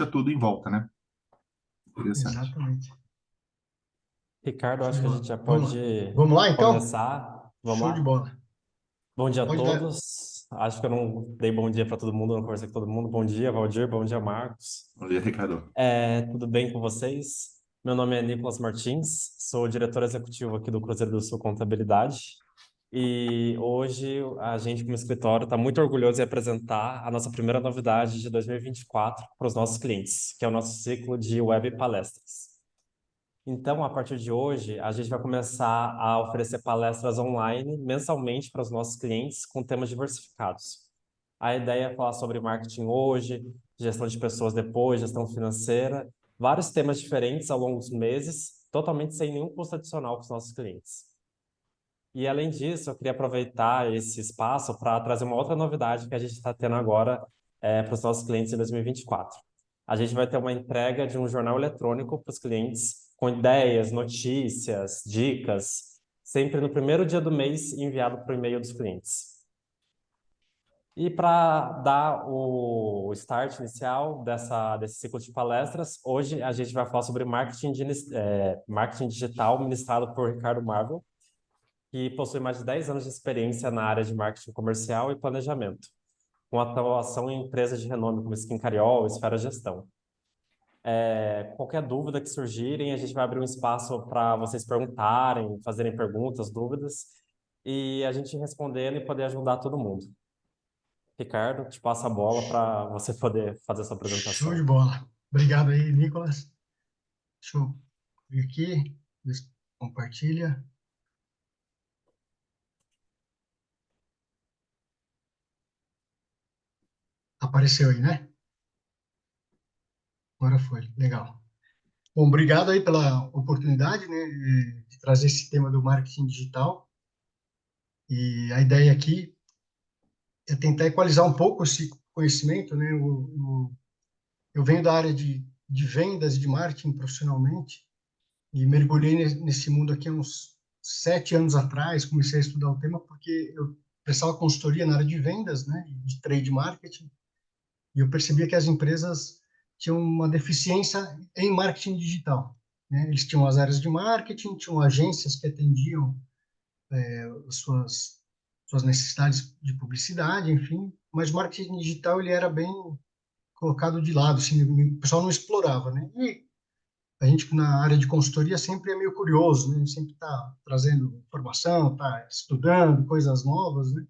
puxa tudo em volta, né? Interessante. Exatamente. Ricardo, Show acho de que a bola. gente já Vamos pode lá. Vamos lá, então? começar. Vamos Show de lá? bola. Bom dia a Pode dar. todos. Acho que eu não dei bom dia para todo mundo, não conversei com todo mundo. Bom dia, Valdir. Bom dia, Marcos. Bom dia, Ricardo. Tudo bem com vocês? Meu nome é Nicolas Martins, sou diretor executivo aqui do Cruzeiro do Sul Contabilidade. E hoje a gente, como escritório, está muito orgulhoso de apresentar a nossa primeira novidade de 2024 para os nossos clientes, que é o nosso ciclo de web palestras. Então, a partir de hoje, a gente vai começar a oferecer palestras online mensalmente para os nossos clientes com temas diversificados. A ideia é falar sobre marketing hoje, gestão de pessoas depois, gestão financeira, vários temas diferentes ao longo dos meses, totalmente sem nenhum custo adicional para os nossos clientes. E, além disso, eu queria aproveitar esse espaço para trazer uma outra novidade que a gente está tendo agora para os nossos clientes em 2024. A gente vai ter uma entrega de um jornal eletrônico para os clientes com ideias, notícias, dicas, sempre no primeiro dia do mês enviado por e-mail dos clientes. E para dar o start inicial desse ciclo de palestras, hoje a gente vai falar sobre marketing digital ministrado por Ricardo Marvel, que possui mais de 10 anos de experiência na área de marketing comercial e planejamento, com atuação em empresas de renome como Skin Cariol e Esfera Gestão. Qualquer dúvida que surgirem, a gente vai abrir um espaço para vocês perguntarem, fazerem perguntas, dúvidas, e a gente respondendo e poder ajudar todo mundo. Ricardo, te passo a bola para você poder fazer a sua Show de apresentação. bola. Obrigado aí, Nicolas. Deixa eu ver aqui. Compartilha. Apareceu aí, né? Agora foi. Legal. Bom, obrigado aí pela oportunidade, né, de trazer esse tema do marketing digital. E a ideia aqui é tentar equalizar um pouco esse conhecimento, né? Eu venho da área de vendas e de marketing profissionalmente e mergulhei nesse mundo aqui há uns 7 anos atrás. Comecei a estudar o tema porque eu prestava consultoria na área de vendas, né, de trade marketing, e eu percebia que as empresas tinham uma deficiência em marketing digital, né? Eles tinham as áreas de marketing, tinham agências que atendiam as suas necessidades de publicidade, enfim, mas o marketing digital ele era bem colocado de lado, assim, o pessoal não explorava, né? E a gente na área de consultoria sempre é meio curioso, né? Sempre está trazendo informação, está estudando coisas novas, né?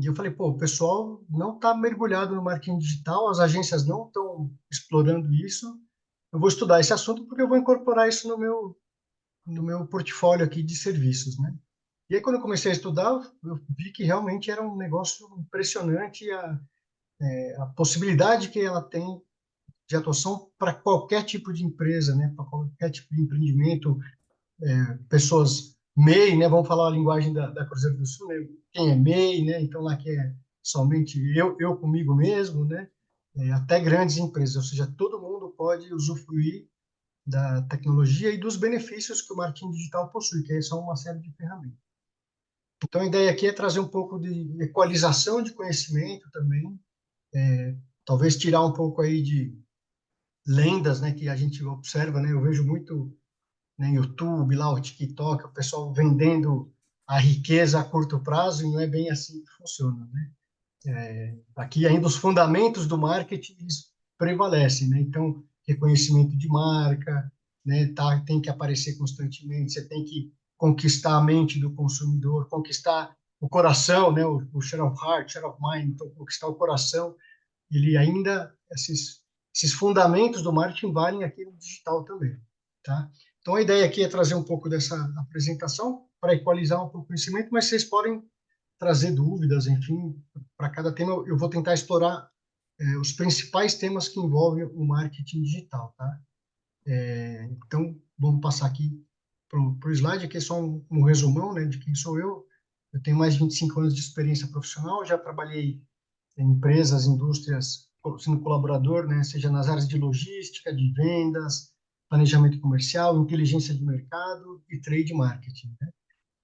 E eu falei, pô, o pessoal não está mergulhado no marketing digital, as agências não estão explorando isso. Eu vou estudar esse assunto porque eu vou incorporar isso no meu portfólio aqui de serviços, né? E aí, quando eu comecei a estudar, eu vi que realmente era um negócio impressionante a possibilidade que ela tem de atuação para qualquer tipo de empresa, né? Para qualquer tipo de empreendimento, pessoas MEI, né? Vamos falar a linguagem da Cruzeiro do Sul, né? Quem é MEI, né? Então, lá que é somente eu comigo mesmo, né? Até grandes empresas, ou seja, todo mundo pode usufruir da tecnologia e dos benefícios que o marketing digital possui, que são uma série de ferramentas. Então, a ideia aqui é trazer um pouco de equalização de conhecimento também, talvez tirar um pouco aí de lendas, né, que a gente observa, né? Eu vejo muito, né, YouTube, lá o TikTok, o pessoal vendendo a riqueza a curto prazo, e não é bem assim que funciona, né? Aqui ainda os fundamentos do marketing eles prevalecem, né? Então, reconhecimento de marca, né? Tem que aparecer constantemente, você tem que conquistar a mente do consumidor, conquistar o coração, né? O share of heart, share of mind, então conquistar o coração. Ele ainda esses fundamentos do marketing valem aqui no digital também, tá? Então a ideia aqui é trazer um pouco dessa apresentação para equalizar um pouco o conhecimento, mas vocês podem trazer dúvidas, enfim, para cada tema eu vou tentar explorar os principais temas que envolvem o marketing digital, tá? Então vamos passar aqui para o slide, aqui é só um resumão, né, de quem sou eu. Eu tenho mais de 25 anos de experiência profissional, já trabalhei em empresas, indústrias, sendo colaborador, né, seja nas áreas de logística, de vendas, planejamento comercial, inteligência de mercado e trade marketing, né?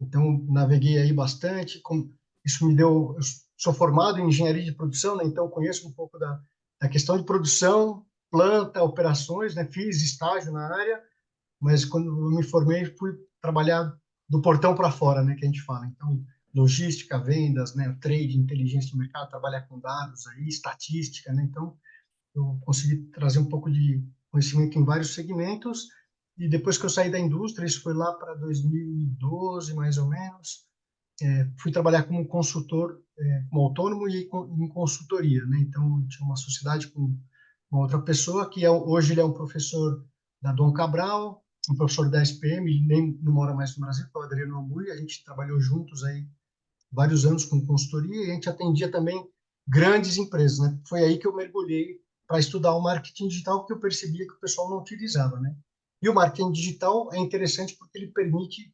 Então, naveguei aí bastante, isso me deu, eu sou formado em engenharia de produção, né, então conheço um pouco da questão de produção planta, operações, né? Fiz estágio na área, mas quando eu me formei, fui trabalhar do portão para fora, né? Que a gente fala. Então, logística, vendas, né? Trade, inteligência do mercado, trabalhar com dados aí, estatística, né? Então, eu consegui trazer um pouco de conhecimento em vários segmentos. E depois que eu saí da indústria, isso foi lá para 2012, mais ou menos, fui trabalhar como consultor, como autônomo e em consultoria, né? Então, eu tinha uma sociedade com uma outra pessoa que hoje ele é um professor da Dom Cabral, um professor da SPM, ele nem não mora mais no Brasil, que é o Adriano Amui, a gente trabalhou juntos aí vários anos com consultoria e a gente atendia também grandes empresas, né? Foi aí que eu mergulhei para estudar o marketing digital, porque eu percebia que o pessoal não utilizava, né? E o marketing digital é interessante porque ele permite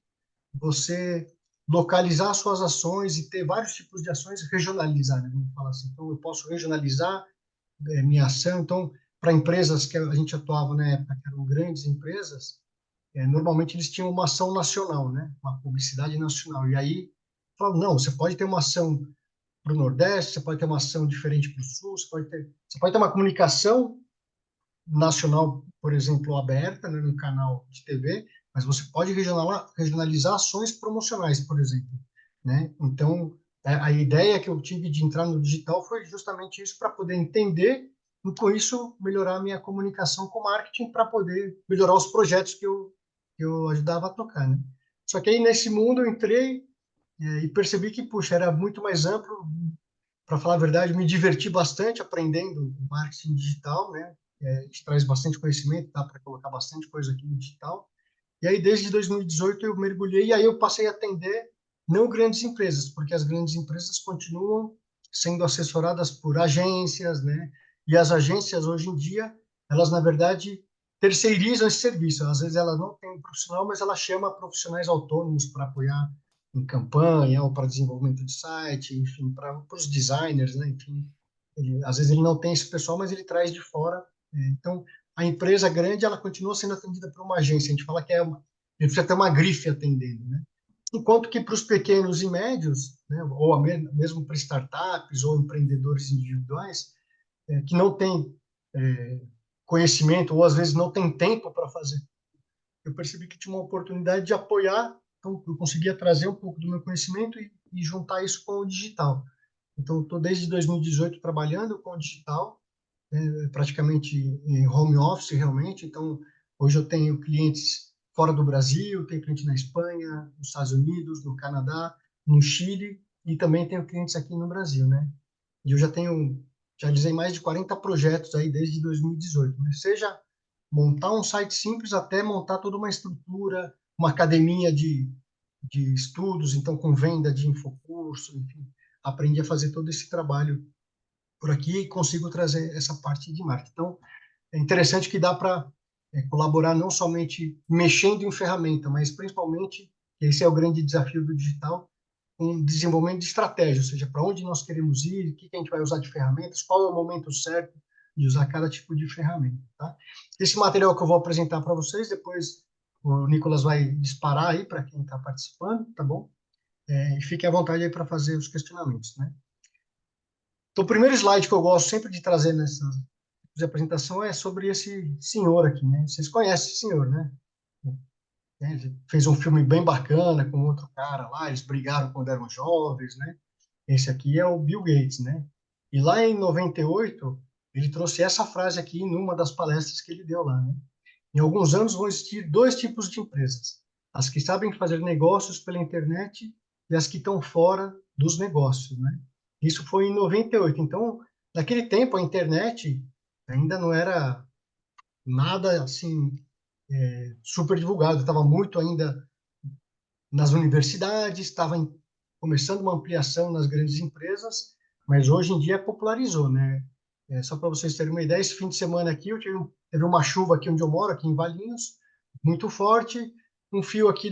você localizar suas ações e ter vários tipos de ações, regionalizar, né? Vamos falar assim. Então, eu posso regionalizar minha ação. Então, para empresas que a gente atuava na época, que eram grandes empresas, normalmente eles tinham uma ação nacional, né? Uma publicidade nacional. E aí, falavam, não, você pode ter uma ação para o Nordeste, você pode ter uma ação diferente para o Sul, você pode ter uma comunicação nacional, por exemplo, aberta, né, no canal de TV, mas você pode regionalizar ações promocionais, por exemplo, né? Então, a ideia que eu tive de entrar no digital foi justamente isso, para poder entender e, com isso, melhorar a minha comunicação com o marketing, para poder melhorar os projetos que eu ajudava a tocar, né? Só que aí, nesse mundo, eu entrei e percebi que, puxa, era muito mais amplo. Para falar a verdade, me diverti bastante aprendendo marketing digital, né? A gente traz bastante conhecimento, dá para colocar bastante coisa aqui no digital. E aí, desde 2018, eu mergulhei e aí eu passei a atender não grandes empresas, porque as grandes empresas continuam sendo assessoradas por agências, né? E as agências, hoje em dia, elas, na verdade, terceirizam esse serviço. Às vezes, ela não tem um profissional, mas ela chama profissionais autônomos para apoiar em campanha ou para desenvolvimento de site, enfim, para os designers, né? Enfim, às vezes ele não tem esse pessoal, mas ele traz de fora. Então, a empresa grande, ela continua sendo atendida por uma agência. A gente fala que ele precisa ter uma grife atendendo, né? Enquanto que para os pequenos e médios, né, ou mesmo para startups ou empreendedores individuais, que não têm conhecimento ou às vezes não tem tempo para fazer, eu percebi que tinha uma oportunidade de apoiar. Então, eu conseguia trazer um pouco do meu conhecimento e juntar isso com o digital. Então, estou desde 2018 trabalhando com o digital, praticamente em home office, realmente. Então, hoje eu tenho clientes fora do Brasil, tenho cliente na Espanha, nos Estados Unidos, no Canadá, no Chile, e também tenho clientes aqui no Brasil, né? E eu já realizei mais de 40 projetos aí desde 2018, né? Seja montar um site simples até montar toda uma estrutura, uma academia de estudos, então com venda de infocurso, enfim, aprendi a fazer todo esse trabalho por aqui e consigo trazer essa parte de marketing. Então, é interessante que dá para colaborar não somente mexendo em ferramenta, mas principalmente, esse é o grande desafio do digital, com desenvolvimento de estratégia, ou seja, para onde nós queremos ir, o que a gente vai usar de ferramentas, qual é o momento certo de usar cada tipo de ferramenta, tá? Esse material que eu vou apresentar para vocês, depois o Nicolas vai disparar aí para quem está participando, tá bom? E fiquem à vontade aí para fazer os questionamentos, né? Então, o primeiro slide que eu gosto sempre de trazer nessa apresentação é sobre esse senhor aqui, né? Vocês conhecem esse senhor, né? Ele fez um filme bem bacana com outro cara lá, eles brigaram quando eram jovens, né? Esse aqui é o Bill Gates, né? E lá em 98, ele trouxe essa frase aqui numa das palestras que ele deu lá, né? Em alguns anos vão existir dois tipos de empresas: as que sabem fazer negócios pela internet e as que estão fora dos negócios, né? Isso foi em 98. Então, naquele tempo, a internet ainda não era nada assim super divulgado, estava muito ainda nas universidades, estava começando uma ampliação nas grandes empresas, mas hoje em dia popularizou, né? Só para vocês terem uma ideia, esse fim de semana aqui teve uma chuva aqui onde eu moro, aqui em Valinhos, muito forte. Um fio aqui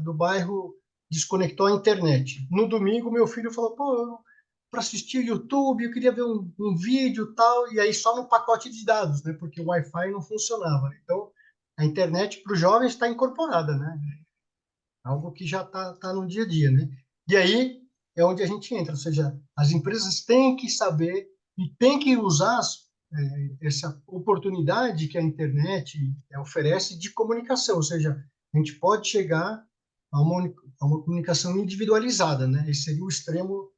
do bairro desconectou a internet. No domingo, meu filho falou: pô, para assistir o YouTube, eu queria ver um vídeo tal, e aí só no pacote de dados, né? Porque o Wi-Fi não funcionava. Então, a internet para os jovens está incorporada, né? Algo que já tá no dia a dia, né? E aí é onde a gente entra, ou seja, as empresas têm que saber e têm que usar essa oportunidade que a internet oferece de comunicação, ou seja, a gente pode chegar a uma comunicação individualizada, né? Esse seria o extremo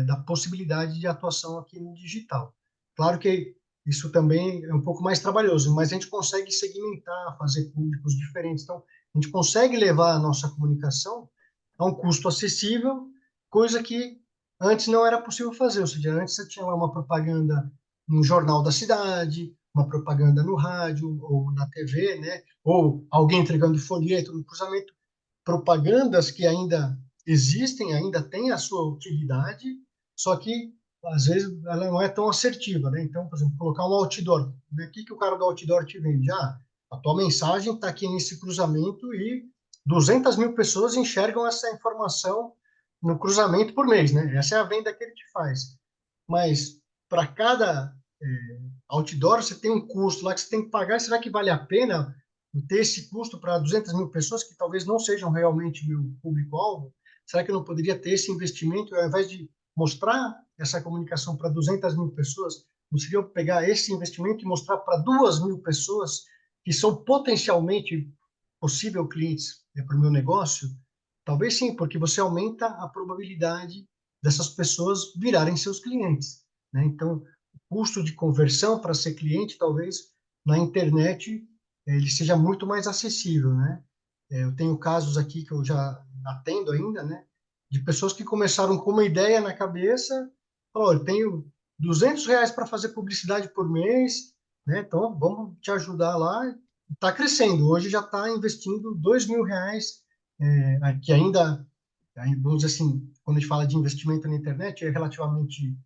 da possibilidade de atuação aqui no digital. Claro que isso também é um pouco mais trabalhoso, mas a gente consegue segmentar, fazer públicos diferentes. Então, a gente consegue levar a nossa comunicação a um custo acessível, coisa que antes não era possível fazer. Ou seja, antes você tinha lá uma propaganda no jornal da cidade, uma propaganda no rádio ou na TV, né? Ou alguém entregando folheto no cruzamento, propagandas que ainda existem, ainda têm a sua utilidade, só que às vezes ela não é tão assertiva, né? Então, por exemplo, colocar um outdoor, né? O que que o cara do outdoor te vende? Ah, a tua mensagem está aqui nesse cruzamento e 200 mil pessoas enxergam essa informação no cruzamento por mês, né? Essa é a venda que ele te faz. Mas para cada outdoor você tem um custo lá que você tem que pagar. Será que vale a pena ter esse custo para 200 mil pessoas que talvez não sejam realmente meu público-alvo? Será que eu não poderia ter esse investimento ao invés de mostrar essa comunicação para 200 mil pessoas? Não seria eu pegar esse investimento e mostrar para 2.000 pessoas que são potencialmente possível clientes para o meu negócio? Talvez sim, porque você aumenta a probabilidade dessas pessoas virarem seus clientes, né? Então, o custo de conversão para ser cliente, talvez na internet, ele seja muito mais acessível, né? Eu tenho casos aqui que eu já atendo ainda, né? De pessoas que começaram com uma ideia na cabeça, falou, eu tenho R$ 200 para fazer publicidade por mês, né? Então, vamos te ajudar lá. Está crescendo. Hoje já está investindo R$ 2.000, que ainda, vamos dizer assim, quando a gente fala de investimento na internet, é relativamente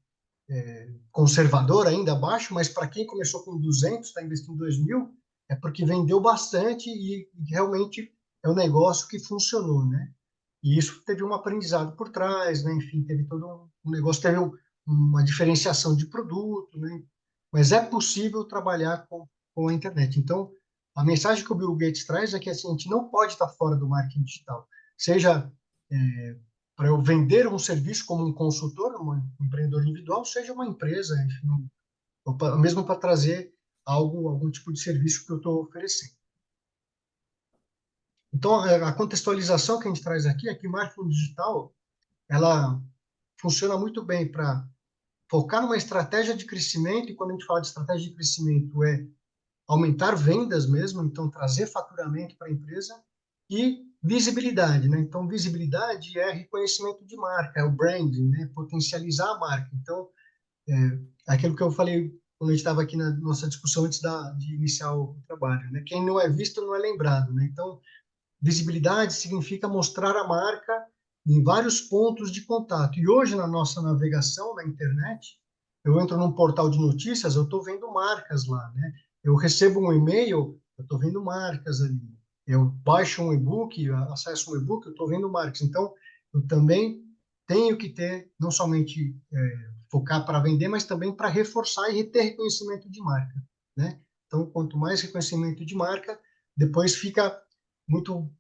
conservador ainda, baixo, mas para quem começou com 200, está investindo 2.000, é porque vendeu bastante e realmente é um negócio que funcionou, né? E isso teve um aprendizado por trás, né? Enfim, teve todo um negócio, teve uma diferenciação de produto, né? Mas é possível trabalhar com a internet. Então, a mensagem que o Bill Gates traz é que assim, a gente não pode estar fora do marketing digital, seja para eu vender um serviço como um consultor, um empreendedor individual, seja uma empresa, enfim, ou mesmo para trazer algum tipo de serviço que eu estou oferecendo. Então, a contextualização que a gente traz aqui é que marketing digital, ela funciona muito bem para focar numa estratégia de crescimento, e quando a gente fala de estratégia de crescimento, é aumentar vendas mesmo, então trazer faturamento para a empresa e visibilidade, né? Então, visibilidade é reconhecimento de marca, é o branding, né? Potencializar a marca. Então, aquilo que eu falei quando a gente estava aqui na nossa discussão antes de iniciar o trabalho, né? Quem não é visto não é lembrado, né? Então, visibilidade significa mostrar a marca em vários pontos de contato. E hoje, na nossa navegação na internet, eu entro num portal de notícias, eu estou vendo marcas lá, né? Eu recebo um e-mail, eu estou vendo marcas ali. Eu baixo um e-book, acesso um e-book, eu estou vendo marcas. Então, eu também tenho que ter, não somente focar para vender, mas também para reforçar e ter reconhecimento de marca, né? Então, quanto mais reconhecimento de marca, depois fica muito,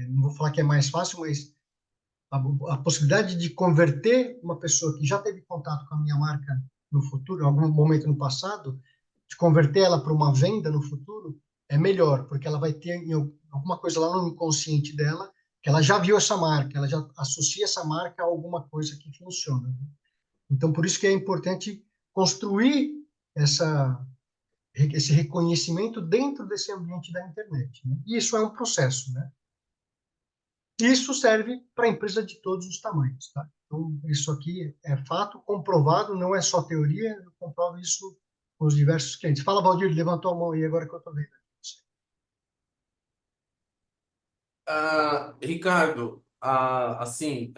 não vou falar que é mais fácil, mas a possibilidade de converter uma pessoa que já teve contato com a minha marca no futuro, em algum momento no passado, de converter ela para uma venda no futuro, é melhor, porque ela vai ter alguma coisa lá no inconsciente dela, que ela já viu essa marca, ela já associa essa marca a alguma coisa que funciona, né? Então, por isso que é importante construir esse reconhecimento dentro desse ambiente da internet, né? E isso é um processo, né? Isso serve para empresa de todos os tamanhos, tá? Então, isso aqui é fato comprovado, não é só teoria, eu comprovo isso com os diversos clientes. Fala, Valdir, levantou a mão aí agora que eu estou vendo. Ricardo, assim,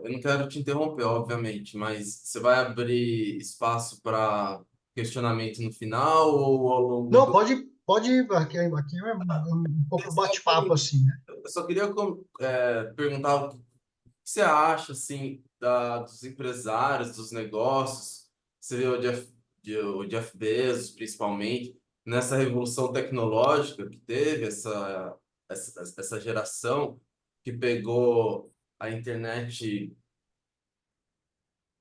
eu não quero te interromper, obviamente, mas você vai abrir espaço para questionamento no final ou ao longo Não, do... pode aqui é um pouco bate-papo Exatamente. assim, né? Eu só queria perguntar o que você acha, assim, dos empresários, dos negócios, você vê o Jeff Bezos, principalmente, nessa revolução tecnológica que teve, essa geração que pegou a internet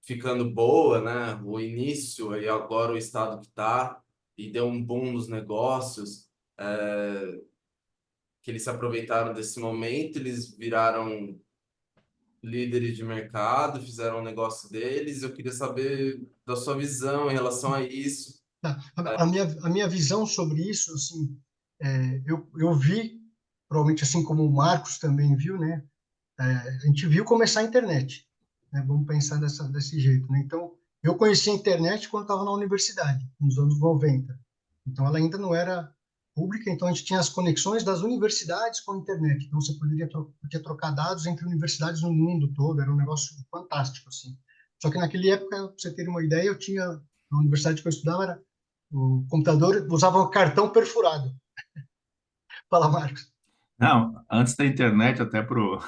ficando boa, né? O início e agora o estado que está, e deu um boom nos negócios, que eles se aproveitaram desse momento, eles viraram líderes de mercado, fizeram o negócio deles. Eu queria saber da sua visão em relação a isso. Tá. A minha visão sobre isso, assim, eu vi, provavelmente assim como o Marcos também viu, né? A gente viu começar a internet, né? Vamos pensar desse jeito, né? Então, eu conheci a internet quando estava na universidade, nos anos 90. Então, ela ainda não era pública, então a gente tinha as conexões das universidades com a internet. Então, você podia trocar dados entre universidades no mundo todo, era um negócio fantástico, assim. Só que naquela época, pra você ter uma ideia, eu tinha, na universidade que eu estudava, o computador usava um cartão perfurado. Fala, Marcos. Não, antes da internet, até pro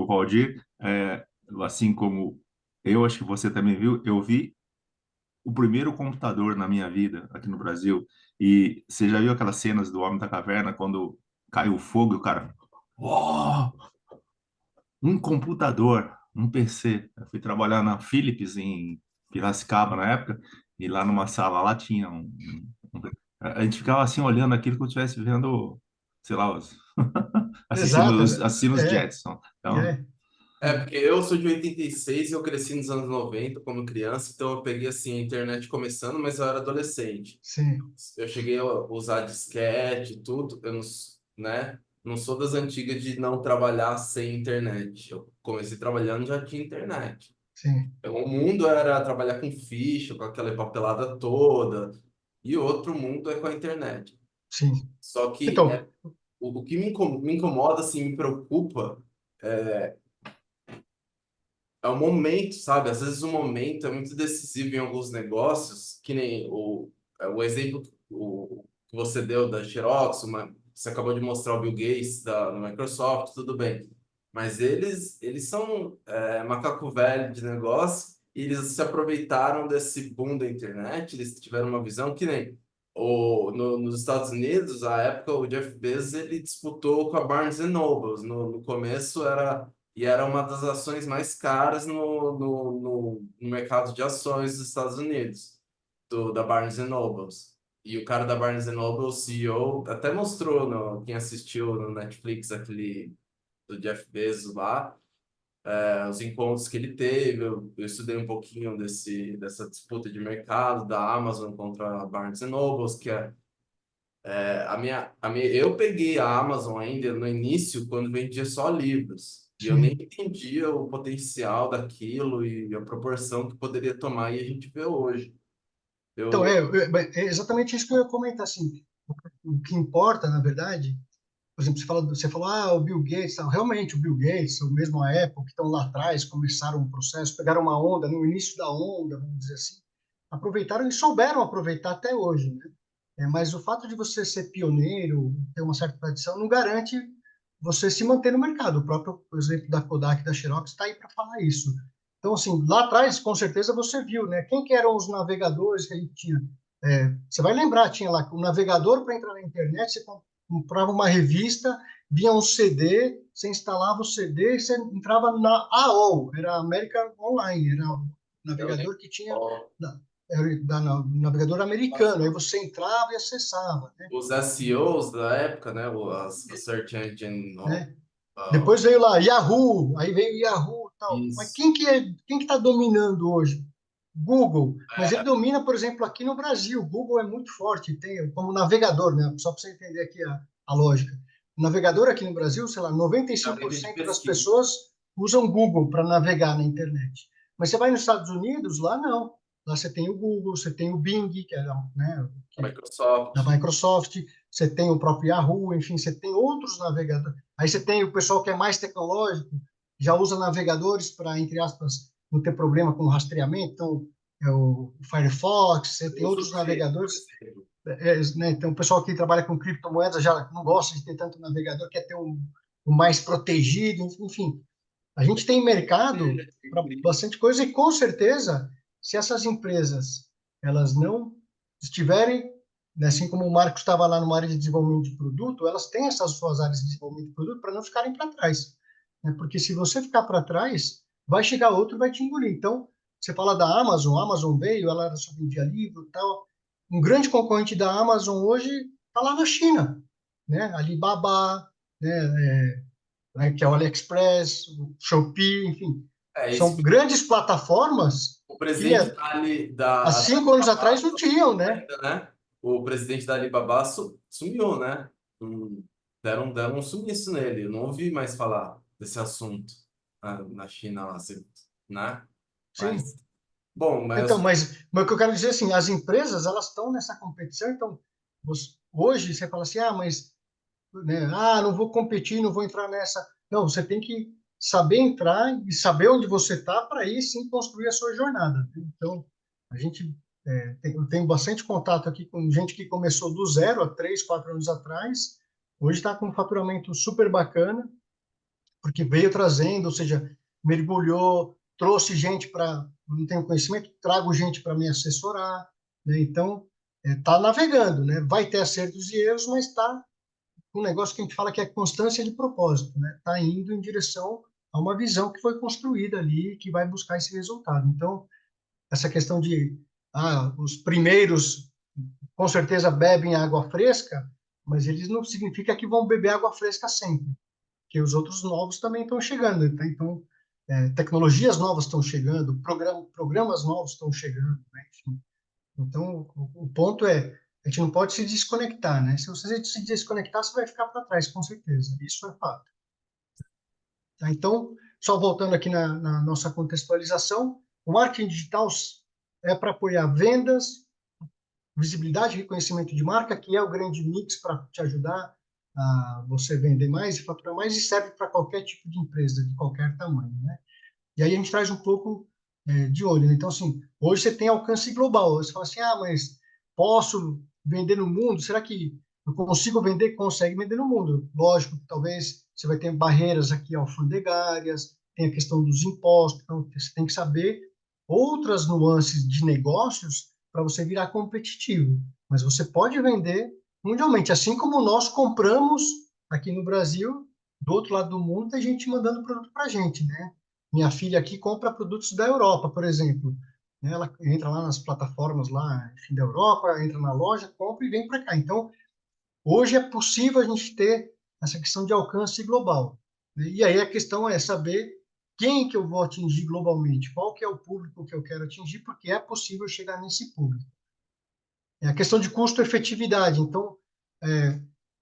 Valdir, assim como eu acho que você também viu, eu vi o primeiro computador na minha vida aqui no Brasil. E você já viu aquelas cenas do Homem da Caverna quando caiu o fogo e o cara, oh, um computador, um PC. Eu fui trabalhar na Philips em Piracicaba na época e lá numa sala lá tinha a gente ficava assim olhando aquilo como se estivesse vendo, sei lá, Exato. assistindo os É, Jetsons. Então, é, Porque eu sou de 86 e eu cresci nos anos 90 como criança, então eu peguei assim a internet começando, mas eu era adolescente. sim, Eu cheguei a usar disquete e tudo, eu não, né? Não sou das antigas de não trabalhar sem internet. Eu comecei trabalhando já tinha internet. sim, Então, o mundo era trabalhar com ficha, com aquela papelada toda, e outro mundo é com a internet. sim. Só que Então, o que me incomoda, assim, me preocupa é o momento, sabe? Às vezes o momento é muito decisivo em alguns negócios, que nem o exemplo que você deu da Xerox, você acabou de mostrar o Bill Gates da Microsoft, tudo bem. Mas eles são macaco velho de negócio e eles se aproveitaram desse boom da internet, eles tiveram uma visão que nem nos Estados Unidos, à época, o Jeff Bezos ele disputou com a Barnes Noble. No começo era uma das ações mais caras no mercado de ações dos Estados Unidos, da Barnes Noble. E o cara da Barnes Noble, o CEO, até mostrou, quem assistiu no Netflix, aquele do Jeff Bezos lá, os encontros que ele teve. Eu estudei um pouquinho dessa disputa de mercado da Amazon contra a Barnes Noble, que eu peguei a Amazon ainda no início, quando vendia só livros. E eu nem sim. entendia o potencial daquilo e a proporção que poderia tomar, e a gente vê hoje. Então, Eu, é exatamente isso que eu ia comentar, assim, o que importa, na verdade, por exemplo, você falou, o Bill Gates, tal. Realmente, o Bill Gates, ou mesmo a Apple, que estão lá atrás, começaram um processo, pegaram uma onda, no início da onda, vamos dizer assim, aproveitaram e souberam aproveitar até hoje, né? Mas o fato de você ser pioneiro, ter uma certa tradição, não garante você se manter no mercado. O próprio exemplo da Kodak e da Xerox está aí para falar isso. Então, assim, lá atrás, com certeza você viu, né? Quem que eram os navegadores que a gente tinha? Você vai lembrar, tinha lá o navegador para entrar na internet, você comprava uma revista, vinha um CD, você instalava o CD e você entrava na AOL, era American Online, era o eu navegador lembro. que tinha navegador americano, aí você entrava e acessava, né? Os SEOs da época, né? A Search Engine, Né? ah, Depois veio lá Yahoo, aí veio Yahoo e tal. Mas isso. quem que está dominando hoje? Google. Mas ele domina, por exemplo, aqui no Brasil. Google é muito forte, tem como navegador, né? Só para você entender aqui a lógica. O navegador aqui no Brasil, sei lá, É um nível de 95% das pesquisa. pessoas usam Google para navegar na internet. Mas você vai nos Estados Unidos, lá não. Lá você tem o Google, você tem o Bing, que é, né, A da Microsoft. Microsoft, você tem o próprio Yahoo, enfim, você tem outros navegadores. Aí você tem o pessoal que é mais tecnológico, já usa navegadores para, entre aspas, não ter problema com o rastreamento. Então, o Firefox, você tem Eu uso o outros Brave, por navegadores. exemplo. Né? Então, o pessoal que trabalha com criptomoedas já não gosta de ter tanto navegador, quer ter um mais protegido, enfim. A gente tem mercado para bastante coisa e, com certeza, se essas empresas elas não estiverem, né, assim como o Marcos estava lá numa área de desenvolvimento de produto, elas têm essas suas áreas de desenvolvimento de produto para não ficarem para trás. Né? Porque se você ficar para trás, vai chegar outro e vai te engolir. Então, você fala da Amazon, a Amazon veio, ela só vendia livro e tal. Um grande concorrente da Amazon hoje está lá na China, né? Alibaba, né, que é o AliExpress, o Shopee, enfim. É isso. São grandes plataformas O que presidente há da 5 anos atrás não tinham, né? ainda, né? O presidente da Alibaba sumiu, né? Deram um sumiço nele. Eu não ouvi mais falar desse assunto na China lá, né? Sim. Mas, bom, Então, mas mas o que eu quero dizer assim, as empresas elas estão nessa competição, então hoje você fala assim, mas né, não vou competir, não vou entrar nessa. Não, você tem que saber entrar e saber onde você está para aí sim construir a sua jornada. Então, a gente eu tenho bastante contato aqui com gente que começou do zero há 3, 4 anos atrás, hoje está com um faturamento super bacana, porque veio trazendo, ou seja, mergulhou, trouxe gente para, não tenho conhecimento, trago gente para me assessorar, né? Então, está navegando, né? Vai ter acertos e erros, mas está um negócio que a gente fala que é constância de propósito, né? Está indo em direção a uma visão que foi construída ali, que vai buscar esse resultado. Então, essa questão de os primeiros com certeza bebem água fresca, mas eles não significa que vão beber água fresca sempre, porque os outros novos também estão chegando. Tá? Então, tecnologias novas estão chegando, programas novos estão chegando, né? Enfim. Então, o ponto é, a gente não pode se desconectar, né? Se você se desconectar, você vai ficar para trás, com certeza. Isso é fato. Tá? Então, só voltando aqui na nossa contextualização, o marketing digital é para apoiar vendas, visibilidade e reconhecimento de marca, que é o grande mix para te ajudar a você vender mais e faturar mais, e serve para qualquer tipo de empresa, de qualquer tamanho, né? E aí a gente traz um pouco de olho, né? Então, assim, hoje você tem alcance global. Você fala assim, mas posso vender no mundo? Será que eu consigo vender? Consegue vender no mundo. Lógico, talvez você vai ter barreiras aqui alfandegárias, tem a questão dos impostos, então você tem que saber outras nuances de negócios para você virar competitivo. Mas você pode vender mundialmente, assim como nós compramos aqui no Brasil, do outro lado do mundo, tem gente mandando produto para a gente, né? Minha filha aqui compra produtos da Europa, por exemplo. Né? Ela entra lá nas plataformas lá, enfim, da Europa, entra na loja, compra e vem para cá. Então, hoje é possível a gente ter essa questão de alcance global. Né? E aí a questão é saber quem que eu vou atingir globalmente, qual que é o público que eu quero atingir, porque é possível chegar nesse público. É a questão de custo-efetividade. Então,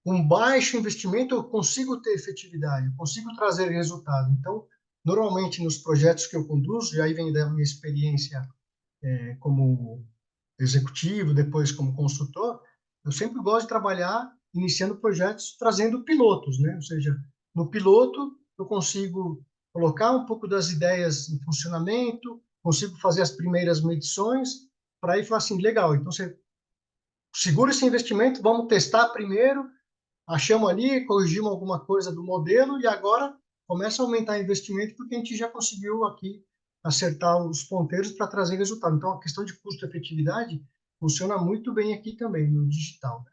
com baixo investimento, eu consigo ter efetividade, eu consigo trazer resultado. Então, normalmente nos projetos que eu conduzo, e aí vem da minha experiência como executivo, depois como consultor, eu sempre gosto de trabalhar iniciando projetos trazendo pilotos, né? Ou seja, no piloto eu consigo colocar um pouco das ideias em funcionamento, consigo fazer as primeiras medições, para aí falar assim, legal, então você segura esse investimento, vamos testar primeiro, achamos ali, corrigimos alguma coisa do modelo e agora começa a aumentar o investimento porque a gente já conseguiu aqui acertar os ponteiros para trazer resultado. Então, a questão de custo-efetividade funciona muito bem aqui também no digital.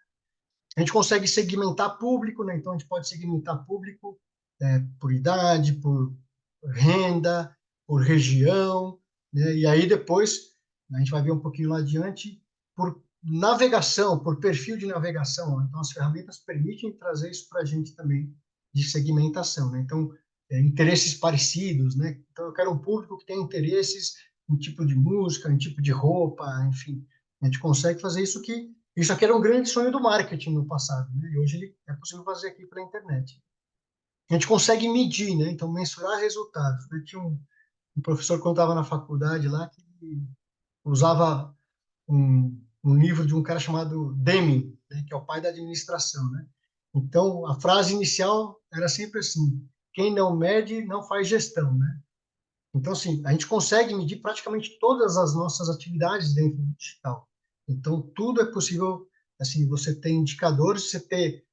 A gente consegue segmentar público, né? Então a gente pode segmentar público por idade, por renda, por região, né? E aí depois a gente vai ver um pouquinho lá adiante por navegação, por perfil de navegação. Então as ferramentas permitem trazer isso para a gente também de segmentação, né? Então interesses parecidos, né? Então eu quero um público que tem interesses em tipo de música, em tipo de roupa, enfim, a gente consegue fazer isso aqui era um grande sonho do marketing no passado, né? E hoje ele é possível fazer aqui pela internet. A gente consegue medir, né? Então, mensurar resultados. Eu tinha um professor, quando estava na faculdade lá, que usava um livro de um cara chamado Deming, né? Que é o pai da administração, né? Então, a frase inicial era sempre assim: quem não mede, não faz gestão, né? Então, assim, a gente consegue medir praticamente todas as nossas atividades dentro do digital. Então, tudo é possível, assim, você ter indicadores, você ter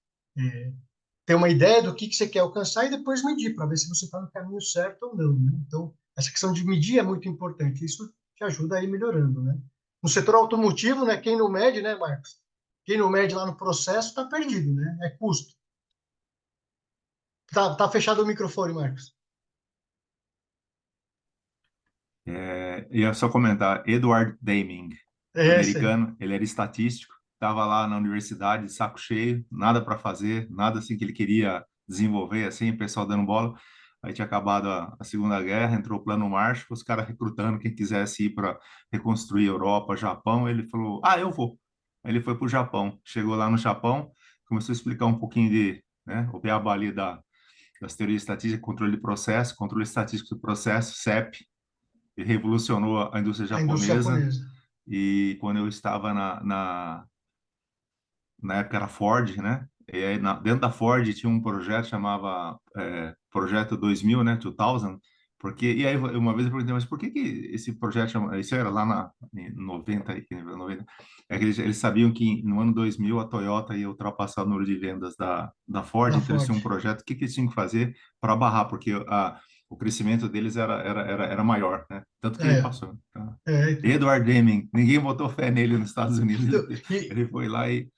uma ideia do que você quer alcançar e depois medir, para ver se você está no caminho certo ou não, né? Então, essa questão de medir é muito importante. Isso te ajuda a ir melhorando, né? No setor automotivo, né, quem não mede, né, Marcos? Quem não mede lá no processo está perdido, né? É custo. Tá fechado o microfone, Marcos. Ia só comentar, Edward Deming, Esse aí. americano, ele era estatístico, estava lá na universidade, saco cheio, nada para fazer, nada assim que ele queria desenvolver, assim, o pessoal dando bola. Aí tinha acabado a Segunda Guerra, entrou o Plano Marshall, os caras recrutando quem quisesse ir para reconstruir Europa, Japão. Ele falou: Ah, eu vou. Aí ele foi para o Japão. Chegou lá no Japão, começou a explicar um pouquinho de, né, o beabá ali das teorias estatísticas, controle de processo, controle estatístico do processo, CEP. Ele revolucionou a indústria A indústria japonesa. japonesa. E quando eu estava na época era Ford, né? E aí dentro da Ford tinha um projeto chamava Projeto 2000, né? 2000, porque e aí uma vez eu perguntei, mas por que esse projeto chama, isso era lá em 90, 90 é que eles sabiam que no ano 2000 a Toyota ia ultrapassar o número de vendas da Ford, Da então eles Ford. tinham um projeto, o que eles tinham que fazer para barrar, porque o crescimento deles era maior, né? Tanto que ele É, passou. Tá? então. Edward Deming, ninguém botou fé nele nos Estados Unidos, Então, ele foi lá e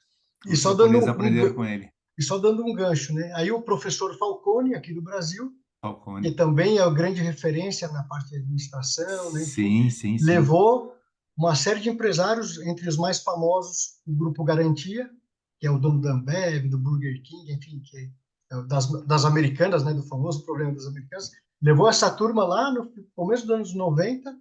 e os só dando japoneses aprenderam com ele. e só dando um gancho, né? Aí o professor Falcone, aqui do Brasil, que Falcone. também é a grande referência na parte de administração, né? Enfim, Sim, sim, sim. levou uma série de empresários, entre os mais famosos, o Grupo Garantia, que é o dono da Ambev, do Burger King, enfim, que é das americanas, né? Do famoso problema das americanas. Levou essa turma lá no começo dos anos 90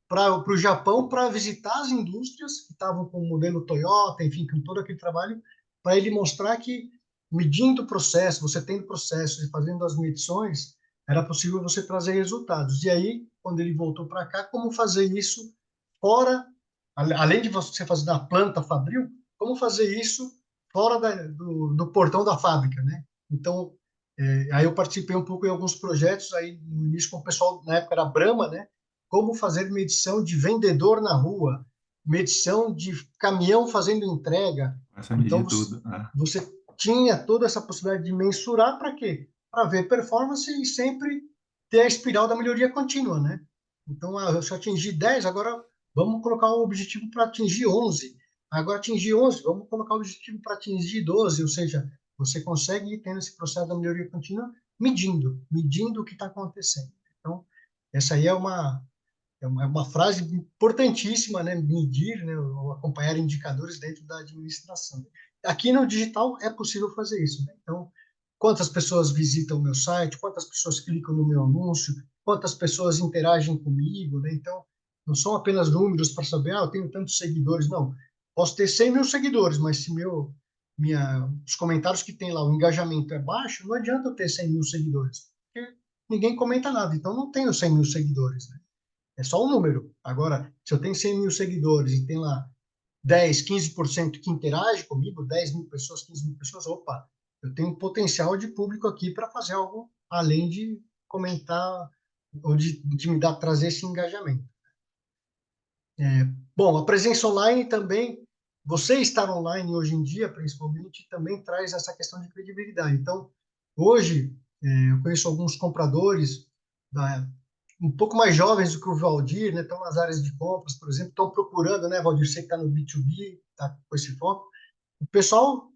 para o Japão para visitar as indústrias que estavam com o modelo Toyota, enfim, com todo aquele trabalho, para ele mostrar que medindo o processo, você tendo processos e fazendo as medições, era possível você trazer resultados. E aí, quando ele voltou para cá, como fazer isso fora, além de você fazer na planta fabril, como fazer isso fora do portão da fábrica, né? Então, aí eu participei um pouco em alguns projetos aí no início com o pessoal, na época era Brahma, né? Como fazer medição de vendedor na rua, medição de caminhão fazendo entrega. Essa Então, medir tudo. Ah, você tinha toda essa possibilidade de mensurar para quê? Para ver performance e sempre ter a espiral da melhoria contínua, né? Então, eu só atingi 10, agora vamos colocar o objetivo para atingir 11. Agora atingir 11, vamos colocar o objetivo para atingir 12, ou seja, você consegue ir tendo esse processo da melhoria contínua medindo o que está acontecendo. Então, essa aí é uma frase importantíssima, né? Medir, né? Ou acompanhar indicadores dentro da administração. Aqui no digital é possível fazer isso, né? Então, quantas pessoas visitam o meu site, quantas pessoas clicam no meu anúncio, quantas pessoas interagem comigo, né? Então, não são apenas números para saber, eu tenho tantos seguidores, não. Posso ter 100 mil seguidores, mas se os comentários que tem lá, o engajamento é baixo, não adianta eu ter 100 mil seguidores, porque ninguém comenta nada, então não tenho 100 mil seguidores, né? É só um número. Agora, se eu tenho 100 mil seguidores e tem lá 10, 15% que interage comigo, 10 mil pessoas, 15 mil pessoas, opa, eu tenho potencial de público aqui para fazer algo além de comentar ou de me dar, trazer esse engajamento. Bom, a presença online também, você estar online hoje em dia, principalmente, também traz essa questão de credibilidade. Então, hoje, eu conheço alguns compradores um pouco mais jovens do que o Valdir, né? Estão nas áreas de compras, por exemplo, estão procurando, né, Valdir, você que está no B2B, está com esse foco. O pessoal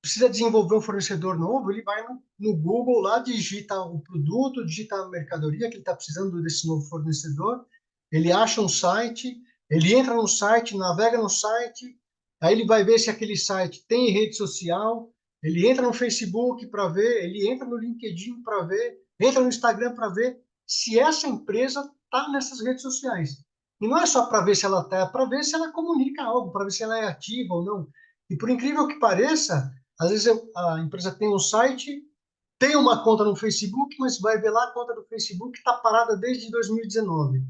precisa desenvolver um fornecedor novo, ele vai no Google lá, digita o produto, digita a mercadoria que ele está precisando desse novo fornecedor, ele acha um site, ele entra no site, navega no site, aí ele vai ver se aquele site tem rede social, ele entra no Facebook para ver, ele entra no LinkedIn para ver, entra no Instagram para ver se essa empresa está nessas redes sociais. E não é só para ver se ela está, é para ver se ela comunica algo, para ver se ela é ativa ou não. E por incrível que pareça, às vezes a empresa tem um site, tem uma conta no Facebook, mas vai ver lá a conta do Facebook está parada desde 2019.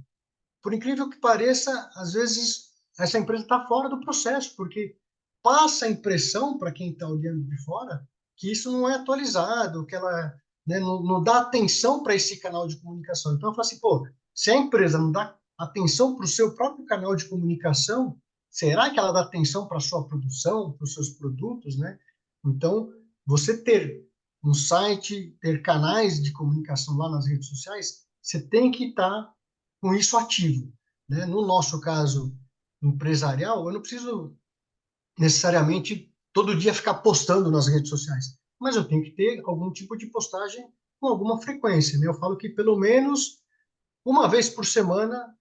Por incrível que pareça, às vezes essa empresa está fora do processo, porque passa a impressão para quem está olhando de fora que isso não é atualizado, que ela, né, não dá atenção para esse canal de comunicação. Então eu falo assim, pô, se a empresa não dá atenção para o seu próprio canal de comunicação, será que ela dá atenção para a sua produção, para os seus produtos, né? Então, você ter um site, ter canais de comunicação lá nas redes sociais, você tem que estar com isso ativo, né? No nosso caso empresarial, eu não preciso necessariamente todo dia ficar postando nas redes sociais, mas eu tenho que ter algum tipo de postagem com alguma frequência, né? Eu falo que pelo menos uma vez por semana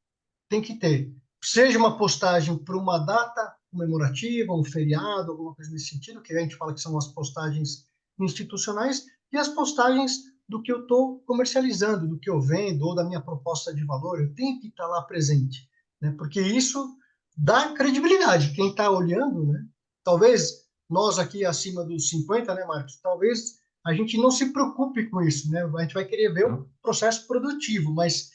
tem que ter. Seja uma postagem para uma data comemorativa, um feriado, alguma coisa nesse sentido, que a gente fala que são as postagens institucionais, e as postagens do que eu estou comercializando, do que eu vendo, ou da minha proposta de valor, eu tenho que estar lá presente, né? Porque isso dá credibilidade. Quem está olhando, né? Talvez nós aqui acima dos 50, né, Marcos? Talvez a gente não se preocupe com isso, né? A gente vai querer ver o Não? processo produtivo, mas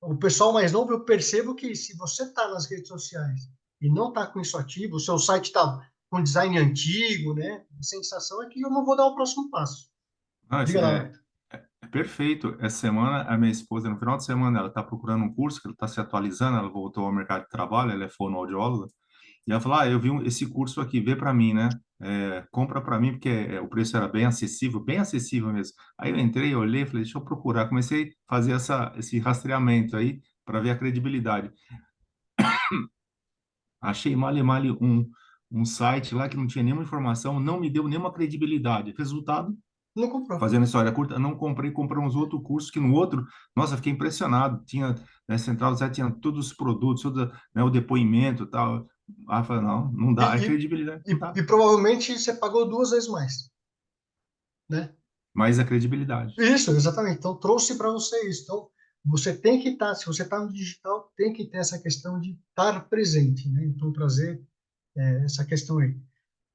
o pessoal mais novo, eu percebo que se você está nas redes sociais e não está com isso ativo, o seu site está com design antigo, né? A sensação é que eu não vou dar o próximo passo. Ah, Diga lá. é perfeito. Essa semana, a minha esposa, no final de semana, ela está procurando um curso, que ela está se atualizando, ela voltou ao mercado de trabalho, ela é fonoaudióloga, e ela falou, eu vi esse curso aqui, vê para mim, né? Compra para mim, porque o preço era bem acessível mesmo. Aí eu entrei, olhei, falei, deixa eu procurar. Comecei a fazer esse rastreamento aí, para ver a credibilidade. Achei male male um site lá que não tinha nenhuma informação, não me deu nenhuma credibilidade. Resultado, Não comprou. fazendo história curta, não comprei, comprei uns outros cursos que no outro, nossa, fiquei impressionado. Tinha, né, Central do Site tinha todos os produtos, todo, né, o depoimento e tal. Ah, eu falei, não E, dá, é e, credibilidade, não e, dá. e provavelmente você pagou 2 vezes mais, né? Mas a credibilidade. Isso, exatamente. Então, trouxe para você isso. Então, você tem que estar, se você está no digital, tem que ter essa questão de estar presente, né? Então, trazer essa questão aí.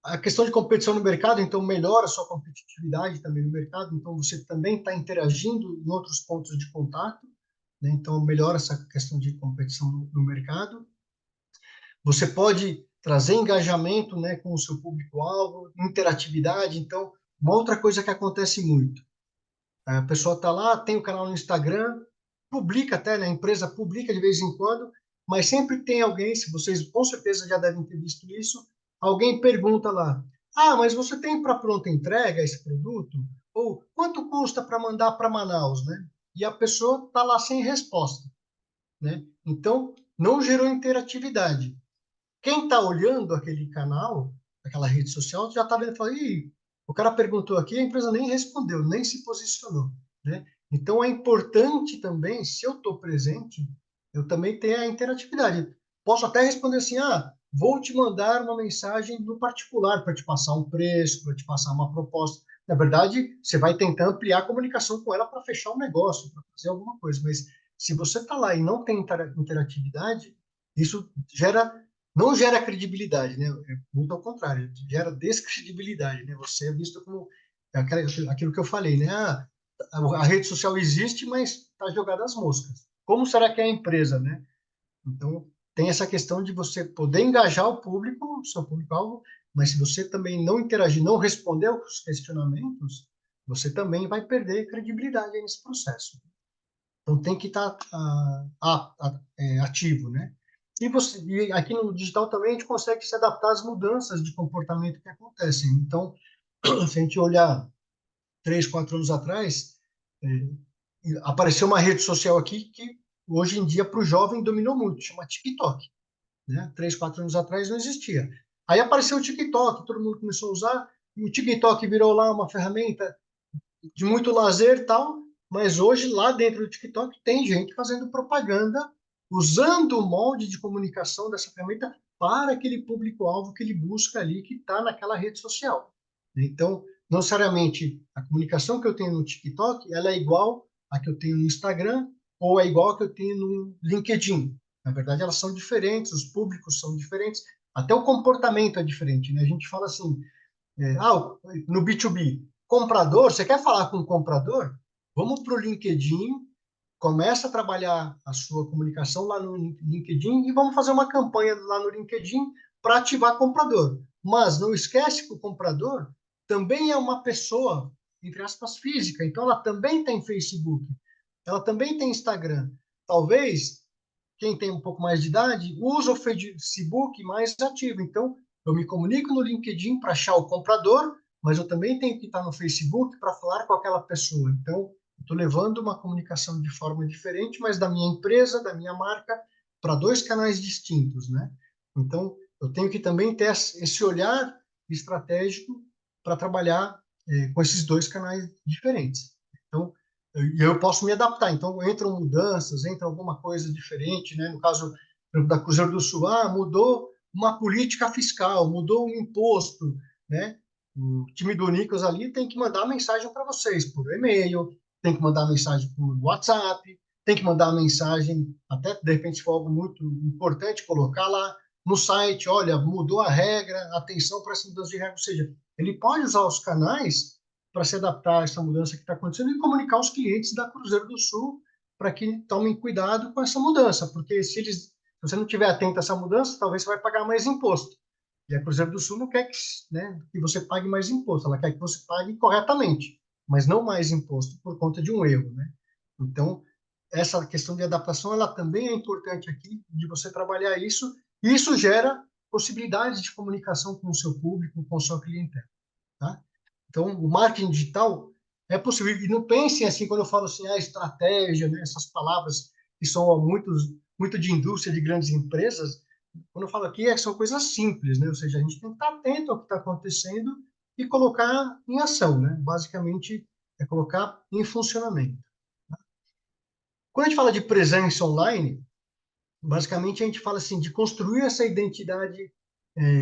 A questão de competição no mercado, então, melhora a sua competitividade também no mercado. Então, você também está interagindo em outros pontos de contato, né? Então, melhora essa questão de competição no mercado. Você pode trazer engajamento, né, com o seu público-alvo, interatividade. Então, uma outra coisa que acontece muito, a pessoa está lá, tem o canal no Instagram, publica até, né, a empresa publica de vez em quando, mas sempre tem alguém, se vocês com certeza já devem ter visto isso, alguém pergunta lá, mas você tem para pronta entrega esse produto? Ou quanto custa para mandar para Manaus, né? E a pessoa está lá sem resposta, né? Então, não gerou interatividade. Quem está olhando aquele canal, aquela rede social, já está vendo e fala, Ih, o cara perguntou aqui, a empresa nem respondeu, nem se posicionou, né? Então é importante também, se eu estou presente, eu também ter a interatividade. Posso até responder assim, vou te mandar uma mensagem no particular para te passar um preço, para te passar uma proposta. Na verdade, você vai tentar ampliar a comunicação com ela para fechar um negócio, para fazer alguma coisa. Mas se você está lá e não tem interatividade, isso não gera credibilidade, né? Muito ao contrário, gera descredibilidade, né? Você é visto como aquilo que eu falei, né? A rede social existe, mas está jogada às moscas. Como será que é a empresa, né? Então, tem essa questão de você poder engajar o público, o seu público-alvo, mas se você também não interagir, não responder aos questionamentos, você também vai perder credibilidade aí nesse processo. Então tem que estar ativo, né? E aqui no digital também a gente consegue se adaptar às mudanças de comportamento que acontecem. Então, se a gente olhar 3, 4 anos atrás, apareceu uma rede social aqui que hoje em dia para o jovem dominou muito, chama TikTok, né? 3, 4 anos atrás não existia. Aí apareceu o TikTok, todo mundo começou a usar, e o TikTok virou lá uma ferramenta de muito lazer e tal, mas hoje lá dentro do TikTok tem gente fazendo propaganda, usando o molde de comunicação dessa ferramenta para aquele público-alvo que ele busca ali, que está naquela rede social. Então, não necessariamente a comunicação que eu tenho no TikTok, ela é igual à que eu tenho no Instagram ou é igual à que eu tenho no LinkedIn. Na verdade, elas são diferentes, os públicos são diferentes, até o comportamento é diferente, né? A gente fala assim, no B2B, comprador, você quer falar com o comprador? Vamos para o LinkedIn, começa a trabalhar a sua comunicação lá no LinkedIn e vamos fazer uma campanha lá no LinkedIn para ativar comprador. Mas não esquece que o comprador também é uma pessoa, entre aspas, física, então ela também tem Facebook, ela também tem Instagram. Talvez quem tem um pouco mais de idade usa o Facebook mais ativo. Então, eu me comunico no LinkedIn para achar o comprador, mas eu também tenho que estar no Facebook para falar com aquela pessoa. Então, estou levando uma comunicação de forma diferente, mas da minha empresa, da minha marca, para 2 canais distintos, né? Então, eu tenho que também ter esse olhar estratégico para trabalhar com esses 2 canais diferentes. Então, e eu posso me adaptar. Então, entram mudanças, entra alguma coisa diferente, né? No caso, por exemplo, da Cruzeiro do Sul, mudou uma política fiscal, mudou um imposto, né? O time do Nicolas ali tem que mandar mensagem para vocês por e-mail, tem que mandar mensagem por WhatsApp, tem que mandar mensagem, até de repente, se for algo muito importante, colocar lá no site, olha, mudou a regra, atenção para essa mudança de regra. Ou seja, ele pode usar os canais para se adaptar a essa mudança que está acontecendo e comunicar aos clientes da Cruzeiro do Sul para que tomem cuidado com essa mudança, porque se você não estiver atento a essa mudança, talvez você vai pagar mais imposto. E a Cruzeiro do Sul não quer que, né, que você pague mais imposto, ela quer que você pague corretamente, mas não mais imposto por conta de um erro, né? Então, essa questão de adaptação, ela também é importante aqui, de você trabalhar isso, e isso gera possibilidades de comunicação com o seu público, com a sua clientela, tá? Então, o marketing digital é possível. E não pensem assim, quando eu falo assim, a estratégia, né, essas palavras que são muito de indústria, de grandes empresas, quando eu falo aqui, são coisas simples, né? Ou seja, a gente tem que estar atento ao que está acontecendo e colocar em ação, né? Basicamente, é colocar em funcionamento. Quando a gente fala de presença online, basicamente a gente fala assim de construir essa identidade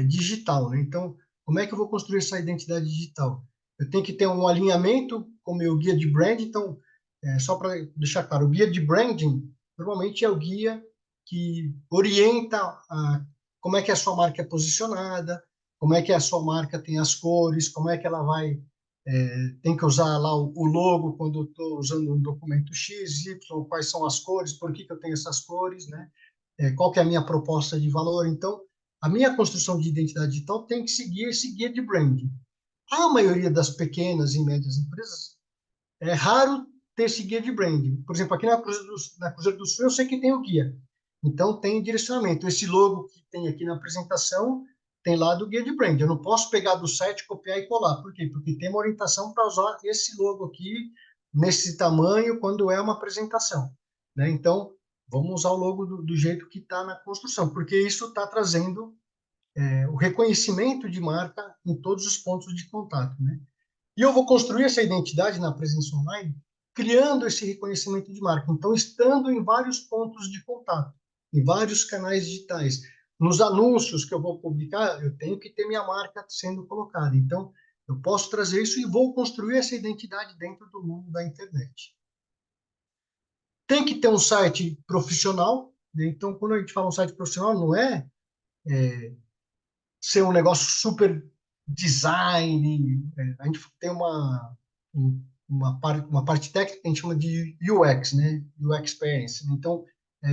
digital, né? Então, como é que eu vou construir essa identidade digital? Eu tenho que ter um alinhamento com o meu guia de branding. Então, só para deixar claro, o guia de branding normalmente é o guia que orienta como é que a sua marca é posicionada, como é que a sua marca tem as cores, como é que ela vai tem que usar lá o logo quando eu estou usando um documento X, Y, quais são as cores, por que eu tenho essas cores, né? Qual que é a minha proposta de valor. Então, a minha construção de identidade digital tem que seguir esse guia de branding. A maioria das pequenas e médias empresas é raro ter esse guia de branding. Por exemplo, aqui na Cruzeiro do Sul, eu sei que tem o guia. Então, tem direcionamento. Esse logo que tem aqui na apresentação tem lá do guia de branding. Eu não posso pegar do site, copiar e colar. Por quê? Porque tem uma orientação para usar esse logo aqui, nesse tamanho, quando é uma apresentação, né? Então, vamos usar o logo do jeito que está na construção, porque isso está trazendo o reconhecimento de marca em todos os pontos de contato, né? E eu vou construir essa identidade na presença online, criando esse reconhecimento de marca. Então, estando em vários pontos de contato, em vários canais digitais. Nos anúncios que eu vou publicar, eu tenho que ter minha marca sendo colocada. Então, eu posso trazer isso e vou construir essa identidade dentro do mundo da internet. Tem que ter um site profissional, né? Então, quando a gente fala um site profissional, não é ser um negócio super design. A gente tem uma parte técnica que a gente chama de UX, né? UX Experience. Então,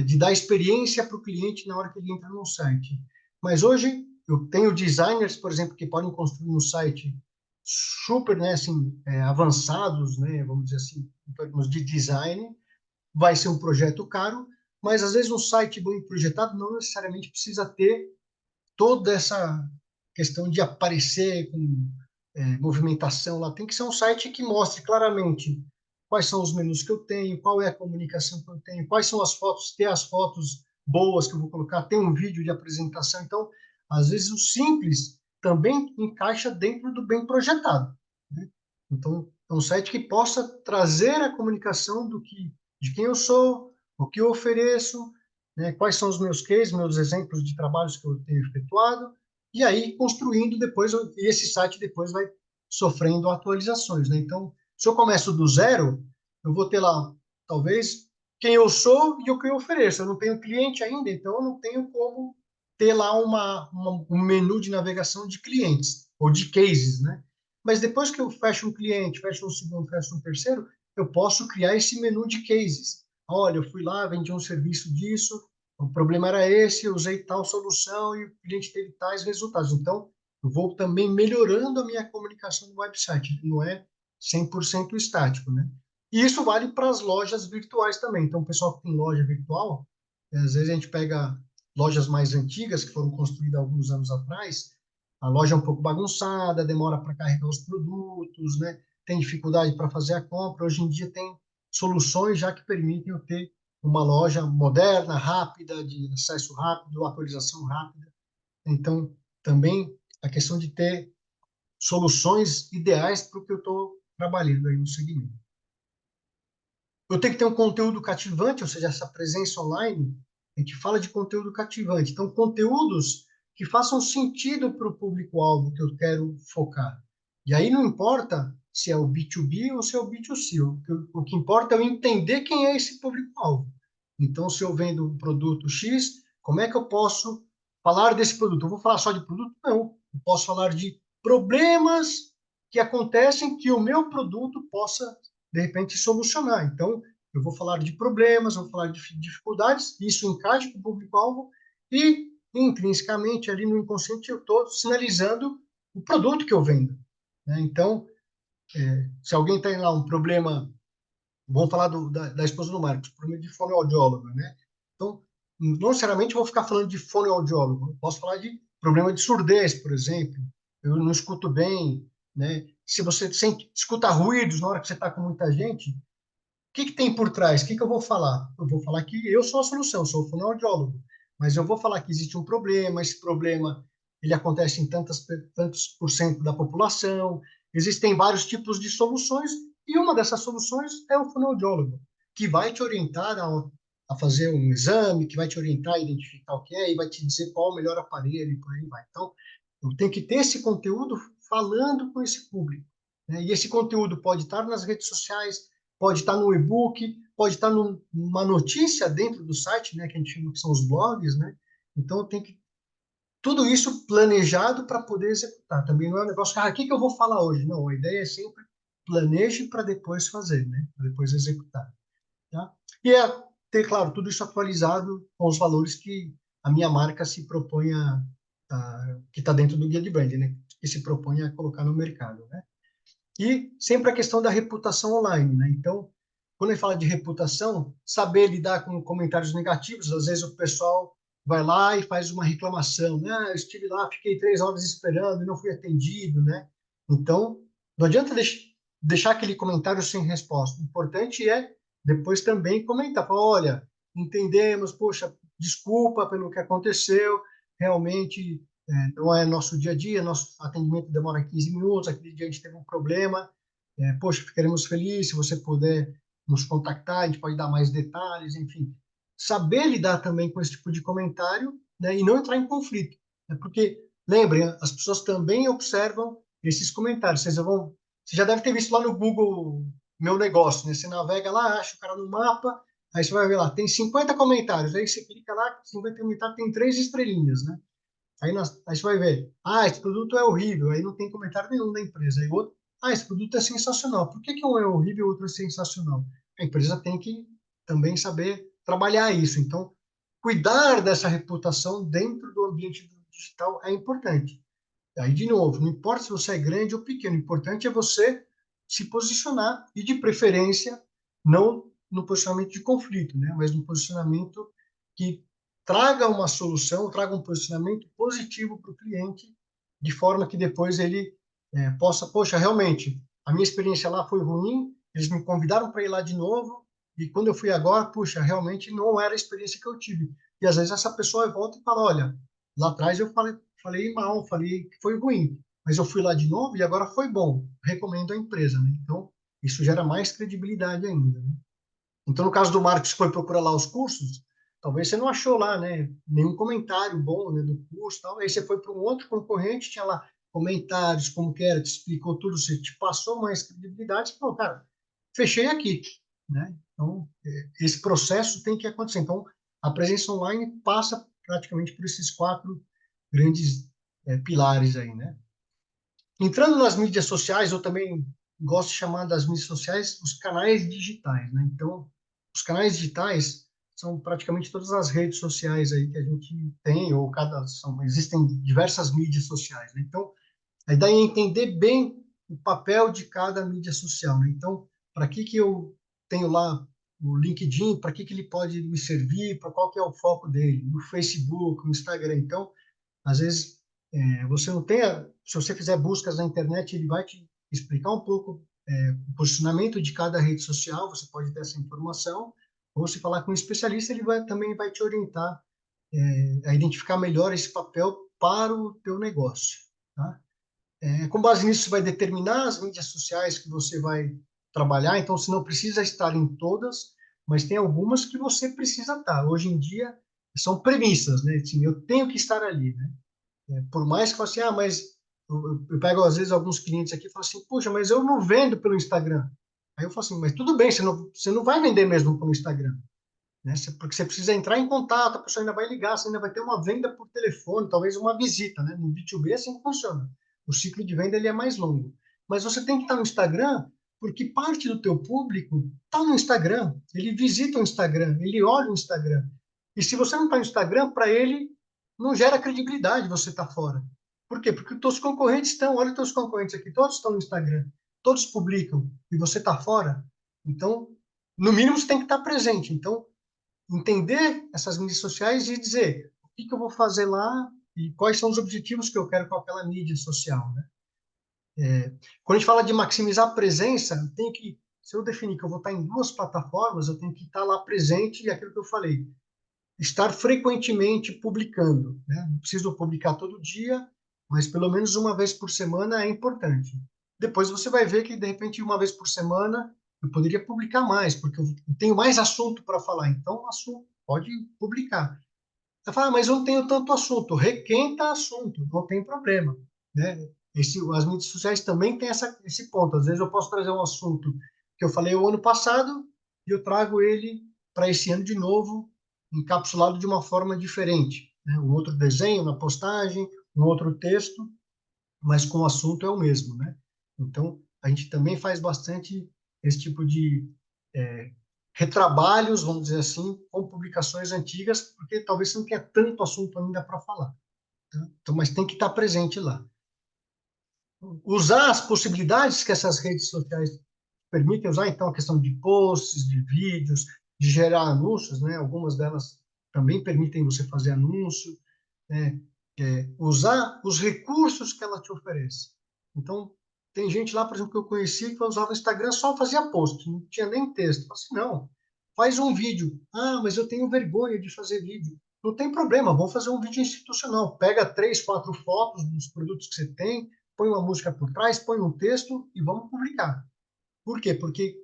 de dar experiência para o cliente na hora que ele entra no site. Mas hoje, eu tenho designers, por exemplo, que podem construir um site super, né, assim, avançados, né, vamos dizer assim, em termos de design. Vai ser um projeto caro, mas às vezes um site bem projetado não necessariamente precisa ter toda essa questão de aparecer com movimentação lá. Tem que ser um site que mostre claramente quais são os menus que eu tenho, qual é a comunicação que eu tenho, quais são as fotos, ter as fotos boas que eu vou colocar, tem um vídeo de apresentação. Então, às vezes, o simples também encaixa dentro do bem projetado, né? Então, é um site que possa trazer a comunicação de quem eu sou, o que eu ofereço, né, quais são os meus cases, meus exemplos de trabalhos que eu tenho efetuado, e aí construindo depois, e esse site depois vai sofrendo atualizações, né? Então, se eu começo do zero, eu vou ter lá, talvez, quem eu sou e o que eu ofereço. Eu não tenho cliente ainda, então eu não tenho como ter lá um menu de navegação de clientes, ou de cases, né? Mas depois que eu fecho um cliente, fecho um segundo, fecho um terceiro, eu posso criar esse menu de cases. Olha, eu fui lá, vendi um serviço disso, o problema era esse, eu usei tal solução e o cliente teve tais resultados. Então, eu vou também melhorando a minha comunicação no website, não é 100% estático, né? E isso vale para as lojas virtuais também. Então, o pessoal que tem loja virtual, às vezes a gente pega lojas mais antigas, que foram construídas alguns anos atrás, a loja é um pouco bagunçada, demora para carregar os produtos, né? Tem dificuldade para fazer a compra. Hoje em dia tem soluções já que permitem eu ter uma loja moderna, rápida, de acesso rápido, atualização rápida. Então, também a questão de ter soluções ideais para o que eu estou trabalhando aí no segmento. eu tenho que ter um conteúdo cativante, ou seja, essa presença online, a gente fala de conteúdo cativante. Então, conteúdos que façam sentido para o público-alvo que eu quero focar. E aí não importa se é o B2B ou se é o B2C, o que importa é eu entender quem é esse público-alvo. Então, se eu vendo um produto X, como é que eu posso falar desse produto? Eu vou falar só de produto? Não. Eu posso falar de problemas que acontecem que o meu produto possa, de repente, solucionar. Então, eu vou falar de problemas, vou falar de dificuldades, isso encaixa com o público-alvo e, intrinsecamente, ali no inconsciente, eu estou sinalizando o produto que eu vendo. Né? Então, se alguém tem lá um problema, vamos falar da esposa do Marcos, problema de fonoaudióloga, né? Então, não necessariamente vou ficar falando de fonoaudiólogo, eu posso falar de problema de surdez, por exemplo, eu não escuto bem, né? Se você escuta ruídos na hora que você está com muita gente, o que tem por trás? O que eu vou falar? Eu vou falar que eu sou a solução, sou o fonoaudiólogo, mas eu vou falar que existe um problema, esse problema ele acontece em tantos por cento da população, existem vários tipos de soluções, e uma dessas soluções é o fonoaudiólogo, que vai te orientar a fazer um exame, que vai te orientar a identificar o que é, e vai te dizer qual é o melhor aparelho, e por aí vai. Então, eu tenho que ter esse conteúdo falando com esse público. Né? E esse conteúdo pode estar nas redes sociais, pode estar no e-book, pode estar numa notícia dentro do site, né, que a gente chama que são os blogs, né? Então tem que tudo isso planejado para poder executar. Também não é um negócio, o que eu vou falar hoje? Não, a ideia é sempre planeje para depois fazer, né? Para depois executar, tá? E é ter, claro, tudo isso atualizado com os valores que a minha marca se propõe que está dentro do guia de branding, né? Que se propõe a colocar no mercado, né? E sempre a questão da reputação online, né? Então, quando ele fala de reputação, saber lidar com comentários negativos, às vezes o pessoal vai lá e faz uma reclamação, né? Eu estive lá, fiquei 3 horas esperando e não fui atendido, né? Então, não adianta deixar aquele comentário sem resposta. O importante é depois também comentar, falar, olha, entendemos, poxa, desculpa pelo que aconteceu, realmente não é nosso dia a dia, nosso atendimento demora 15 minutos, aquele dia a gente teve um problema, poxa, ficaremos felizes se você puder nos contactar, a gente pode dar mais detalhes, enfim. Saber lidar também com esse tipo de comentário, né, e não entrar em conflito. Né, porque, lembrem, as pessoas também observam esses comentários. Você já deve ter visto lá no Google Meu Negócio, né? Você navega lá, acha o cara no mapa, aí você vai ver lá, tem 50 comentários, aí você clica lá, 50 comentários, tem 3 estrelinhas, né? Aí você vai ver, esse produto é horrível, aí não tem comentário nenhum da empresa. Aí o outro, esse produto é sensacional. Por que um é horrível e o outro é sensacional? A empresa tem que também saber trabalhar isso. Então, cuidar dessa reputação dentro do ambiente digital é importante. Aí, de novo, não importa se você é grande ou pequeno, o importante é você se posicionar e, de preferência, não no posicionamento de conflito, né? Mas no posicionamento que traga uma solução, traga um posicionamento positivo para o cliente, de forma que depois ele possa, poxa, realmente, a minha experiência lá foi ruim, eles me convidaram para ir lá de novo, e quando eu fui agora, puxa, realmente não era a experiência que eu tive. E às vezes essa pessoa volta e fala, olha, lá atrás eu falei mal, falei que foi ruim, mas eu fui lá de novo e agora foi bom. Recomendo a empresa, né? Então, isso gera mais credibilidade ainda, né? Então, no caso do Marcos, que foi procurar lá os cursos, talvez você não achou lá, né, nenhum comentário bom, né, do curso, tal. Aí você foi para um outro concorrente, tinha lá comentários, como que era, te explicou tudo, você te passou mais credibilidade, você falou, cara, fechei aqui, né? Então, esse processo tem que acontecer. Então, a presença online passa praticamente por esses 4 grandes pilares aí, né? Entrando nas mídias sociais, eu também gosto de chamar das mídias sociais os canais digitais, né? Então, os canais digitais são praticamente todas as redes sociais aí que a gente tem, ou existem diversas mídias sociais, né? Então, a ideia é entender bem o papel de cada mídia social, né? Então, para que eu tenho lá o LinkedIn, para que ele pode me servir, para qual que é o foco dele, no Facebook, no Instagram. Então, às vezes, você não tem, se você fizer buscas na internet, ele vai te explicar um pouco o posicionamento de cada rede social, você pode ter essa informação, ou se falar com um especialista, ele também vai te orientar a identificar melhor esse papel para o teu negócio, tá? Com base nisso, você vai determinar as mídias sociais que você vai trabalhar, então você não precisa estar em todas, mas tem algumas que você precisa estar. Hoje em dia, são premissas, né? Assim, eu tenho que estar ali, né? Por mais que você, mas eu pego às vezes alguns clientes aqui e falo assim, puxa, mas eu não vendo pelo Instagram. Aí eu falo assim, mas tudo bem, você não vai vender mesmo pelo Instagram, né? Porque você precisa entrar em contato, a pessoa ainda vai ligar, você ainda vai ter uma venda por telefone, talvez uma visita, né? No B2B é assim que funciona. O ciclo de venda ele é mais longo. Mas você tem que estar no Instagram, porque parte do teu público está no Instagram, ele visita o Instagram, ele olha o Instagram. E se você não está no Instagram, para ele não gera credibilidade você estar fora. Por quê? Porque os teus concorrentes estão, olha os teus concorrentes aqui, todos estão no Instagram, todos publicam, e você está fora. Então, no mínimo, você tem que estar presente. Então, entender essas mídias sociais e dizer o que eu vou fazer lá e quais são os objetivos que eu quero com aquela mídia social, né? Quando a gente fala de maximizar a presença, eu tenho que, se eu definir que eu vou estar em 2 plataformas, eu tenho que estar lá presente e aquilo que eu falei, estar frequentemente publicando, né? Não preciso publicar todo dia, mas pelo menos uma vez por semana é importante. Depois você vai ver que, de repente, uma vez por semana, eu poderia publicar mais, porque eu tenho mais assunto para falar. Então, assunto, pode publicar. Você fala, mas eu não tenho tanto assunto. Requenta assunto, não tem problema, né? As mídias sociais também têm esse ponto. Às vezes eu posso trazer um assunto que eu falei o ano passado e eu trago ele para esse ano de novo, encapsulado de uma forma diferente, né? Um outro desenho na postagem, um outro texto, mas com o assunto é o mesmo, né? Então, a gente também faz bastante esse tipo de retrabalhos, vamos dizer assim, com publicações antigas, porque talvez você não tenha tanto assunto ainda para falar, tá? Então, mas tem que estar presente lá. Usar as possibilidades que essas redes sociais permitem usar, então, a questão de posts, de vídeos, de gerar anúncios, né? Algumas delas também permitem você fazer anúncio, né? Usar os recursos que ela te oferece. Então, tem gente lá, por exemplo, que eu conheci que usava o Instagram só fazia post, não tinha nem texto. Eu falei assim, não, faz um vídeo. Ah, mas eu tenho vergonha de fazer vídeo. Não tem problema, vamos fazer um vídeo institucional. Pega 3, 4 fotos dos produtos que você tem, põe uma música por trás, põe um texto e vamos publicar. Por quê? Porque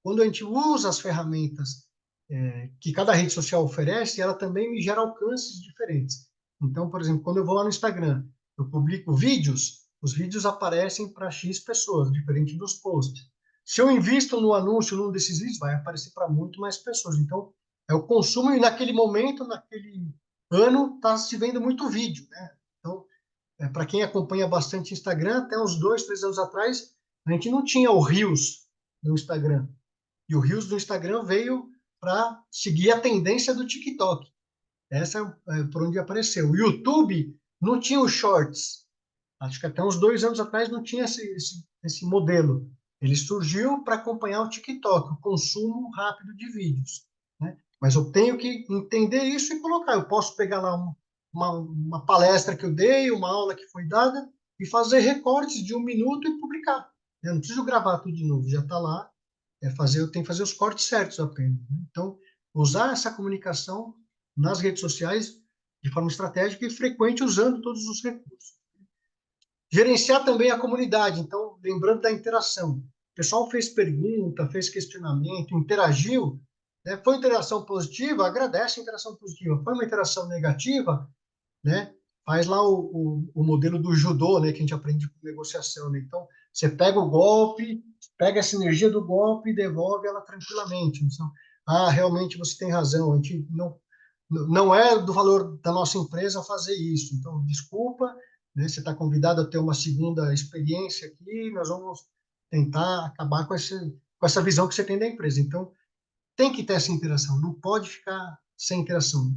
quando a gente usa as ferramentas que cada rede social oferece, ela também me gera alcances diferentes. Então, por exemplo, quando eu vou lá no Instagram, eu publico vídeos, os vídeos aparecem para X pessoas, diferente dos posts. Se eu invisto no anúncio num desses vídeos, vai aparecer para muito mais pessoas. Então, é o consumo e naquele momento, naquele ano, está se vendo muito vídeo, né? Então, para quem acompanha bastante Instagram, até uns 2, 3 anos atrás, a gente não tinha o Reels no Instagram. E o Reels do Instagram veio para seguir a tendência do TikTok. Essa é por onde apareceu. O YouTube não tinha os Shorts. Acho que até uns 2 anos atrás não tinha esse modelo. Ele surgiu para acompanhar o TikTok, o consumo rápido de vídeos, né? Mas eu tenho que entender isso e colocar. Eu posso pegar lá uma palestra que eu dei, uma aula que foi dada, e fazer recortes de 1 minuto e publicar. Eu não preciso gravar tudo de novo, já está lá. Eu tenho que fazer os cortes certos apenas, né? Então, usar essa comunicação nas redes sociais de forma estratégica e frequente, usando todos os recursos. Gerenciar também a comunidade, então, lembrando da interação. O pessoal fez pergunta, fez questionamento, interagiu, né? Foi interação positiva, agradece a interação positiva. Foi uma interação negativa, né? Faz lá o modelo do judô, né? Que a gente aprende com negociação, né? Então, você pega o golpe, pega essa energia do golpe e devolve ela tranquilamente. Então, realmente você tem razão, a gente não é do valor da nossa empresa fazer isso. Então, desculpa, né? Você está convidado a ter uma segunda experiência aqui, nós vamos tentar acabar com essa visão que você tem da empresa. Então, tem que ter essa interação, não pode ficar sem interação.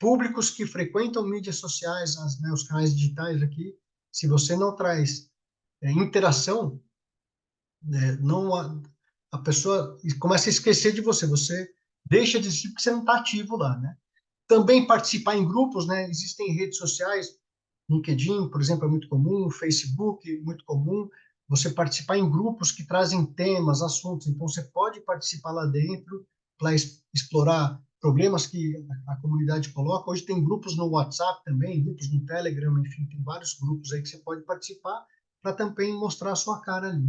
Públicos que frequentam mídias sociais, né, os canais digitais aqui, se você não traz interação, né, não a pessoa começa a esquecer de você, você deixa de existir porque você não está ativo lá, né? Também participar em grupos, né? Existem redes sociais, LinkedIn, por exemplo, é muito comum, Facebook, muito comum, você participar em grupos que trazem temas, assuntos. Então, você pode participar lá dentro para explorar problemas que a comunidade coloca. Hoje tem grupos no WhatsApp também, grupos no Telegram, enfim, tem vários grupos aí que você pode participar para também mostrar a sua cara ali.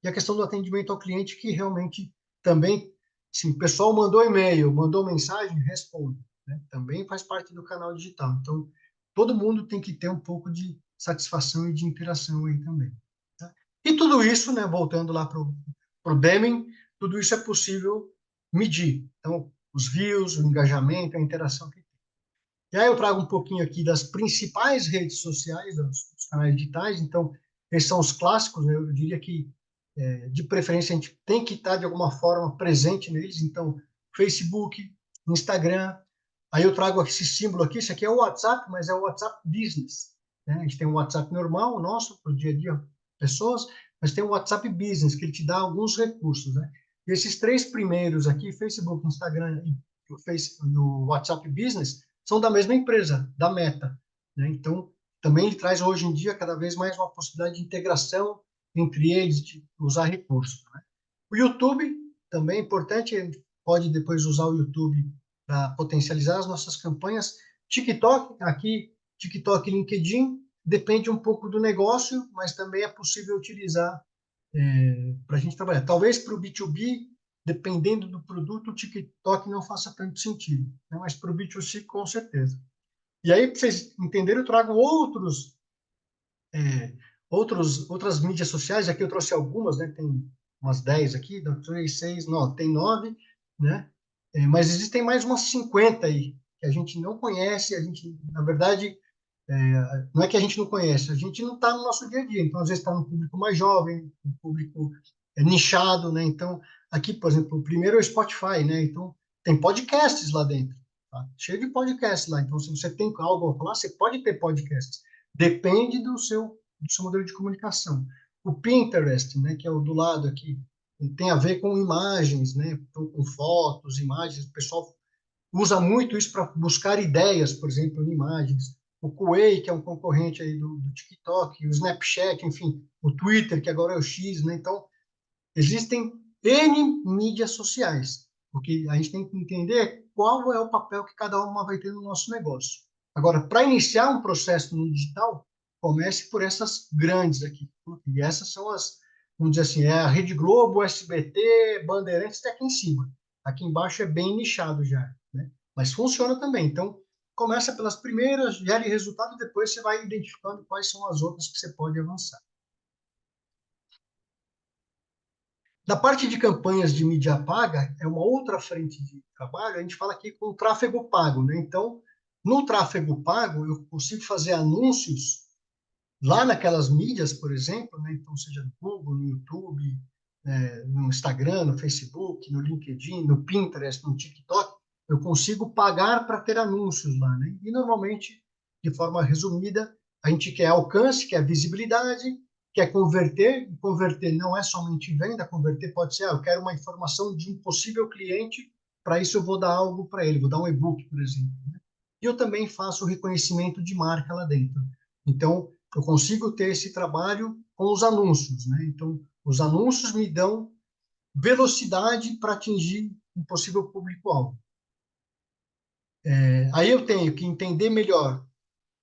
e a questão do atendimento ao cliente, que realmente também, assim, o pessoal mandou e-mail, mandou mensagem, responde, né? Também faz parte do canal digital. Então, todo mundo tem que ter um pouco de satisfação e de interação aí também. Tá? E tudo isso, né, voltando lá para o Deming, tudo isso é possível medir. Então, os views, o engajamento, a interação que tem. E aí eu trago um pouquinho aqui das principais redes sociais, dos canais digitais. Então, esses são os clássicos, né? Eu diria que, de preferência, a gente tem que estar, de alguma forma, presente neles. Então, Facebook, Instagram. Aí eu trago esse símbolo aqui, isso aqui é o WhatsApp, mas é o WhatsApp Business, né? A gente tem um WhatsApp normal, nosso, para o dia a dia, pessoas, mas tem o WhatsApp Business, que ele te dá alguns recursos, né? E esses três primeiros aqui, Facebook, Instagram e o WhatsApp Business, são da mesma empresa, da Meta, né? Então, também ele traz hoje em dia cada vez mais uma possibilidade de integração entre eles, de usar recursos, né? O YouTube também é importante, a gente pode depois usar o YouTube para potencializar as nossas campanhas. TikTok, aqui, TikTok e LinkedIn, depende um pouco do negócio, mas também é possível utilizar para a gente trabalhar. Talvez para o B2B, dependendo do produto, o TikTok não faça tanto sentido, né? Mas para o B2C, com certeza. E aí, para vocês entenderem, eu trago outras mídias sociais. Aqui eu trouxe algumas, né? Tem umas 10 aqui, 3, 6, não, tem 9, né? Mas existem mais umas 50 aí, que a gente não conhece, a gente, na verdade, não é que a gente não conhece, a gente não está no nosso dia a dia. Então, às vezes, está no público mais jovem, no público nichado, né? Então, aqui, por exemplo, o primeiro é o Spotify, né? Então, tem podcasts lá dentro, tá? Cheio de podcasts lá. Então, se você tem algo a falar, você pode ter podcasts. Depende do seu modelo de comunicação. O Pinterest, né? Que é o do lado aqui, tem a ver com imagens, né? Então, com fotos, imagens. O pessoal usa muito isso para buscar ideias, por exemplo, em imagens. O Kuwait, que é um concorrente aí do TikTok, o Snapchat, enfim, o Twitter, que agora é o X, né? Então, existem N mídias sociais, porque a gente tem que entender qual é o papel que cada uma vai ter no nosso negócio. Agora, para iniciar um processo no digital, comece por essas grandes aqui. E essas são vamos dizer assim, é a Rede Globo, SBT, Bandeirantes, está aqui em cima. Aqui embaixo é bem nichado já, né? Mas funciona também. Então, começa pelas primeiras, gere resultado, e depois você vai identificando quais são as outras que você pode avançar. Na parte de campanhas de mídia paga, é uma outra frente de trabalho. A gente fala aqui com tráfego pago, né? Então, no tráfego pago, eu consigo fazer anúncios lá naquelas mídias, por exemplo, né? Então, seja no Google, no YouTube, no Instagram, no Facebook, no LinkedIn, no Pinterest, no TikTok, eu consigo pagar para ter anúncios lá, né? E, normalmente, de forma resumida, a gente quer alcance, quer visibilidade, quer converter. E converter não é somente venda, converter pode ser, eu quero uma informação de um possível cliente, para isso eu vou dar algo para ele, vou dar um e-book, por exemplo, né? E eu também faço o reconhecimento de marca lá dentro. Então, eu consigo ter esse trabalho com os anúncios, né? Então, os anúncios me dão velocidade para atingir um possível público-alvo. Aí eu tenho que entender melhor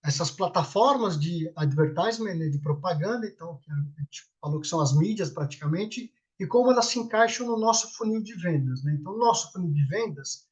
essas plataformas de advertisement, né, de propaganda, então, que a gente falou que são as mídias praticamente, e como elas se encaixam no nosso funil de vendas, né? Então, o nosso funil de vendas,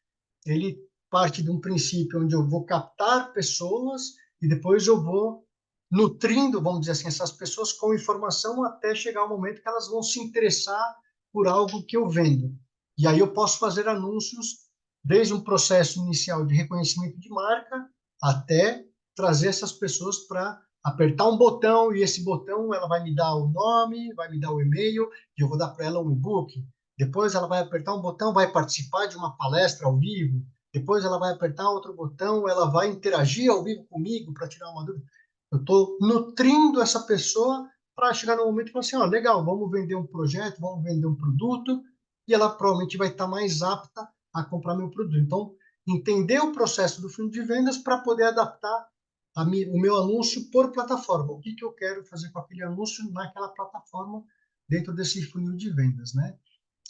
ele parte de um princípio onde eu vou captar pessoas e depois eu vou nutrindo, vamos dizer assim, essas pessoas com informação até chegar o momento que elas vão se interessar por algo que eu vendo. E aí eu posso fazer anúncios desde um processo inicial de reconhecimento de marca até trazer essas pessoas para apertar um botão, e esse botão ela vai me dar o nome, vai me dar o e-mail, e eu vou dar para ela um e-book. Depois ela vai apertar um botão, vai participar de uma palestra ao vivo. Depois ela vai apertar outro botão, ela vai interagir ao vivo comigo para tirar uma dúvida. Eu estou nutrindo essa pessoa para chegar no momento e falar assim, ó, legal, vamos vender um projeto, vamos vender um produto, e ela provavelmente vai estar mais apta a comprar meu produto. Então, entender o processo do funil de vendas para poder adaptar o meu anúncio por plataforma. O que eu quero fazer com aquele anúncio naquela plataforma dentro desse funil de vendas, né?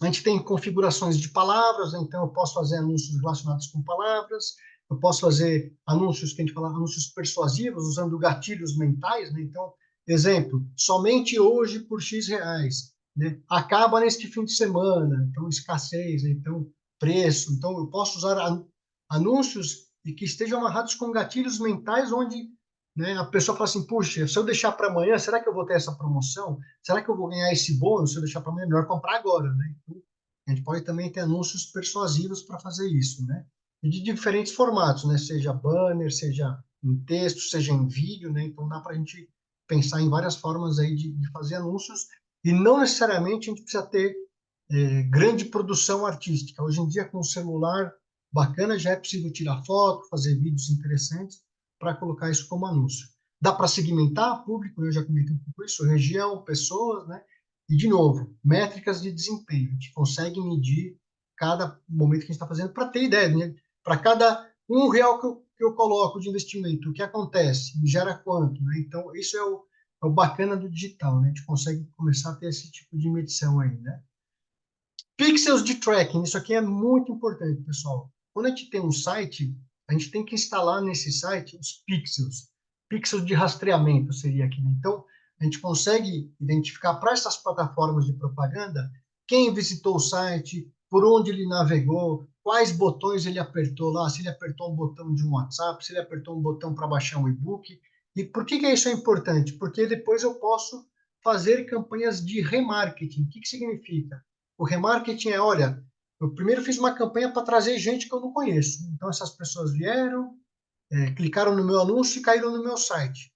A gente tem configurações de palavras, então eu posso fazer anúncios relacionados com palavras, eu posso fazer anúncios, que a gente fala, anúncios persuasivos, usando gatilhos mentais, né? Então, exemplo, somente hoje por X reais, né? Acaba neste fim de semana, então escassez, né? Então preço. Então eu posso usar anúncios e que estejam amarrados com gatilhos mentais onde, né, a pessoa fala assim, puxa, se eu deixar para amanhã, será que eu vou ter essa promoção? Será que eu vou ganhar esse bônus se eu deixar para amanhã? É melhor comprar agora, né? Então, a gente pode também ter anúncios persuasivos para fazer isso, né? E de diferentes formatos, né? Seja banner, seja em texto, seja em vídeo, né? Então dá para a gente pensar em várias formas aí de fazer anúncios e não necessariamente a gente precisa ter grande produção artística. Hoje em dia, com o celular bacana, já é possível tirar foto, fazer vídeos interessantes para colocar isso como anúncio. Dá para segmentar público, eu já comentei um pouco isso, região, pessoas, né? E, de novo, métricas de desempenho. A gente consegue medir cada momento que a gente está fazendo para ter ideia, né? Para cada R$ 1 que eu coloco de investimento, o que acontece? Me gera quanto? Né? Então, isso é o bacana do digital, né? A gente consegue começar a ter esse tipo de medição aí, né? Pixels de tracking, isso aqui é muito importante, pessoal. Quando a gente tem um site, a gente tem que instalar nesse site os pixels. Pixels de rastreamento seria aqui, né? Então, a gente consegue identificar para essas plataformas de propaganda quem visitou o site, por onde ele navegou, quais botões ele apertou lá, se ele apertou um botão de um WhatsApp, se ele apertou um botão para baixar um e-book. E por que isso é importante? Porque depois eu posso fazer campanhas de remarketing. O que significa? O remarketing é, olha, eu primeiro fiz uma campanha para trazer gente que eu não conheço. Então, essas pessoas vieram, clicaram no meu anúncio e caíram no meu site.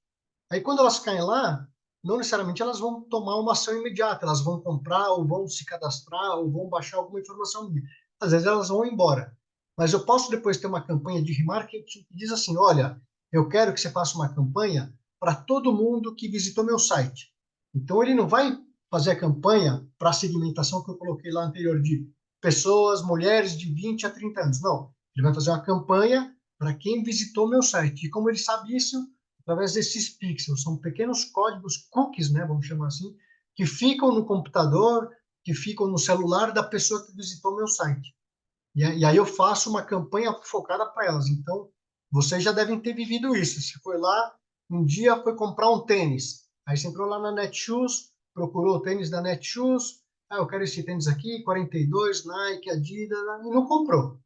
Aí, quando elas caem lá, não necessariamente elas vão tomar uma ação imediata, elas vão comprar, ou vão se cadastrar, ou vão baixar alguma informação minha. Às vezes elas vão embora. Mas eu posso depois ter uma campanha de remarketing que diz assim, olha, eu quero que você faça uma campanha para todo mundo que visitou meu site. Então, ele não vai fazer a campanha para a segmentação que eu coloquei lá anterior de pessoas, mulheres de 20 a 30 anos. Não, ele vai fazer uma campanha para quem visitou meu site. E como ele sabe isso? Através desses pixels, são pequenos códigos, cookies, né, vamos chamar assim, que ficam no computador, que ficam no celular da pessoa que visitou meu site. E aí eu faço uma campanha focada para elas. Então, vocês já devem ter vivido isso. Você foi lá, um dia foi comprar um tênis. Aí você entrou lá na Netshoes, procurou o tênis da Netshoes. Ah, eu quero esse tênis aqui, 42, Nike, Adidas, e não comprou.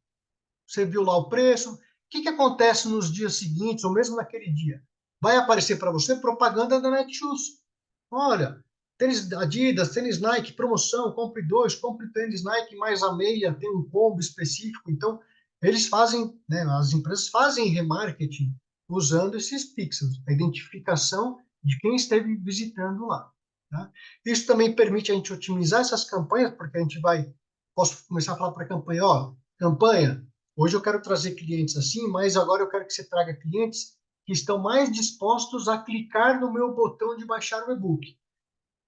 Você viu lá o preço. O que acontece nos dias seguintes, ou mesmo naquele dia? Vai aparecer para você propaganda da Netshoes. Olha, tênis Adidas, tênis Nike, promoção, compre dois, compre tênis Nike mais a meia, tem um combo específico. Então, eles fazem, né, as empresas fazem remarketing usando esses pixels, a identificação de quem esteve visitando lá. Tá? Isso também permite a gente otimizar essas campanhas, porque a gente posso começar a falar para a campanha, ó, campanha, hoje eu quero trazer clientes assim, mas agora eu quero que você traga clientes que estão mais dispostos a clicar no meu botão de baixar o e-book.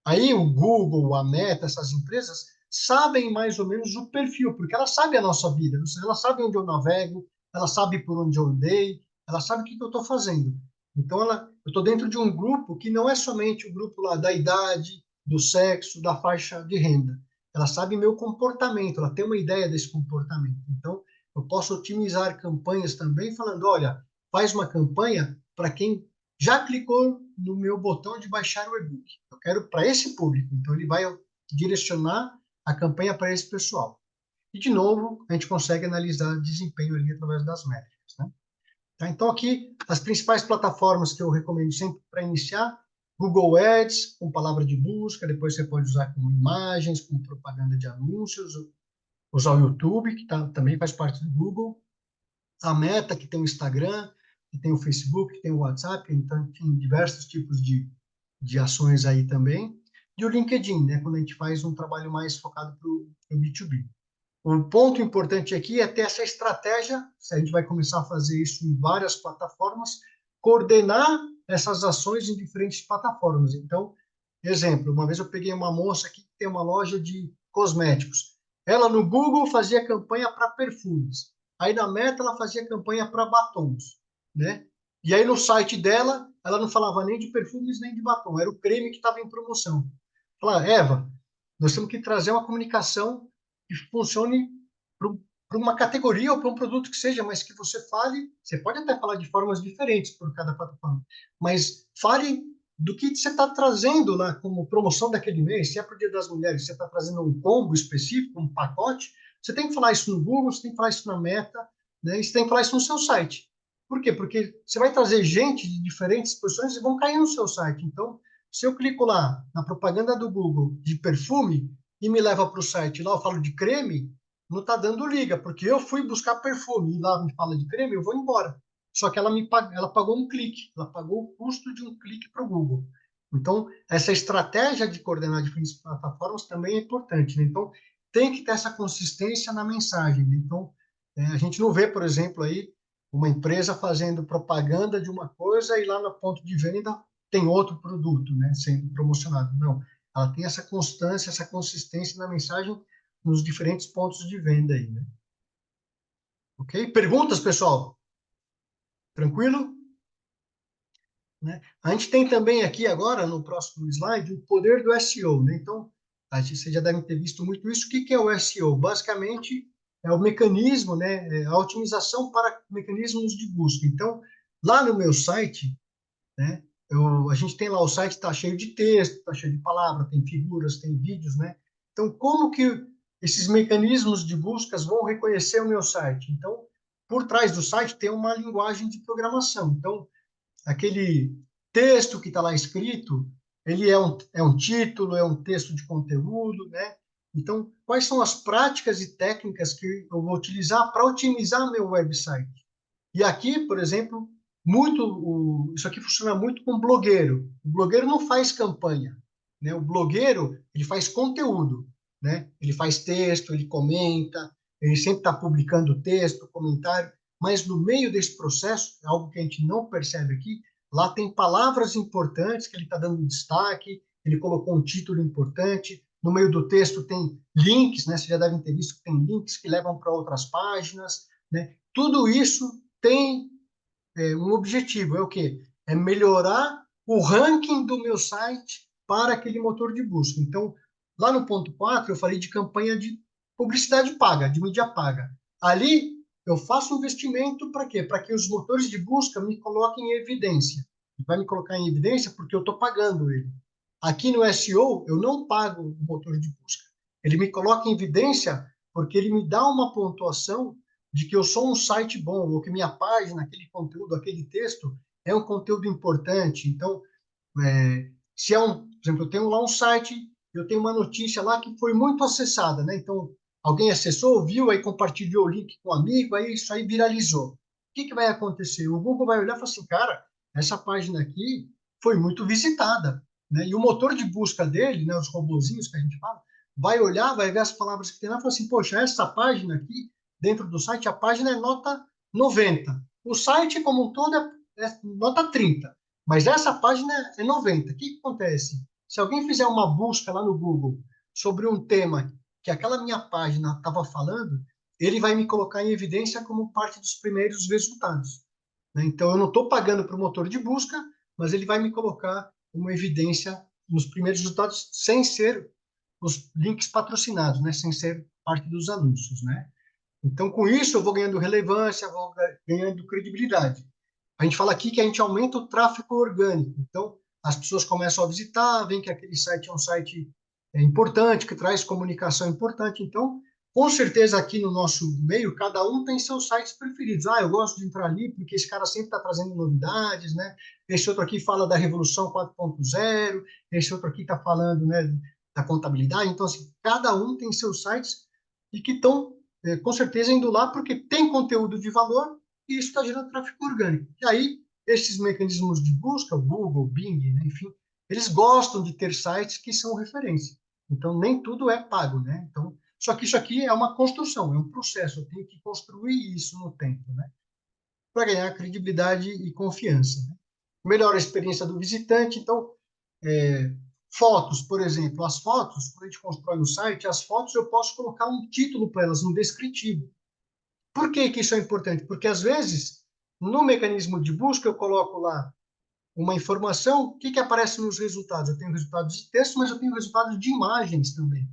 Aí o Google, a Meta, essas empresas sabem mais ou menos o perfil, porque elas sabem a nossa vida, elas sabem onde eu navego, elas sabem por onde eu andei, elas sabem o que eu estou fazendo. Então, eu estou dentro de um grupo que não é somente o grupo lá da idade, do sexo, da faixa de renda. Ela sabe meu comportamento, ela tem uma ideia desse comportamento. Então, eu posso otimizar campanhas também, falando, olha, faz uma campanha para quem já clicou no meu botão de baixar o e-book. Eu quero para esse público. Então, ele vai direcionar a campanha para esse pessoal. E, de novo, a gente consegue analisar desempenho ali através das métricas. Né? Tá? Então, aqui, as principais plataformas que eu recomendo sempre para iniciar, Google Ads, com palavra de busca, depois você pode usar como imagens, como propaganda de anúncios, usar o YouTube, que também faz parte do Google, a Meta, que tem o Instagram, que tem o Facebook, que tem o WhatsApp, então tem diversos tipos de ações aí também. E o LinkedIn, né, quando a gente faz um trabalho mais focado para o B2B. Um ponto importante aqui é ter essa estratégia, se a gente vai começar a fazer isso em várias plataformas, coordenar essas ações em diferentes plataformas. Então, exemplo, uma vez eu peguei uma moça aqui que tem uma loja de cosméticos. Ela no Google fazia campanha para perfumes. Aí na Meta ela fazia campanha para batons, né? E aí no site dela, ela não falava nem de perfumes nem de batom, era o creme que estava em promoção. Falava, Eva, nós temos que trazer uma comunicação que funcione para uma categoria ou para um produto que seja, mas que você fale, você pode até falar de formas diferentes por cada plataforma, mas fale do que você está trazendo lá como promoção daquele mês. Se é para o Dia das Mulheres, você está trazendo um combo específico, um pacote, você tem que falar isso no Google, você tem que falar isso na Meta, né? E você tem que falar isso no seu site. Por quê? Porque você vai trazer gente de diferentes posições e vão cair no seu site. Então, se eu clico lá na propaganda do Google de perfume e me leva para o site, lá eu falo de creme, não está dando liga, porque eu fui buscar perfume e lá me fala de creme, eu vou embora. Só que ela pagou um clique, ela pagou o custo de um clique para o Google. Então, essa estratégia de coordenar diferentes plataformas também é importante, né? Então, tem que ter essa consistência na mensagem, né? Então, a gente não vê, por exemplo, aí uma empresa fazendo propaganda de uma coisa e lá no ponto de venda tem outro produto, né, sendo promocionado. Não, ela tem essa constância, essa consistência na mensagem nos diferentes pontos de venda aí, né? Ok? Perguntas, pessoal? Tranquilo? Né? A gente tem também aqui agora, no próximo slide, o poder do SEO, né? Então, vocês já devem ter visto muito isso. O que é o SEO? Basicamente, é o mecanismo, né? A otimização para mecanismos de busca. Então, lá no meu site, né? A gente tem lá o site está cheio de texto, está cheio de palavras, tem figuras, tem vídeos, né? Então, como que esses mecanismos de buscas vão reconhecer o meu site? Então, por trás do site tem uma linguagem de programação. Então, aquele texto que está lá escrito, ele é um título, é um texto de conteúdo, né? Então, quais são as práticas e técnicas que eu vou utilizar para otimizar meu website? E aqui, por exemplo, isso aqui funciona muito com blogueiro. O blogueiro não faz campanha, né? O blogueiro, ele faz conteúdo, né? Ele faz texto, ele comenta, ele sempre está publicando texto, comentário, mas no meio desse processo, é algo que a gente não percebe aqui, lá tem palavras importantes que ele está dando destaque, ele colocou um título importante, no meio do texto tem links, né? Vocês já devem ter visto que tem links que levam para outras páginas, né? Tudo isso tem um objetivo, é o quê? É melhorar o ranking do meu site para aquele motor de busca. Então, lá no ponto 4, eu falei de campanha de publicidade paga, de mídia paga. Ali, eu faço um investimento para quê? Para que os motores de busca me coloquem em evidência. Vai me colocar em evidência porque eu estou pagando ele. Aqui no SEO, eu não pago o motor de busca. Ele me coloca em evidência porque ele me dá uma pontuação de que eu sou um site bom, ou que minha página, aquele conteúdo, aquele texto, é um conteúdo importante. Então, se é por exemplo, eu tenho lá um site, eu tenho uma notícia lá que foi muito acessada, né? Então, alguém acessou, viu, aí compartilhou o link com um amigo, aí isso aí viralizou. O que vai acontecer? O Google vai olhar e falar assim, cara, essa página aqui foi muito visitada, né? E o motor de busca dele, né, os robozinhos que a gente fala, vai olhar, vai ver as palavras que tem lá e falar assim, poxa, essa página aqui, dentro do site, a página é nota 90. O site como um todo é nota 30. Mas essa página é 90. O que acontece? Se alguém fizer uma busca lá no Google sobre um tema que aquela minha página estava falando, ele vai me colocar em evidência como parte dos primeiros resultados, né? Então, eu não estou pagando para o motor de busca, mas ele vai me colocar uma evidência nos primeiros resultados sem ser os links patrocinados, né? Sem ser parte dos anúncios, né? Então, com isso, eu vou ganhando relevância, vou ganhando credibilidade. A gente fala aqui que a gente aumenta o tráfego orgânico. Então, as pessoas começam a visitar, veem que aquele site é um site importante, que traz comunicação importante. Então, com certeza aqui no nosso meio, cada um tem seus sites preferidos. Ah, eu gosto de entrar ali porque esse cara sempre está trazendo novidades, né? Esse outro aqui fala da Revolução 4.0, esse outro aqui está falando, né, da contabilidade. Então, assim, cada um tem seus sites e que estão, com certeza, indo lá porque tem conteúdo de valor e isso está gerando tráfego orgânico. E aí, esses mecanismos de busca, o Google, Bing, né, enfim, eles gostam de ter sites que são referência. Então, nem tudo é pago, né? Então, só que isso aqui é uma construção, é um processo. Eu tenho que construir isso no tempo, né? Para ganhar credibilidade e confiança, né? Melhora a experiência do visitante. Então, fotos, por exemplo. As fotos, quando a gente constrói no site, as fotos eu posso colocar um título para elas, um descritivo. Por que isso é importante? Porque, às vezes, no mecanismo de busca, eu coloco lá uma informação, o que aparece nos resultados? Eu tenho resultados de texto, mas eu tenho resultados de imagens também,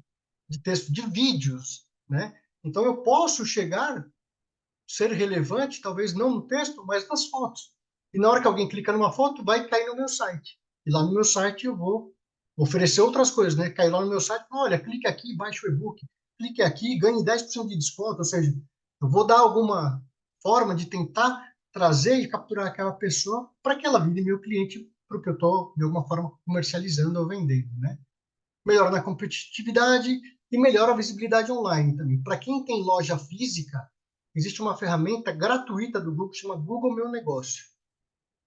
de texto, de vídeos, né? Então, eu posso ser relevante, talvez não no texto, mas nas fotos. E na hora que alguém clica numa foto, vai cair no meu site. E lá no meu site eu vou oferecer outras coisas, né? Cair lá no meu site, olha, clique aqui, baixe o e-book, clique aqui, ganhe 10% de desconto, ou seja, eu vou dar alguma forma de tentar trazer e capturar aquela pessoa para que ela vire meu cliente, porque eu estou, de alguma forma, comercializando ou vendendo, né? Melhora na competitividade e melhora a visibilidade online também. Para quem tem loja física, existe uma ferramenta gratuita do Google que chama Google Meu Negócio.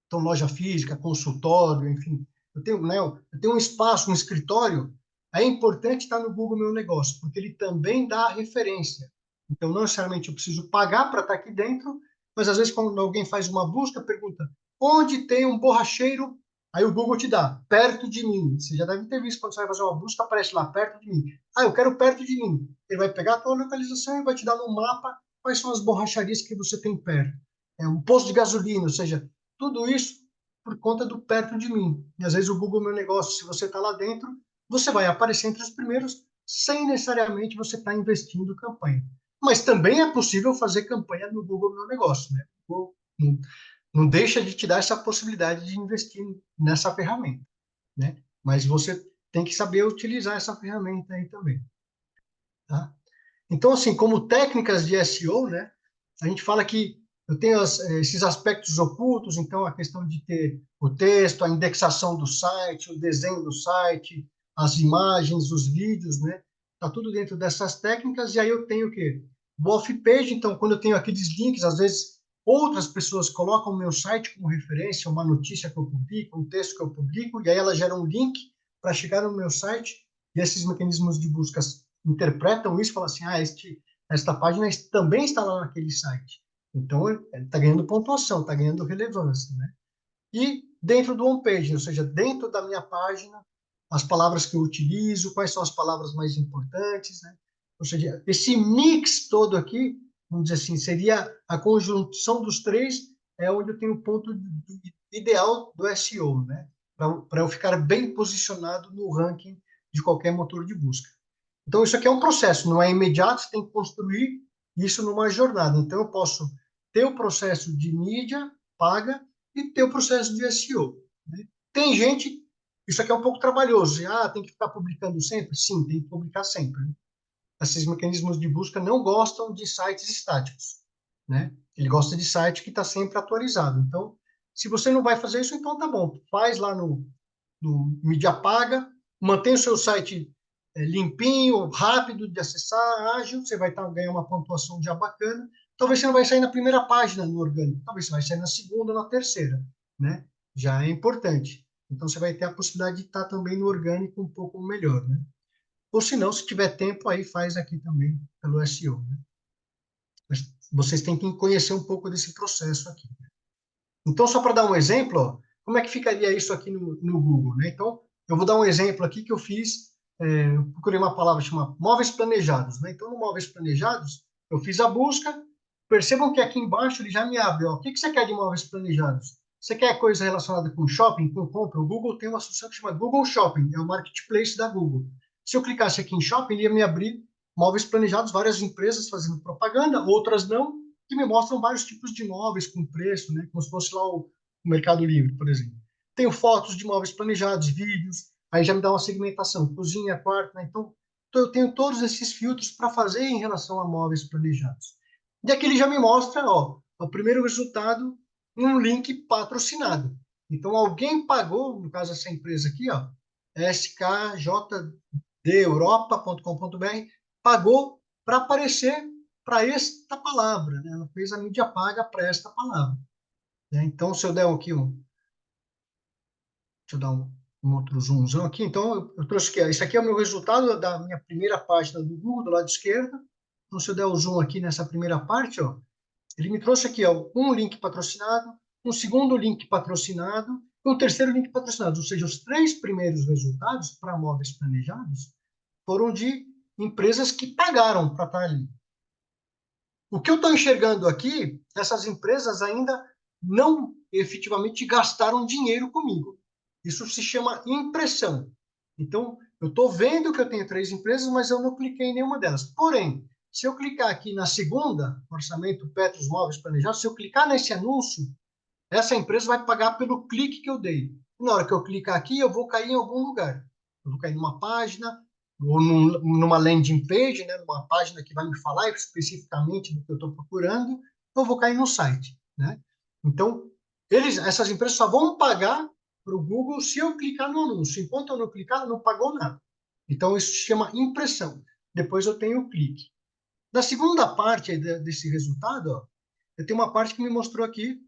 Então, loja física, consultório, enfim, eu tenho um espaço, um escritório, é importante estar no Google Meu Negócio, porque ele também dá a referência. Então, não necessariamente eu preciso pagar para estar aqui dentro, mas às vezes quando alguém faz uma busca, pergunta, onde tem um borracheiro? Aí o Google te dá, perto de mim. Você já deve ter visto quando você vai fazer uma busca, aparece lá, perto de mim. Ah, eu quero perto de mim. Ele vai pegar a tua localização e vai te dar no mapa quais são as borracharias que você tem perto. É um posto de gasolina, ou seja, tudo isso por conta do perto de mim. E às vezes o Google Meu Negócio, se você está lá dentro, você vai aparecer entre os primeiros sem necessariamente você estar investindo campanha. Mas também é possível fazer campanha no Google Meu Negócio, né? Não deixa de te dar essa possibilidade de investir nessa ferramenta, né? Mas você tem que saber utilizar essa ferramenta aí também, tá? Então, assim, como técnicas de SEO, né? A gente fala que eu tenho esses aspectos ocultos, então a questão de ter o texto, a indexação do site, o desenho do site, as imagens, os vídeos, né? Tá tudo dentro dessas técnicas. E aí eu tenho o quê? O off-page, então, quando eu tenho aqueles links, às vezes outras pessoas colocam o meu site como referência, uma notícia que eu publico, um texto que eu publico, e aí ela gera um link para chegar no meu site, e esses mecanismos de busca interpretam isso e falam assim, esta página também está lá naquele site. Então, está ganhando pontuação, está ganhando relevância, né? E dentro do homepage, ou seja, dentro da minha página, as palavras que eu utilizo, quais são as palavras mais importantes, né? Ou seja, esse mix todo aqui, vamos dizer assim, seria a conjunção dos três, é onde eu tenho o ponto ideal do SEO, né? Para eu ficar bem posicionado no ranking de qualquer motor de busca. Então, isso aqui é um processo, não é imediato, você tem que construir isso numa jornada. Então, eu posso ter o processo de mídia paga e ter o processo de SEO, né? Tem gente, isso aqui é um pouco trabalhoso, tem que ficar publicando sempre? Sim, tem que publicar sempre, né? Esses mecanismos de busca não gostam de sites estáticos, né? Ele gosta de site que está sempre atualizado. Então, se você não vai fazer isso, então tá bom, faz lá no mídia paga, mantém o seu site limpinho, rápido de acessar, ágil, você vai ganhar uma pontuação já bacana. Talvez você não vai sair na primeira página no orgânico, talvez você vai sair na segunda, na terceira, né? Já é importante. Então você vai ter a possibilidade de estar também no orgânico um pouco melhor, né? Ou se não, se tiver tempo, aí faz aqui também pelo SEO, né? Mas vocês têm que conhecer um pouco desse processo aqui. Então, só para dar um exemplo, ó, como é que ficaria isso aqui no Google, né? Então, eu vou dar um exemplo aqui que eu fiz, eu procurei uma palavra chamada móveis planejados, né? Então, no móveis planejados, eu fiz a busca, percebam que aqui embaixo ele já me abre, ó, o que você quer de móveis planejados? Você quer coisa relacionada com shopping, com compra? O Google tem uma solução que chama Google Shopping, é o marketplace da Google. Se eu clicasse aqui em shopping, ele ia me abrir móveis planejados, várias empresas fazendo propaganda, outras não, que me mostram vários tipos de imóveis com preço, né? Como se fosse lá o Mercado Livre, por exemplo. Tenho fotos de imóveis planejados, vídeos, aí já me dá uma segmentação, cozinha, quarto, né? Então, eu tenho todos esses filtros para fazer em relação a móveis planejados. E aqui ele já me mostra, ó, o primeiro resultado, um link patrocinado. Então, alguém pagou, no caso essa empresa aqui, ó, skjdeuropa.com.br, pagou para aparecer para esta palavra, né? Ela fez a mídia paga para esta palavra, né? Então, se eu der aqui deixa eu dar um outro zoomzão aqui. Então, eu trouxe aqui, isso aqui é o meu resultado da minha primeira página do Google, do lado esquerdo. Então, se eu der o zoom aqui nessa primeira parte, ó, ele me trouxe aqui, ó, um link patrocinado, um segundo link patrocinado e um terceiro link patrocinado. Ou seja, os três primeiros resultados para móveis planejados foram de empresas que pagaram para estar ali. O que eu estou enxergando aqui, essas empresas ainda não efetivamente gastaram dinheiro comigo. Isso se chama impressão. Então, eu estou vendo que eu tenho 3 empresas, mas eu não cliquei em nenhuma delas. Porém, se eu clicar aqui na segunda, orçamento Petros Móveis Planejados, se eu clicar nesse anúncio, essa empresa vai pagar pelo clique que eu dei. Na hora que eu clicar aqui, eu vou cair em algum lugar. Eu vou cair numa página, ou numa landing page, né? Numa página que vai me falar especificamente do que eu estou procurando, eu vou cair no site, né? Então, essas empresas só vão pagar para o Google se eu clicar no anúncio. Enquanto eu não clicar, não pagou nada. Então, isso se chama impressão. Depois eu tenho o clique. Na segunda parte desse resultado, ó, eu tenho uma parte que me mostrou aqui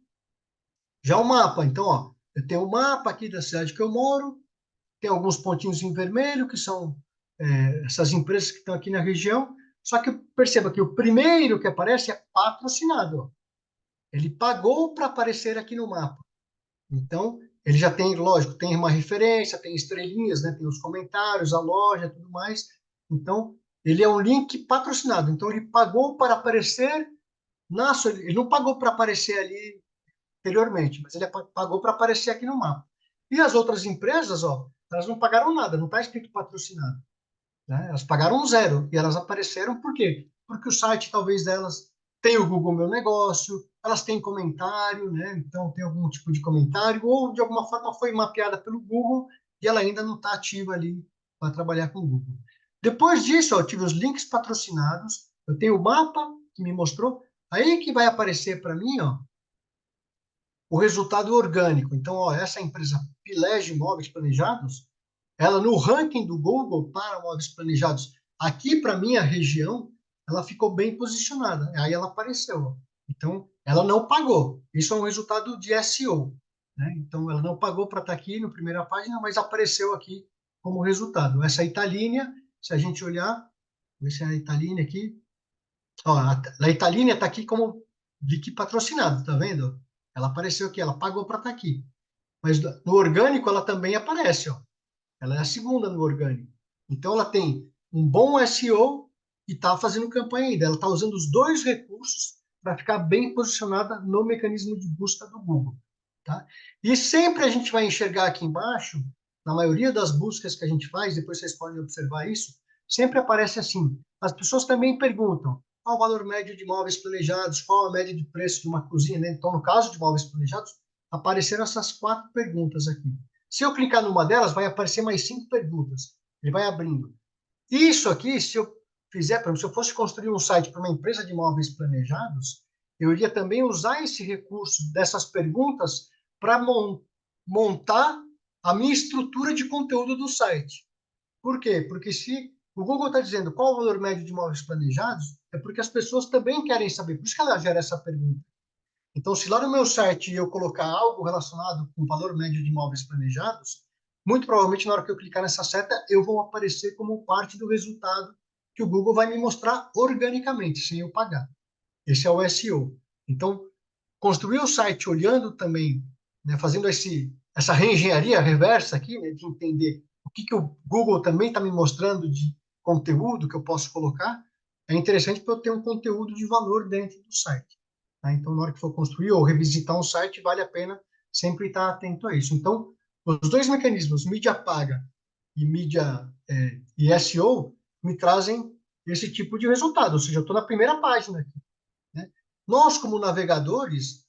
já o mapa. Então, ó, eu tenho o mapa aqui da cidade que eu moro, tem alguns pontinhos em vermelho, que são essas empresas que estão aqui na região. Só que perceba que o primeiro que aparece é patrocinado. Ó. Ele pagou para aparecer aqui no mapa. Então, ele já tem, lógico, tem uma referência, tem estrelinhas, né? Tem os comentários, a loja, tudo mais. Então, ele é um link patrocinado. Então, ele pagou para aparecer ele não pagou para aparecer ali anteriormente, mas ele pagou para aparecer aqui no mapa. E as outras empresas, ó, elas não pagaram nada, não está escrito patrocinado. Né? Elas pagaram zero e elas apareceram por quê? Porque o site, talvez, delas tem o Google Meu Negócio, elas têm comentário, né? Então tem algum tipo de comentário, ou de alguma forma foi mapeada pelo Google e ela ainda não está ativa ali para trabalhar com o Google. Depois disso, ó, eu tive os links patrocinados, eu tenho o mapa que me mostrou, aí que vai aparecer para mim, ó, o resultado orgânico. Então, ó, essa empresa Pilege Móveis Planejados, ela no ranking do Google para móveis planejados, aqui para minha região, ela ficou bem posicionada. Aí ela apareceu. Então, ela não pagou. Isso é um resultado de SEO. Né? Então, ela não pagou para estar aqui na primeira página, mas apareceu aqui como resultado. Essa Italínia, se a gente olhar, ver se é a Italínia aqui. Ó, a Italínia está aqui como de patrocinado, tá vendo? Ela apareceu aqui, ela pagou para estar aqui. Mas no orgânico ela também aparece, ó. Ela é a segunda no orgânico. Então, ela tem um bom SEO e está fazendo campanha ainda. Ela está usando os dois recursos para ficar bem posicionada no mecanismo de busca do Google. Tá? E sempre a gente vai enxergar aqui embaixo, na maioria das buscas que a gente faz, depois vocês podem observar isso, sempre aparece assim. As pessoas também perguntam qual o valor médio de móveis planejados, qual a média de preço de uma cozinha. Né? Então, no caso de móveis planejados, apareceram essas 4 perguntas aqui. Se eu clicar numa delas, vai aparecer mais 5 perguntas. Ele vai abrindo. Isso aqui, se eu fizer, por exemplo, se eu fosse construir um site para uma empresa de móveis planejados, eu iria também usar esse recurso dessas perguntas para montar a minha estrutura de conteúdo do site. Por quê? Porque se o Google está dizendo qual o valor médio de móveis planejados, é porque as pessoas também querem saber. Por isso que ela gera essa pergunta. Então, se lá no meu site eu colocar algo relacionado com o valor médio de imóveis planejados, muito provavelmente na hora que eu clicar nessa seta, eu vou aparecer como parte do resultado que o Google vai me mostrar organicamente, sem eu pagar. Esse é o SEO. Então, construir o site olhando também, né, fazendo essa reengenharia reversa aqui, né, de entender o que o Google também está me mostrando de conteúdo que eu posso colocar, é interessante para eu ter um conteúdo de valor dentro do site. Tá? Então, na hora que for construir ou revisitar um site, vale a pena sempre estar atento a isso. Então, os dois mecanismos, mídia paga e mídia e SEO, me trazem esse tipo de resultado. Ou seja, eu estou na primeira página aqui. Né? Nós, como navegadores,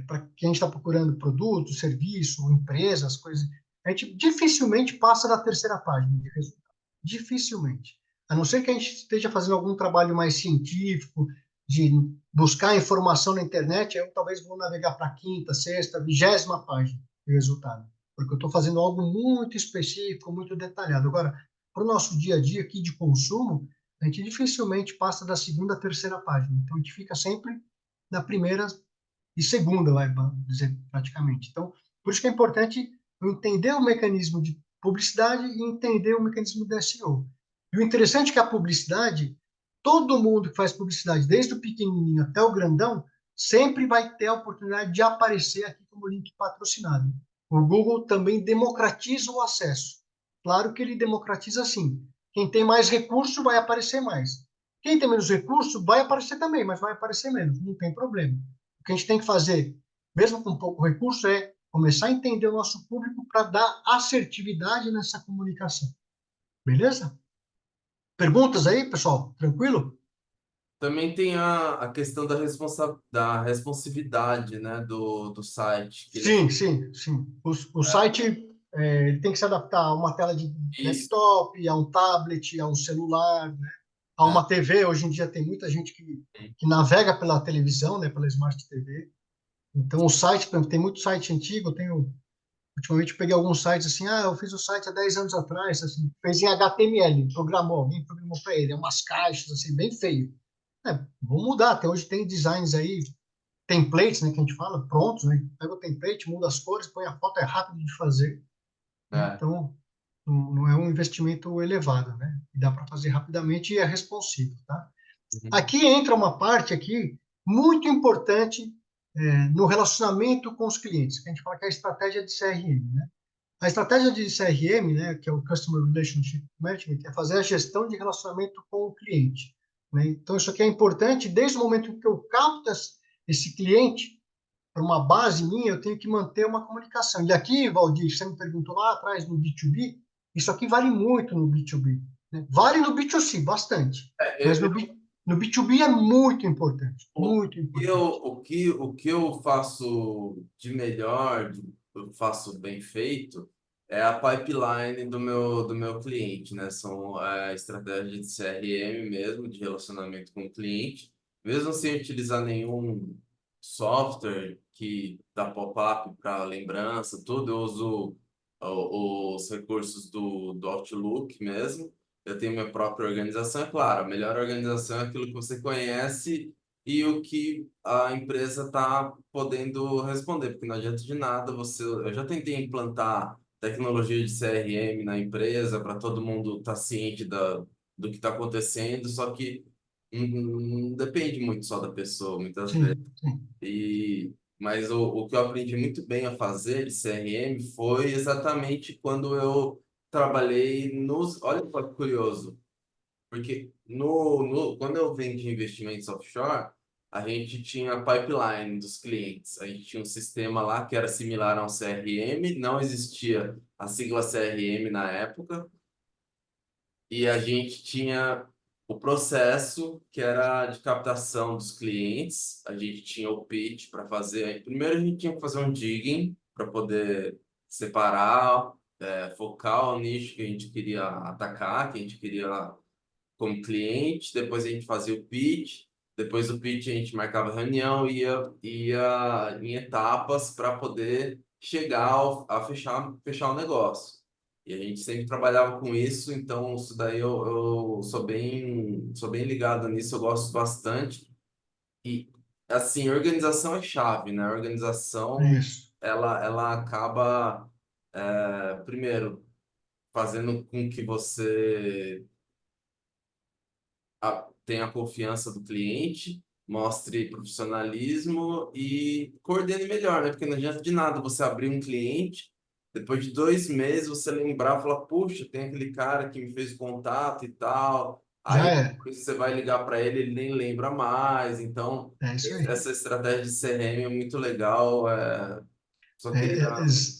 para quem está procurando produto, serviço, empresas, coisas, a gente dificilmente passa da terceira página de resultado. Dificilmente. A não ser que a gente esteja fazendo algum trabalho mais científico, de buscar informação na internet, eu talvez vou navegar para a quinta, sexta, 20ª página de resultado. Porque eu estou fazendo algo muito específico, muito detalhado. Agora, para o nosso dia a dia aqui de consumo, a gente dificilmente passa da segunda à terceira página. Então, a gente fica sempre na primeira e segunda, vai dizer, praticamente. Então, por isso que é importante eu entender o mecanismo de publicidade e entender o mecanismo de SEO. E o interessante é que a publicidade, todo mundo que faz publicidade, desde o pequenininho até o grandão, sempre vai ter a oportunidade de aparecer aqui como link patrocinado. O Google também democratiza o acesso. Claro que ele democratiza assim. Quem tem mais recurso vai aparecer mais. Quem tem menos recurso vai aparecer também, mas vai aparecer menos, não tem problema. O que a gente tem que fazer, mesmo com pouco recurso, é começar a entender o nosso público para dar assertividade nessa comunicação. Beleza? Perguntas aí, pessoal? Tranquilo? também tem a questão da responsividade, né, do site, que ele Sim, sim, sim. O site ele tem que se adaptar a uma tela de isso, laptop, a um tablet, a um celular, né? A é, uma TV. Hoje em dia tem muita gente que navega pela televisão, né? Pela Smart TV. Então, o site, por exemplo, tem muito site antigo. Ultimamente, eu peguei alguns sites assim, eu fiz o site há 10 anos atrás, assim, fez em HTML, alguém programou para ele, umas caixas, assim, bem feio. Vamos mudar, até hoje tem designs aí, templates, né, que a gente fala, prontos, né? Pega o template, muda as cores, põe a foto, é rápido de fazer, né? é. Então, não é um investimento elevado, né? E dá para fazer rapidamente e é responsivo, tá? Uhum. Aqui entra uma parte aqui muito importante no relacionamento com os clientes, que a gente fala que é a estratégia de CRM, né? A estratégia de CRM, né, que é o Customer Relationship Management, é fazer a gestão de relacionamento com o cliente, né? Então, isso aqui é importante desde o momento que eu capto esse cliente para uma base minha, eu tenho que manter uma comunicação. E aqui, Valdir, você me perguntou lá atrás no B2B, isso aqui vale muito no B2B, né? Vale no B2C, bastante, mas no B2B é muito importante, O muito importante. o que eu faço de melhor, eu faço bem feito, é a pipeline do meu cliente, né? São estratégias de CRM mesmo, de relacionamento com o cliente, mesmo sem utilizar nenhum software que dá pop-up para lembrança, tudo, eu uso os recursos do Outlook mesmo. Eu tenho minha própria organização, é claro, a melhor organização é aquilo que você conhece e o que a empresa está podendo responder, porque não adianta de nada você. Eu já tentei implantar tecnologia de CRM na empresa para todo mundo estar ciente do que está acontecendo, só que não depende muito só da pessoa, muitas vezes. Sim, sim. Mas o que eu aprendi muito bem a fazer de CRM foi exatamente quando eu trabalhei nos. Olha só que curioso. Porque quando eu vendi investimentos offshore, a gente tinha a pipeline dos clientes. A gente tinha um sistema lá que era similar a um CRM, não existia a sigla CRM na época, e a gente tinha o processo que era de captação dos clientes. A gente tinha o pitch para fazer. Primeiro a gente tinha que fazer um digging para poder separar, focar o nicho que a gente queria atacar, que a gente queria como cliente, depois a gente fazia o pitch, depois do pitch a gente marcava reunião, ia em etapas para poder chegar a fechar o negócio. E a gente sempre trabalhava com isso, então isso daí eu sou bem ligado nisso, eu gosto bastante. E, assim, organização é chave, né? A organização, Isso. ela acaba, primeiro, fazendo com que você tenha a confiança do cliente, mostre profissionalismo e coordene melhor, né? Porque não adianta de nada você abrir um cliente, depois de 2 meses você lembrar, falar, puxa, tem aquele cara que me fez o contato e tal. Já Aí é. depois você vai ligar para ele, ele nem lembra mais. Então, É isso aí. essa estratégia de CRM é muito legal. Só queria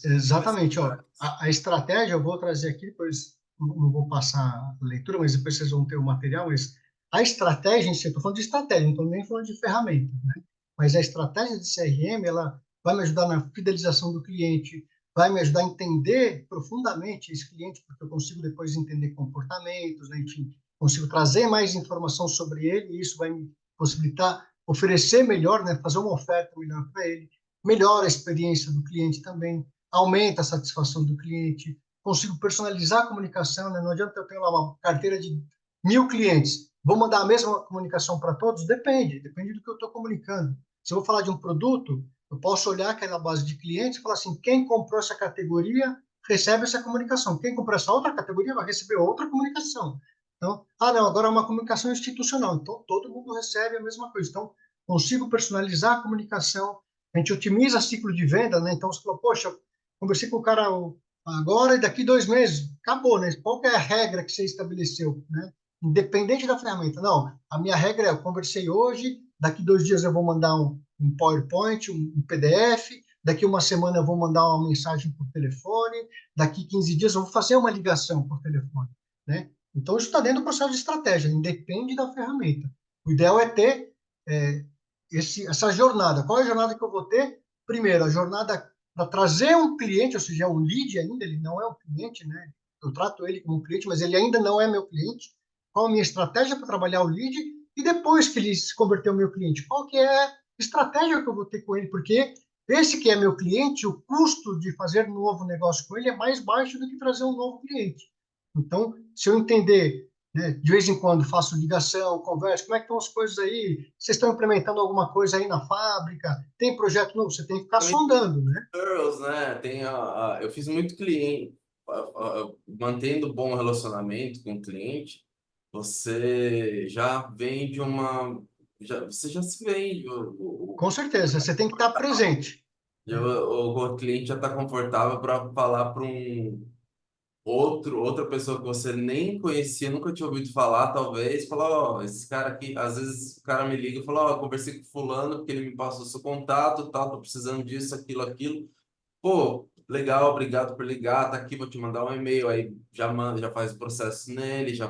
Exatamente, ó. acrescentar. A estratégia eu vou trazer aqui, depois não vou passar a leitura, mas depois vocês vão ter o material, mas a estratégia em si, eu estou falando de estratégia, não estou nem falando de ferramenta, né? Mas a estratégia de CRM, ela vai me ajudar na fidelização do cliente, vai me ajudar a entender profundamente esse cliente, porque eu consigo depois entender comportamentos, né? Enfim, consigo trazer mais informação sobre ele, e isso vai me possibilitar oferecer melhor, né? Fazer uma oferta melhor para ele, melhora a experiência do cliente também, aumenta a satisfação do cliente, consigo personalizar a comunicação, né? Não adianta eu ter lá uma carteira de 1.000 clientes, vou mandar a mesma comunicação para todos? Depende do que eu estou comunicando. Se eu vou falar de um produto, eu posso olhar aquela base de clientes e falar assim, quem comprou essa categoria recebe essa comunicação, quem comprou essa outra categoria vai receber outra comunicação. Então, não, agora é uma comunicação institucional, então todo mundo recebe a mesma coisa. Então, consigo personalizar a comunicação, a gente otimiza ciclo de venda, né? Então você falou, poxa, conversei com o cara agora e daqui 2 meses, acabou, né? Qual que é a regra que você estabeleceu, né? Independente da ferramenta. Não, a minha regra é, eu conversei hoje, daqui 2 dias eu vou mandar um PowerPoint, um PDF, daqui uma semana eu vou mandar uma mensagem por telefone, daqui 15 dias eu vou fazer uma ligação por telefone, né? Então, isso está dentro do processo de estratégia, independe da ferramenta. O ideal é ter essa jornada. Qual é a jornada que eu vou ter? Primeiro, a jornada para trazer um cliente, ou seja, é um lead ainda, ele não é um cliente, né? Eu trato ele como um cliente, mas ele ainda não é meu cliente. Qual a minha estratégia para trabalhar o lead? E depois que ele se converteu em meu cliente, qual que é a estratégia que eu vou ter com ele? Porque esse que é meu cliente, o custo de fazer um novo negócio com ele é mais baixo do que trazer um novo cliente. Então, se eu entender, né, de vez em quando faço ligação, converso, como é que estão as coisas aí? Vocês estão implementando alguma coisa aí na fábrica? Tem projeto novo? Você tem que ficar Também tem sondando, né? referrals, né? Eu fiz muito cliente, mantendo bom relacionamento com o cliente, você já vende você já se vende, Com certeza, você tem que estar presente, né? o cliente já está confortável para falar para outra pessoa que você nem conhecia, nunca tinha ouvido falar, talvez, falar, ó, esse cara aqui, às vezes o cara me liga e fala, ó, conversei com fulano, porque ele me passou seu contato, tal, tô precisando disso, aquilo. Pô, legal, obrigado por ligar, tá aqui, vou te mandar um e-mail, aí já manda, já faz o processo nele, já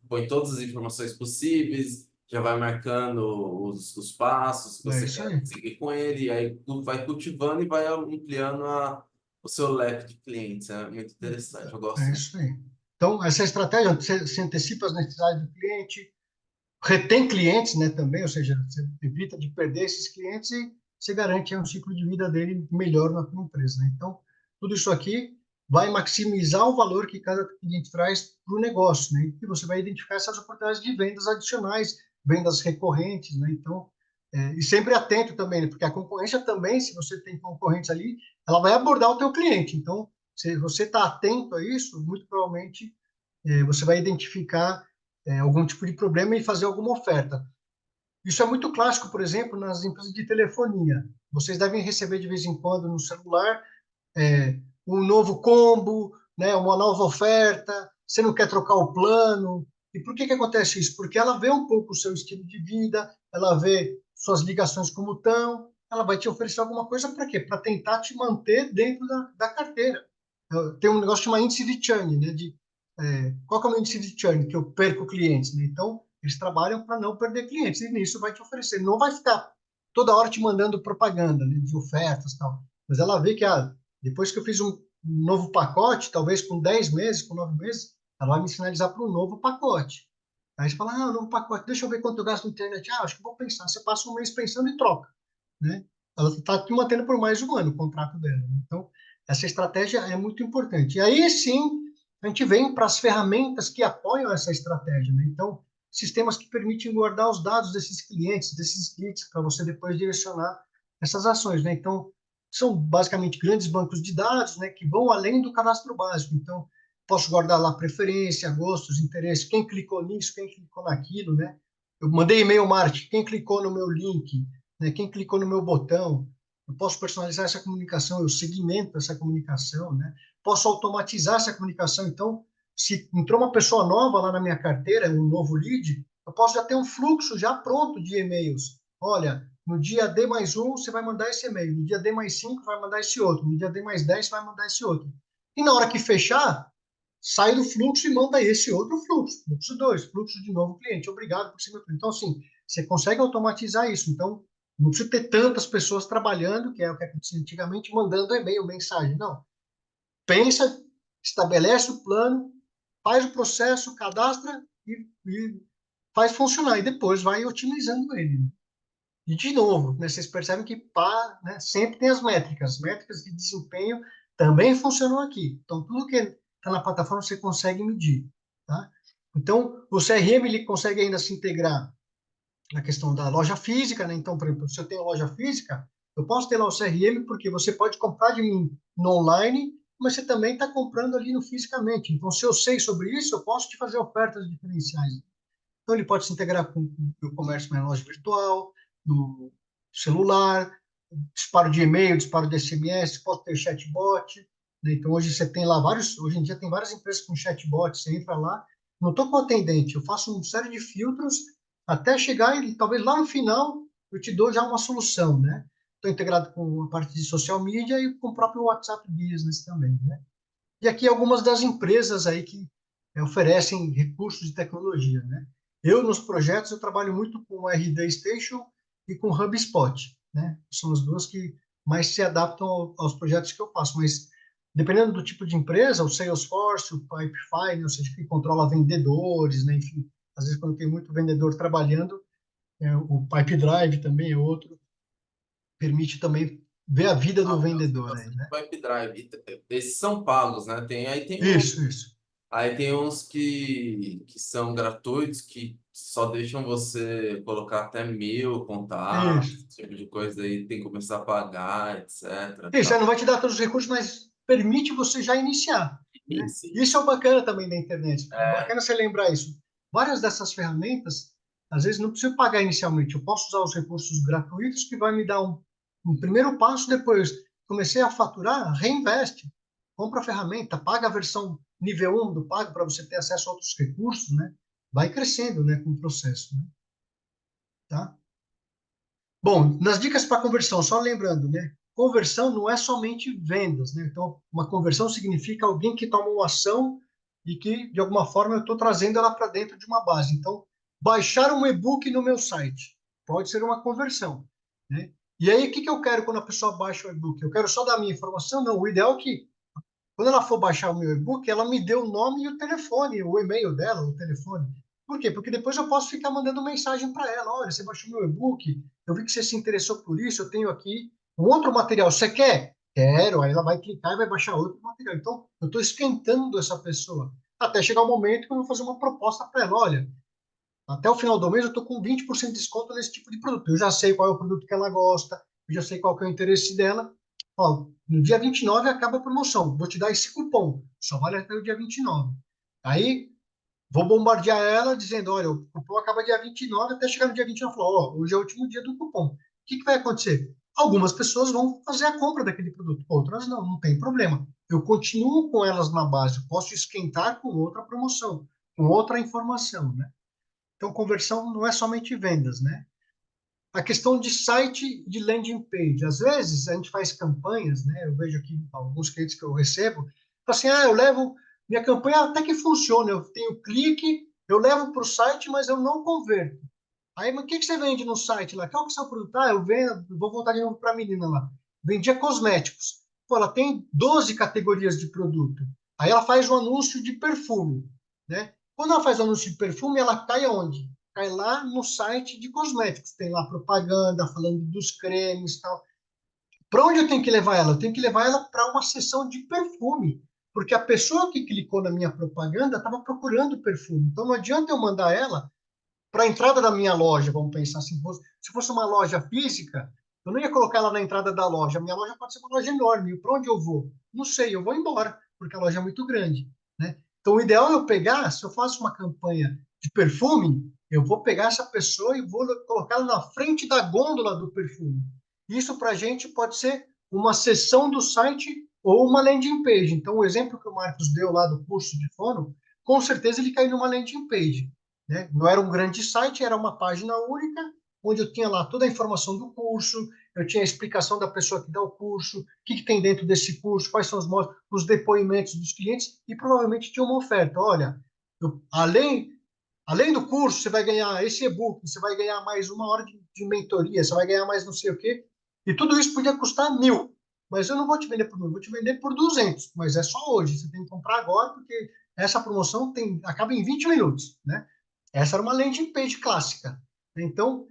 põe todas as informações possíveis, já vai marcando os passos que É você isso quer aí. seguir com ele, e aí tu vai cultivando e vai ampliando o seu leque de clientes. É muito interessante, eu É gosto muito. isso aí. Então, essa estratégia, você antecipa as necessidades do cliente, retém clientes, né, também, ou seja, você evita de perder esses clientes e você garante um ciclo de vida dele melhor na tua empresa, né? Então, tudo isso aqui vai maximizar o valor que cada cliente traz para o negócio, né? E você vai identificar essas oportunidades de vendas adicionais, vendas recorrentes, né? Então, e sempre atento também, né? Porque a concorrência também, se você tem concorrentes ali, ela vai abordar o teu cliente. Então, se você está atento a isso, muito provavelmente você vai identificar algum tipo de problema e fazer alguma oferta. Isso é muito clássico, por exemplo, nas empresas de telefonia. Vocês devem receber de vez em quando no celular um novo combo, né, uma nova oferta, você não quer trocar o plano. E por que acontece isso? Porque ela vê um pouco o seu estilo de vida, ela vê suas ligações como estão, ela vai te oferecer alguma coisa para quê? Para tentar te manter dentro da carteira. Tem um negócio chamado índice de churn, né? Qual que é o meu índice de churn? Que eu perco clientes, né? Então, eles trabalham para não perder clientes, e nisso vai te oferecer. Não vai ficar toda hora te mandando propaganda, né, de ofertas e tal. Mas ela vê que, depois que eu fiz um novo pacote, talvez com 10 meses, com 9 meses, ela vai me sinalizar para um novo pacote. Aí você fala, novo pacote, deixa eu ver quanto eu gasto na internet. Acho que vou pensar. Você passa um mês pensando e troca, né? Ela está te mantendo por mais um ano o contrato dela, né? Então, essa estratégia é muito importante. E aí sim, a gente vem para as ferramentas que apoiam essa estratégia, né? Então, sistemas que permitem guardar os dados desses clientes, desses leads, para você depois direcionar essas ações, né? Então, são basicamente grandes bancos de dados, né, que vão além do cadastro básico. Então, posso guardar lá preferência, gostos, interesses, quem clicou nisso, quem clicou naquilo, né? Eu mandei e-mail marketing, quem clicou no meu link, né? Quem clicou no meu botão. Eu posso personalizar essa comunicação, eu segmento essa comunicação, né? Posso automatizar essa comunicação. Então, se entrou uma pessoa nova lá na minha carteira, um novo lead, eu posso já ter um fluxo já pronto de e-mails. Olha, no dia D mais um, você vai mandar esse e-mail. No dia D mais 5, vai mandar esse outro. No dia D mais 10, vai mandar esse outro. E na hora que fechar, sai do fluxo e manda esse outro fluxo. Fluxo 2, fluxo de novo cliente. Obrigado por ser meu cliente. Então, assim, você consegue automatizar isso. Então, não precisa ter tantas pessoas trabalhando, que é o que acontecia antigamente, mandando e-mail, mensagem. Não. Pensa, estabelece o plano, faz o processo, cadastra e faz funcionar. E depois vai otimizando ele. E, de novo, né, vocês percebem que né, sempre tem as métricas de desempenho também funcionam aqui. Então, tudo que está na plataforma você consegue medir. Tá? Então, o CRM ele consegue ainda se integrar na questão da loja física. Né? Então, por exemplo, se eu tenho loja física, eu posso ter lá o CRM porque você pode comprar de mim no online, mas você também está comprando ali no fisicamente. Então, se eu sei sobre isso, eu posso te fazer ofertas diferenciais. Então, ele pode se integrar com o comércio na loja virtual, no celular, disparo de e-mail, disparo de SMS, pode ter chatbot. Né? Então, hoje em dia tem várias empresas com chatbot, você entra lá, não estou com o atendente, eu faço uma série de filtros até chegar e talvez lá no final eu te dou já uma solução, né? Estou integrado com a parte de social media e com o próprio WhatsApp Business também, né? E aqui algumas das empresas aí que oferecem recursos de tecnologia, né? Nos projetos, eu trabalho muito com o RD Station e com o HubSpot, né? São as duas que mais se adaptam aos projetos que eu faço, mas dependendo do tipo de empresa, o Salesforce, o Pipefy, né? Ou seja, que controla vendedores, né? Enfim, às vezes quando tem muito vendedor trabalhando, o Pipedrive também é outro, permite também ver a vida do Eu sei vendedor aí, bastante né? Pipe Drive. Esses são pagos, né? Isso. Aí tem uns que são gratuitos, que só deixam você colocar até 1.000 contatos, Isso. esse tipo de coisa aí, tem que começar a pagar, etc. Isso, Tá. aí não vai te dar todos os recursos, mas permite você já iniciar, Sim, né? sim. Isso é o bacana também da internet. É É, bacana você lembrar isso. Várias dessas ferramentas, às vezes não preciso pagar inicialmente. Eu posso usar os recursos gratuitos que vai me dar um primeiro passo depois. Comecei a faturar, reinveste. Compra a ferramenta, paga a versão nível 1 do Pago para você ter acesso a outros recursos, né? Vai crescendo, né, com o processo, né? Tá? Bom, nas dicas para conversão, só lembrando, né? Conversão não é somente vendas, né? Então, uma conversão significa alguém que toma uma ação e que, de alguma forma, eu estou trazendo ela para dentro de uma base. Então, baixar um e-book no meu site pode ser uma conversão, né? E aí, o que eu quero quando a pessoa baixa o e-book? Eu quero só dar a minha informação? Não, o ideal é que, quando ela for baixar o meu e-book, ela me dê o nome e o telefone, o e-mail dela, o telefone. Por quê? Porque depois eu posso ficar mandando mensagem para ela. Olha, você baixou meu e-book, eu vi que você se interessou por isso, eu tenho aqui um outro material. Você quer? Quero. Aí ela vai clicar e vai baixar outro material. Então, eu estou esquentando essa pessoa. Até chegar o momento que eu vou fazer uma proposta para ela. Olha, até o final do mês eu estou com 20% de desconto nesse tipo de produto. Eu já sei qual é o produto que ela gosta, eu já sei qual que é o interesse dela. Ó, no dia 29 acaba a promoção. Vou te dar esse cupom. Só vale até o dia 29. Aí vou bombardear ela dizendo, olha, o cupom acaba dia 29, até chegar no dia 29, falar, ó, hoje é o último dia do cupom. O que vai acontecer? Algumas pessoas vão fazer a compra daquele produto, outras não, não tem problema. Eu continuo com elas na base, posso esquentar com outra promoção, com outra informação, né? Então, conversão não é somente vendas, né? A questão de site de landing page. Às vezes, a gente faz campanhas, né? Eu vejo aqui alguns clientes que eu recebo, assim, eu levo, minha campanha até que funciona, eu tenho clique, eu levo para o site, mas eu não converto. Aí, mas o que você vende no site lá? Qual que é o seu produto? Eu vendo, vou voltar de novo para a menina lá. Vendia cosméticos. Pô, ela tem 12 categorias de produto. Aí ela faz um anúncio de perfume, né? Quando ela faz o anúncio de perfume, ela cai aonde? Cai lá no site de cosméticos. Tem lá propaganda falando dos cremes e tal. Para onde eu tenho que levar ela? Eu tenho que levar ela para uma seção de perfume. Porque a pessoa que clicou na minha propaganda estava procurando perfume. Então não adianta eu mandar ela para a entrada da minha loja, vamos pensar assim, se fosse uma loja física, eu não ia colocar ela na entrada da loja. A minha loja pode ser uma loja enorme. Para onde eu vou? Não sei, eu vou embora, porque a loja é muito grande, né? Então, o ideal é eu pegar, se eu faço uma campanha de perfume, eu vou pegar essa pessoa e vou colocá-la na frente da gôndola do perfume. Isso para a gente pode ser uma seção do site ou uma landing page. Então, o exemplo que o Marcos deu lá do curso de fono, com certeza ele caiu numa landing page, né? Não era um grande site, era uma página única, onde eu tinha lá toda a informação do curso, eu tinha a explicação da pessoa que dá o curso, o que tem dentro desse curso, quais são os depoimentos dos clientes, e provavelmente tinha uma oferta. Olha, além do curso, você vai ganhar esse e-book, você vai ganhar mais uma hora de mentoria, você vai ganhar mais não sei o quê, e tudo isso podia custar 1.000. Mas eu não vou te vender por 1.000, vou te vender por 200. Mas é só hoje, você tem que comprar agora, porque essa promoção acaba em 20 minutos, né? Essa era uma landing page clássica. Então, o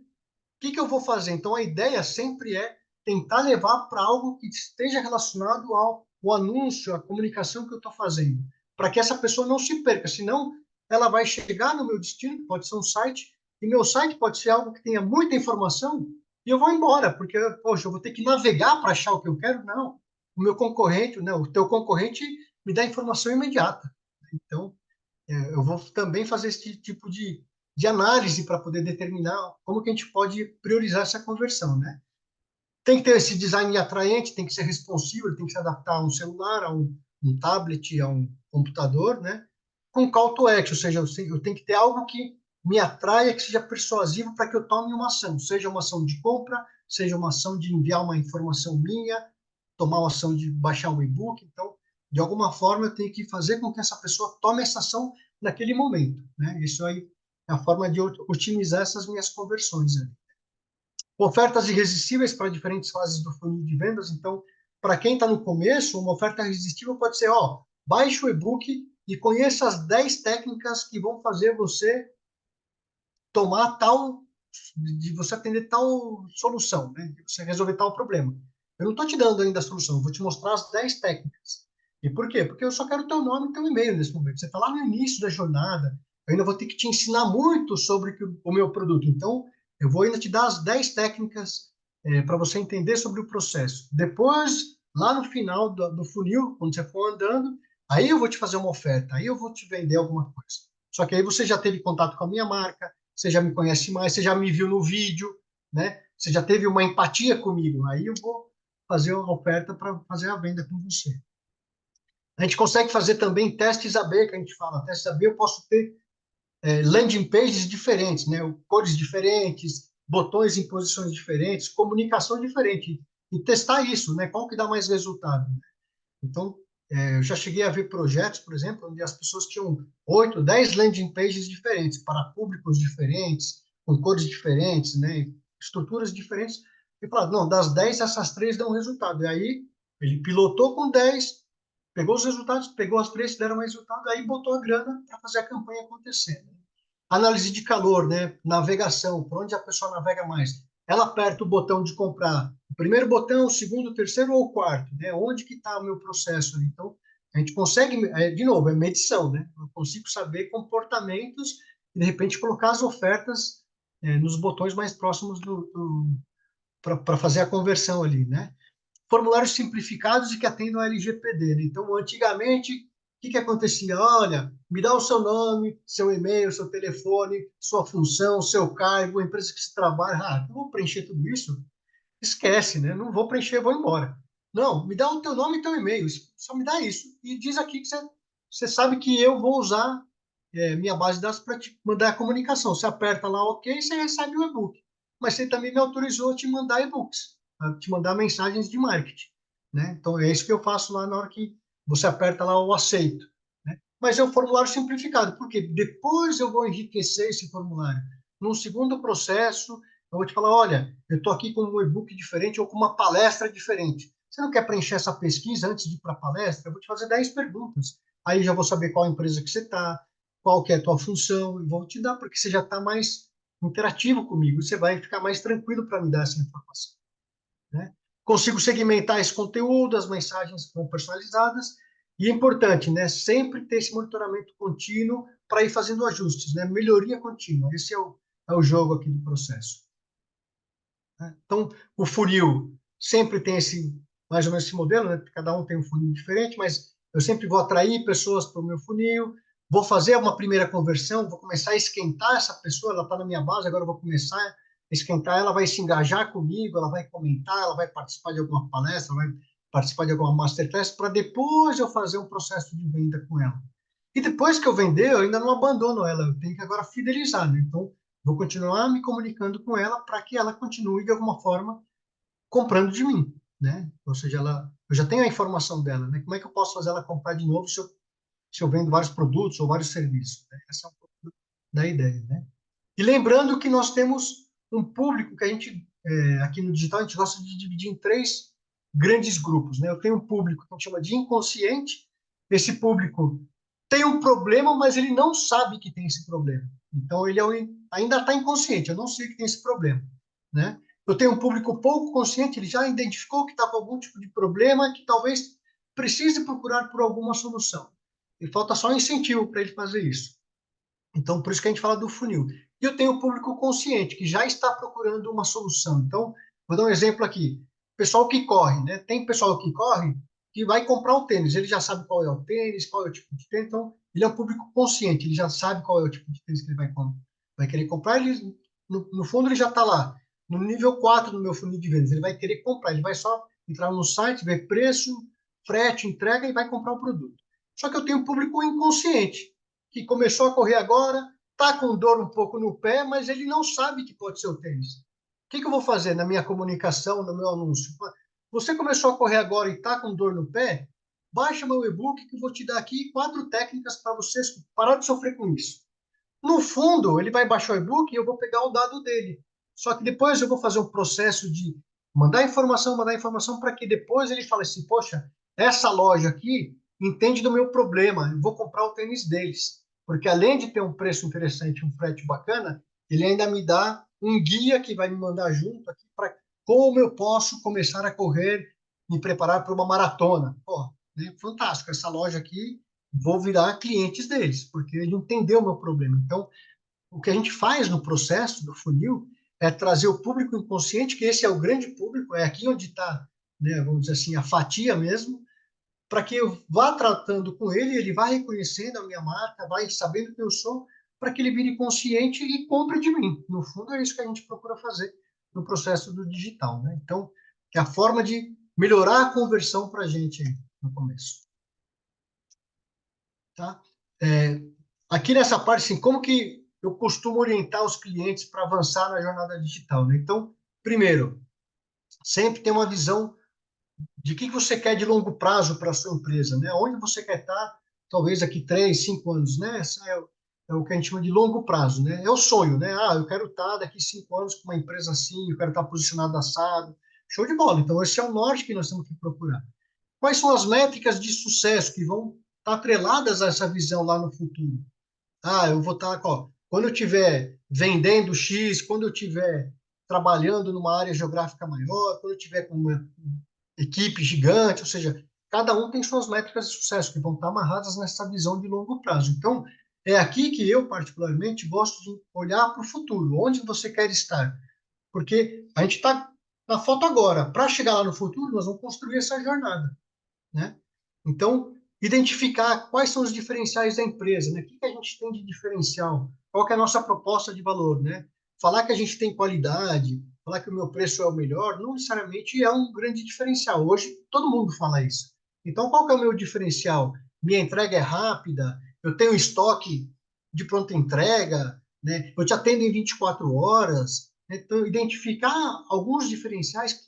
que eu vou fazer? Então, a ideia sempre é tentar levar para algo que esteja relacionado ao anúncio, à comunicação que eu estou fazendo, para que essa pessoa não se perca. Senão, ela vai chegar no meu destino, que pode ser um site, e meu site pode ser algo que tenha muita informação, e eu vou embora, porque, poxa, eu vou ter que navegar para achar o que eu quero? Não. O meu concorrente, não, o teu concorrente me dá informação imediata. Então, eu vou também fazer esse tipo de análise para poder determinar como que a gente pode priorizar essa conversão, né? Tem que ter esse design atraente, tem que ser responsivo, tem que se adaptar a um celular, a um tablet, a um computador, né? Com call to action, ou seja, eu tenho que ter algo que me atraia, que seja persuasivo para que eu tome uma ação, seja uma ação de compra, seja uma ação de enviar uma informação minha, tomar uma ação de baixar um e-book. Então, de alguma forma, eu tenho que fazer com que essa pessoa tome essa ação naquele momento, né? Isso aí é a forma de otimizar essas minhas conversões ali. Ofertas irresistíveis para diferentes fases do funil de vendas. Então, para quem está no começo, uma oferta irresistível pode ser, baixe o e-book e conheça as 10 técnicas que vão fazer você tomar de você atender tal solução, né? De você resolver tal problema. Eu não estou te dando ainda a solução, eu vou te mostrar as 10 técnicas. E por quê? Porque eu só quero teu nome e teu e-mail nesse momento. Você está lá no início da jornada, eu ainda vou ter que te ensinar muito sobre o meu produto. Então, eu vou ainda te dar as 10 técnicas para você entender sobre o processo. Depois, lá no final do funil, quando você for andando, aí eu vou te fazer uma oferta, aí eu vou te vender alguma coisa. Só que aí você já teve contato com a minha marca, você já me conhece mais, você já me viu no vídeo, né? Você já teve uma empatia comigo. Aí eu vou fazer uma oferta para fazer a venda com você. A gente consegue fazer também testes AB, que a gente fala. Testes AB eu posso ter landing pages diferentes, né? Cores diferentes, botões em posições diferentes, comunicação diferente. E testar isso, né? Qual que dá mais resultado? Então, eu já cheguei a ver projetos, por exemplo, onde as pessoas tinham 8, 10 landing pages diferentes, para públicos diferentes, com cores diferentes, né, estruturas diferentes, e falaram, não, das 10, essas 3 dão resultado. E aí, ele pilotou com 10, pegou os resultados, pegou as 3 que deram mais resultado, aí botou a grana para fazer a campanha acontecer. Né? Análise de calor, né? Navegação, por onde a pessoa navega mais. Ela aperta o botão de comprar, o primeiro botão, o segundo, o terceiro ou o quarto, né? Onde que está o meu processo? Então, a gente consegue, de novo, é medição, né? Eu consigo saber comportamentos e, de repente, colocar as ofertas nos botões mais próximos para fazer a conversão ali, né? Formulários simplificados e que atendam ao LGPD. Né? Então, antigamente, o que acontecia? Olha, me dá o seu nome, seu e-mail, seu telefone, sua função, seu cargo, a empresa que você trabalha. Eu vou preencher tudo isso? Esquece, né? Não vou preencher, vou embora. Não, me dá o teu nome e teu e-mail, só me dá isso. E diz aqui que você sabe que eu vou usar minha base de dados para te mandar a comunicação. Você aperta lá OK, você recebe o e-book. Mas você também me autorizou a te mandar e-books, a te mandar mensagens de marketing. Né? Então, é isso que eu faço lá na hora que você aperta lá o aceito. Né? Mas é um formulário simplificado, porque depois eu vou enriquecer esse formulário. Num segundo processo, eu vou te falar, olha, eu estou aqui com um e-book diferente ou com uma palestra diferente. Você não quer preencher essa pesquisa antes de ir para a palestra? Eu vou te fazer 10 perguntas. Aí já vou saber qual empresa que você está, qual que é a tua função, e vou te dar, porque você já está mais interativo comigo, você vai ficar mais tranquilo para me dar essa informação. Né? Consigo segmentar esse conteúdo, as mensagens são personalizadas, e é importante, né, sempre ter esse monitoramento contínuo para ir fazendo ajustes, né, melhoria contínua, esse é o jogo aqui do processo. Né? Então, o funil sempre tem mais ou menos esse modelo, né, cada um tem um funil diferente, mas eu sempre vou atrair pessoas para o meu funil, vou fazer uma primeira conversão, vou começar a esquentar essa pessoa, ela está na minha base, agora eu vou começar a esquentar, ela vai se engajar comigo, ela vai comentar, ela vai participar de alguma palestra, vai participar de alguma masterclass, para depois eu fazer um processo de venda com ela. E depois que eu vender, eu ainda não abandono ela, eu tenho que agora fidelizar, né? Então, vou continuar me comunicando com ela para que ela continue, de alguma forma, comprando de mim, né? Ou seja, eu já tenho a informação dela, né? Como é que eu posso fazer ela comprar de novo se eu vendo vários produtos ou vários serviços? Né? Essa é um pouco da ideia, né? E lembrando que nós temos um público que a gente, aqui no digital, a gente gosta de dividir em 3 grandes grupos, né? Eu tenho um público que a gente chama de inconsciente. Esse público tem um problema, mas ele não sabe que tem esse problema. Então, ele ainda está inconsciente, eu não sei que tem esse problema, né? Eu tenho um público pouco consciente, ele já identificou que está com algum tipo de problema, que talvez precise procurar por alguma solução. E falta só um incentivo para ele fazer isso. Então, por isso que a gente fala do funil. E eu tenho o público consciente, que já está procurando uma solução. Então, vou dar um exemplo aqui. Pessoal que corre, né? Tem pessoal que corre que vai comprar um tênis. Ele já sabe qual é o tênis, qual é o tipo de tênis. Então, ele é um público consciente. Ele já sabe qual é o tipo de tênis que ele vai querer comprar. Ele, no fundo, ele já está lá. No nível 4 do meu funil de vendas. Ele vai querer comprar. Ele vai só entrar no site, ver preço, frete, entrega e vai comprar o produto. Só que eu tenho um público inconsciente que começou a correr agora, está com dor um pouco no pé, mas ele não sabe que pode ser o tênis. O que eu vou fazer na minha comunicação, no meu anúncio? Você começou a correr agora e está com dor no pé? Baixa meu e-book que eu vou te dar aqui 4 técnicas para você parar de sofrer com isso. No fundo, ele vai baixar o e-book e eu vou pegar o dado dele. Só que depois eu vou fazer um processo de mandar informação para que depois ele fale assim, poxa, essa loja aqui entende do meu problema, eu vou comprar o tênis deles. Porque além de ter um preço interessante, um frete bacana, ele ainda me dá um guia que vai me mandar junto aqui para como eu posso começar a correr, me preparar para uma maratona. Pô, né? Fantástico, essa loja aqui, vou virar clientes deles, porque ele entendeu o meu problema. Então, o que a gente faz no processo do funil é trazer o público inconsciente, que esse é o grande público, é aqui onde está, né, vamos dizer assim, a fatia mesmo, para que eu vá tratando com ele, ele vá reconhecendo a minha marca, vai sabendo quem eu sou, para que ele vire consciente e compre de mim. No fundo, é isso que a gente procura fazer no processo do digital, né? Então, é a forma de melhorar a conversão para a gente aí no começo. Tá? Aqui nessa parte, assim, como que eu costumo orientar os clientes para avançar na jornada digital, né? Então, primeiro, sempre ter uma visão de que você quer de longo prazo para a sua empresa, né? Onde você quer estar, talvez daqui 3, 5 anos, né? Essa é o que a gente chama de longo prazo, né? É o sonho, né? Ah, eu quero estar daqui 5 anos com uma empresa assim, eu quero estar posicionado assado. Show de bola. Então, esse é o norte que nós temos que procurar. Quais são as métricas de sucesso que vão estar atreladas a essa visão lá no futuro? Ah, eu vou estar, ó, quando eu estiver vendendo X, quando eu estiver trabalhando numa área geográfica maior, quando eu estiver com uma equipe gigante, ou seja, cada um tem suas métricas de sucesso que vão estar amarradas nessa visão de longo prazo. Então, é aqui que eu, particularmente, gosto de olhar para o futuro, onde você quer estar. Porque a gente está na foto agora. Para chegar lá no futuro, nós vamos construir essa jornada, né? Então, identificar quais são os diferenciais da empresa, né? O que a gente tem de diferencial? Qual que é a nossa proposta de valor, né? Falar que a gente tem qualidade, falar que o meu preço é o melhor, não necessariamente é um grande diferencial. Hoje, todo mundo fala isso. Então, qual que é o meu diferencial? Minha entrega é rápida, eu tenho estoque de pronta entrega, né? Eu te atendo em 24 horas. Então, identificar alguns diferenciais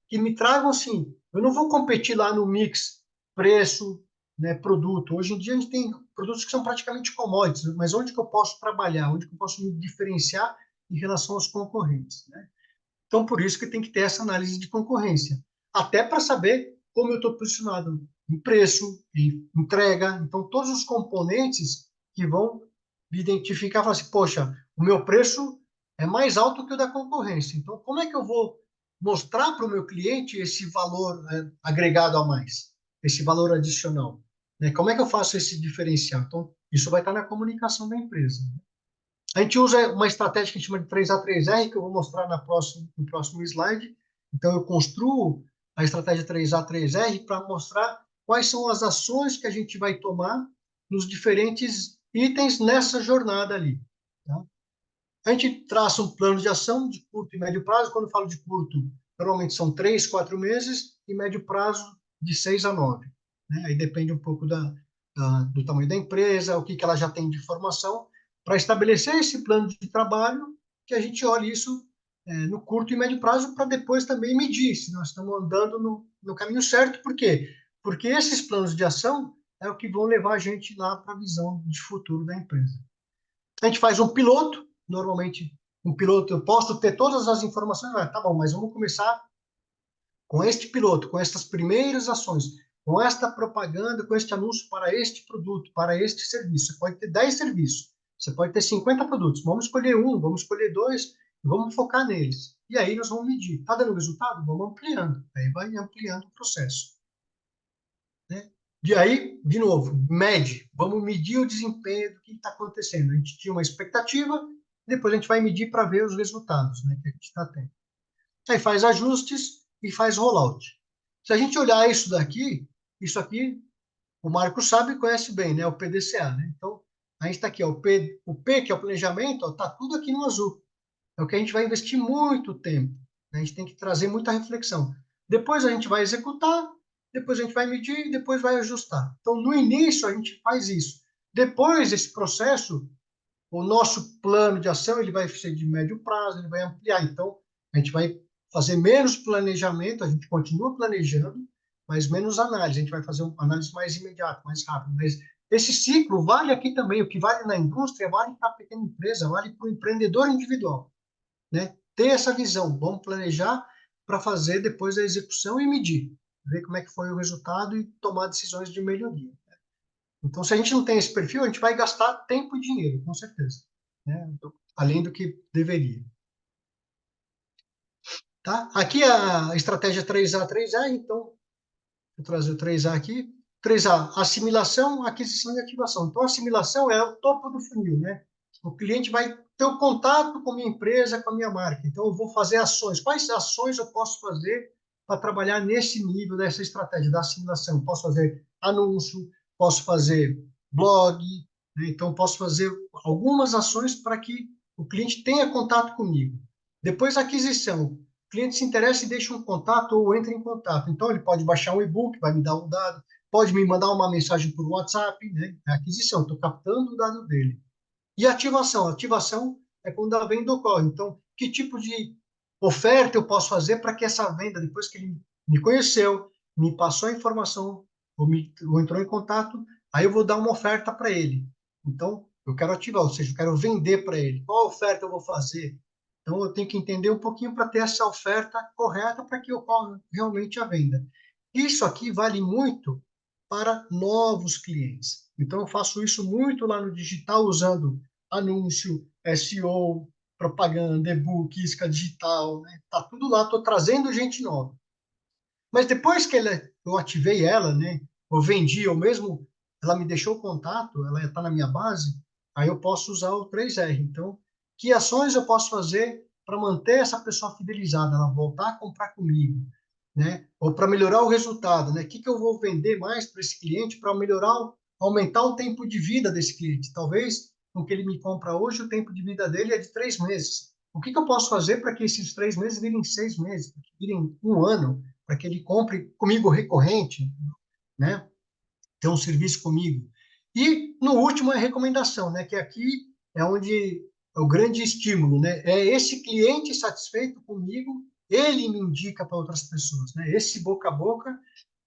que me tragam, assim, eu não vou competir lá no mix preço, né, produto. Hoje em dia a gente tem produtos que são praticamente commodities, mas onde que eu posso trabalhar? Onde que eu posso me diferenciar em relação aos concorrentes, né? Então, por isso que tem que ter essa análise de concorrência, até para saber como eu estou posicionado em preço, em entrega. Então, todos os componentes que vão me identificar, falar assim, poxa, o meu preço é mais alto que o da concorrência. Então, como é que eu vou mostrar para o meu cliente esse valor agregado a mais, esse valor adicional? Né? Como é que eu faço esse diferencial? Então, isso vai estar na comunicação da empresa. A gente usa uma estratégia que a gente chama de 3A3R, que eu vou mostrar no próximo slide. Então, eu construo a estratégia 3A3R para mostrar quais são as ações que a gente vai tomar nos diferentes itens nessa jornada ali. Tá? A gente traça um plano de ação de curto e médio prazo. Quando eu falo de curto, normalmente são 3, 4 meses, e médio prazo de 6 a 9. Né? Aí depende um pouco do tamanho da empresa, o que ela já tem de informação, para estabelecer esse plano de trabalho, que a gente olhe isso no curto e médio prazo, para depois também medir se nós estamos andando no caminho certo. Por quê? Porque esses planos de ação é o que vão levar a gente lá para a visão de futuro da empresa. A gente faz um piloto, normalmente um piloto, eu posso ter todas as informações, tá bom, mas vamos começar com este piloto, com estas primeiras ações, com esta propaganda, com este anúncio para este produto, para este serviço. Você pode ter 10 serviços, você pode ter 50 produtos. Vamos escolher um, vamos escolher dois, e vamos focar neles. E aí nós vamos medir. Está dando resultado? Vamos ampliando. Aí vai ampliando o processo. Né? E aí, de novo, mede. Vamos medir o desempenho do que está acontecendo. A gente tinha uma expectativa, depois a gente vai medir para ver os resultados, né, que a gente está tendo. Aí faz ajustes e faz rollout. Se a gente olhar isso aqui, o Marco sabe e conhece bem, né? O PDCA, né? Então, a gente está aqui, ó, o P, que é o planejamento, está tudo aqui no azul. É o que a gente vai investir muito tempo. Né? A gente tem que trazer muita reflexão. Depois a gente vai executar, depois a gente vai medir, depois vai ajustar. Então, no início, a gente faz isso. Depois, esse processo, o nosso plano de ação ele vai ser de médio prazo, ele vai ampliar. Então, a gente vai fazer menos planejamento, a gente continua planejando, mas menos análise. A gente vai fazer uma análise mais imediata, mais rápida. Mas esse ciclo vale aqui também. O que vale na indústria vale para a pequena empresa, vale para o empreendedor individual, né? Ter essa visão, vamos planejar para fazer depois a execução e medir, ver como é que foi o resultado e tomar decisões de melhoria. Então, se a gente não tem esse perfil, a gente vai gastar tempo e dinheiro, com certeza, né? Além do que deveria. Tá? Aqui a estratégia 3A, 3A, então, vou trazer o 3A aqui. 3A, assimilação, aquisição e ativação. Então, a assimilação é o topo do funil, né? O cliente vai ter o contato com a minha empresa, com a minha marca. Então, eu vou fazer ações. Quais ações eu posso fazer para trabalhar nesse nível dessa estratégia da assimilação? Posso fazer anúncio, posso fazer blog, né? Então, posso fazer algumas ações para que o cliente tenha contato comigo. Depois, aquisição. O cliente se interessa e deixa um contato ou entra em contato. Então, ele pode baixar um e-book, vai me dar um dado, pode me mandar uma mensagem por WhatsApp, né? É aquisição, estou captando o dado dele. E ativação. Ativação é quando a venda ocorre. Então, que tipo de oferta eu posso fazer para que essa venda, depois que ele me conheceu, me passou a informação, ou entrou em contato, aí eu vou dar uma oferta para ele. Então, eu quero ativar, ou seja, eu quero vender para ele. Qual oferta eu vou fazer? Então, eu tenho que entender um pouquinho para ter essa oferta correta para que ocorra realmente a venda. Isso aqui vale muito para novos clientes. Então, eu faço isso muito lá no digital, usando anúncio, SEO, propaganda, e-book, isca digital, né? Tá tudo lá, estou trazendo gente nova. Mas depois que eu ativei ela, né? Eu vendi, ou mesmo ela me deixou o contato, ela está na minha base, aí eu posso usar o 3R. Então, que ações eu posso fazer para manter essa pessoa fidelizada, ela voltar a comprar comigo, né? Ou para melhorar o resultado, né? O que eu vou vender mais para esse cliente para melhorar, aumentar o tempo de vida desse cliente? Talvez com que ele me compra hoje, o tempo de vida dele é de 3 meses. O que eu posso fazer para que esses 3 meses virem 6 meses, virem um ano, para que ele compre comigo recorrente, né? Ter um serviço comigo. E no último é recomendação, né? Que aqui é onde é o grande estímulo, né? É esse cliente satisfeito comigo, ele me indica para outras pessoas, né? Esse boca a boca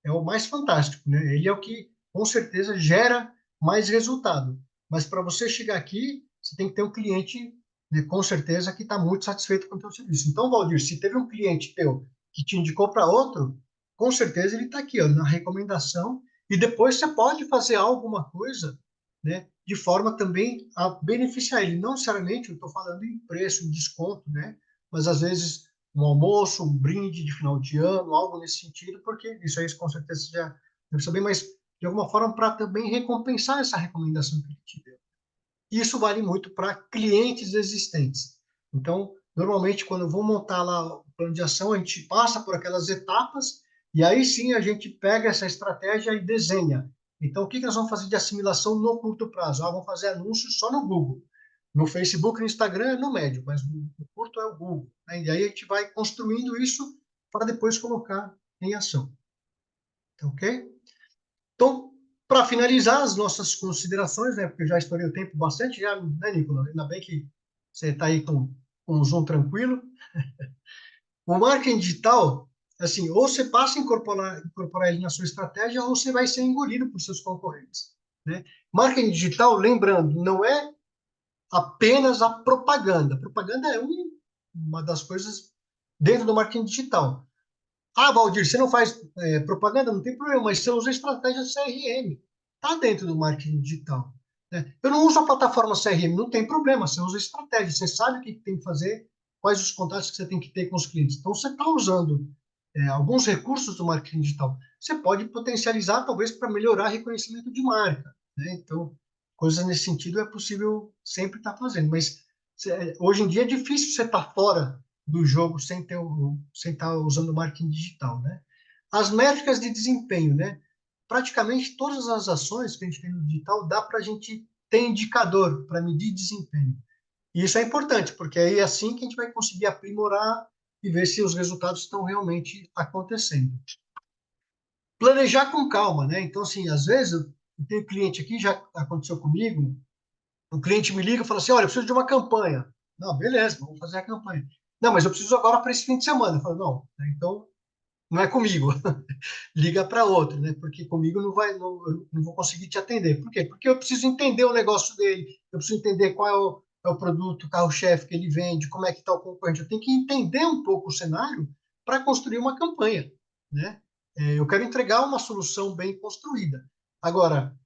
é o mais fantástico, né? Ele é o que com certeza gera mais resultado. Mas para você chegar aqui, você tem que ter um cliente, né, com certeza que está muito satisfeito com o teu serviço. Então, Valdir, se teve um cliente teu que te indicou para outro, com certeza ele está aqui, ó, na recomendação. E depois você pode fazer alguma coisa, né, de forma também a beneficiar ele. Não necessariamente, eu estou falando em preço, em desconto, né, mas às vezes um almoço, um brinde de final de ano, algo nesse sentido, porque isso aí com certeza você já deve saber, mas de alguma forma para também recompensar essa recomendação que ele te deu. Isso vale muito para clientes existentes. Então, normalmente, quando eu vou montar lá o plano de ação, a gente passa por aquelas etapas e aí sim a gente pega essa estratégia e desenha. Então, o que nós vamos fazer de assimilação no curto prazo? Vamos fazer anúncios só no Google. No Facebook, no Instagram, é no médio, mas no curto é o Google, né? E aí a gente vai construindo isso para depois colocar em ação. Tá ok? Então, para finalizar as nossas considerações, né, porque eu já estourei o tempo bastante, já, né, Nicolas? Ainda bem que você está aí com o Zoom tranquilo. O marketing digital, assim, ou você passa a incorporar ele na sua estratégia, ou você vai ser engolido por seus concorrentes, né? Marketing digital, lembrando, não é apenas a propaganda. A propaganda é uma das coisas dentro do marketing digital. Ah, Valdir, você não faz propaganda? Não tem problema, mas você usa estratégia CRM. Está dentro do marketing digital, né? Eu não uso a plataforma CRM, não tem problema, você usa estratégia, você sabe o que tem que fazer, quais os contatos que você tem que ter com os clientes. Então, você está usando alguns recursos do marketing digital. Você pode potencializar, talvez, para melhorar reconhecimento de marca, né? Então, coisas nesse sentido é possível sempre estar fazendo, mas hoje em dia é difícil você estar fora do jogo sem estar usando marketing digital, né? As métricas de desempenho, né? Praticamente todas as ações que a gente tem no digital dá para a gente ter indicador para medir desempenho. E isso é importante, porque aí é assim que a gente vai conseguir aprimorar e ver se os resultados estão realmente acontecendo. Planejar com calma, né? Então, assim, às vezes eu tenho cliente aqui, já aconteceu comigo, o cliente me liga e fala assim, olha, eu preciso de uma campanha. Não, beleza, vamos fazer a campanha. Não, mas eu preciso agora para esse fim de semana. Eu falo, não, então não é comigo, liga para outro, né? Porque comigo eu não vou conseguir te atender. Por quê? Porque eu preciso entender o negócio dele, eu preciso entender qual é o produto, o carro-chefe que ele vende, como é que está o concorrente. Eu tenho que entender um pouco o cenário para construir uma campanha, né? Eu quero entregar uma solução bem construída. Agora,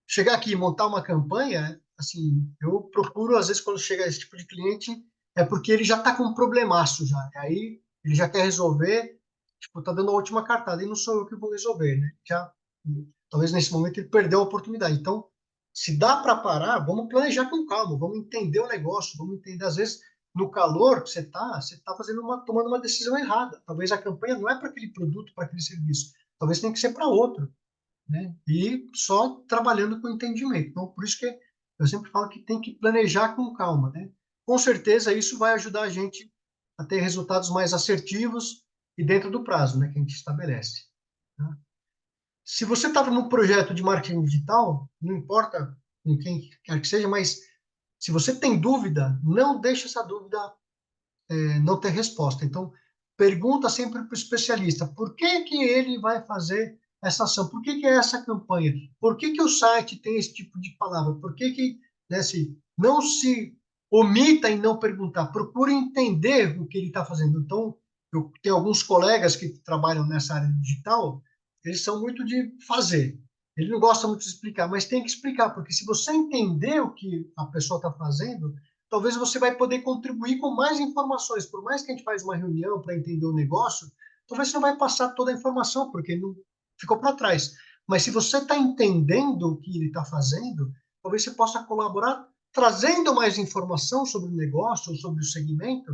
chegar aqui e montar uma campanha, assim, eu procuro, às vezes, quando chega esse tipo de cliente, é porque ele já está com um problemaço já. Aí ele já quer resolver, tipo, tá dando a última cartada e não sou eu que vou resolver, né? Já, talvez nesse momento ele perdeu a oportunidade. Então, se dá para parar, vamos planejar com calma, vamos entender o negócio, vamos entender, às vezes, no calor que você tá tomando uma decisão errada. Talvez a campanha não é para aquele produto, para aquele serviço. Talvez tenha que ser para outro, né? E só trabalhando com entendimento. Então, por isso que eu sempre falo que tem que planejar com calma, né? Com certeza isso vai ajudar a gente a ter resultados mais assertivos e dentro do prazo, né, que a gente estabelece. Tá? Se você está num projeto de marketing digital, não importa com quem quer que seja, mas se você tem dúvida, não deixe essa dúvida não ter resposta. Então, pergunta sempre para o especialista, por que que ele vai fazer essa ação? Por que que é essa campanha? Por que que o site tem esse tipo de palavra? Por que que, né, não se omita em não perguntar, procure entender o que ele está fazendo. Então, eu tenho alguns colegas que trabalham nessa área digital, eles são muito de fazer. Ele não gosta muito de explicar, mas tem que explicar, porque se você entender o que a pessoa está fazendo, talvez você vai poder contribuir com mais informações. Por mais que a gente faz uma reunião para entender o negócio, talvez você não vai passar toda a informação, porque não ficou para trás. Mas se você está entendendo o que ele está fazendo, talvez você possa colaborar trazendo mais informação sobre o negócio ou sobre o segmento,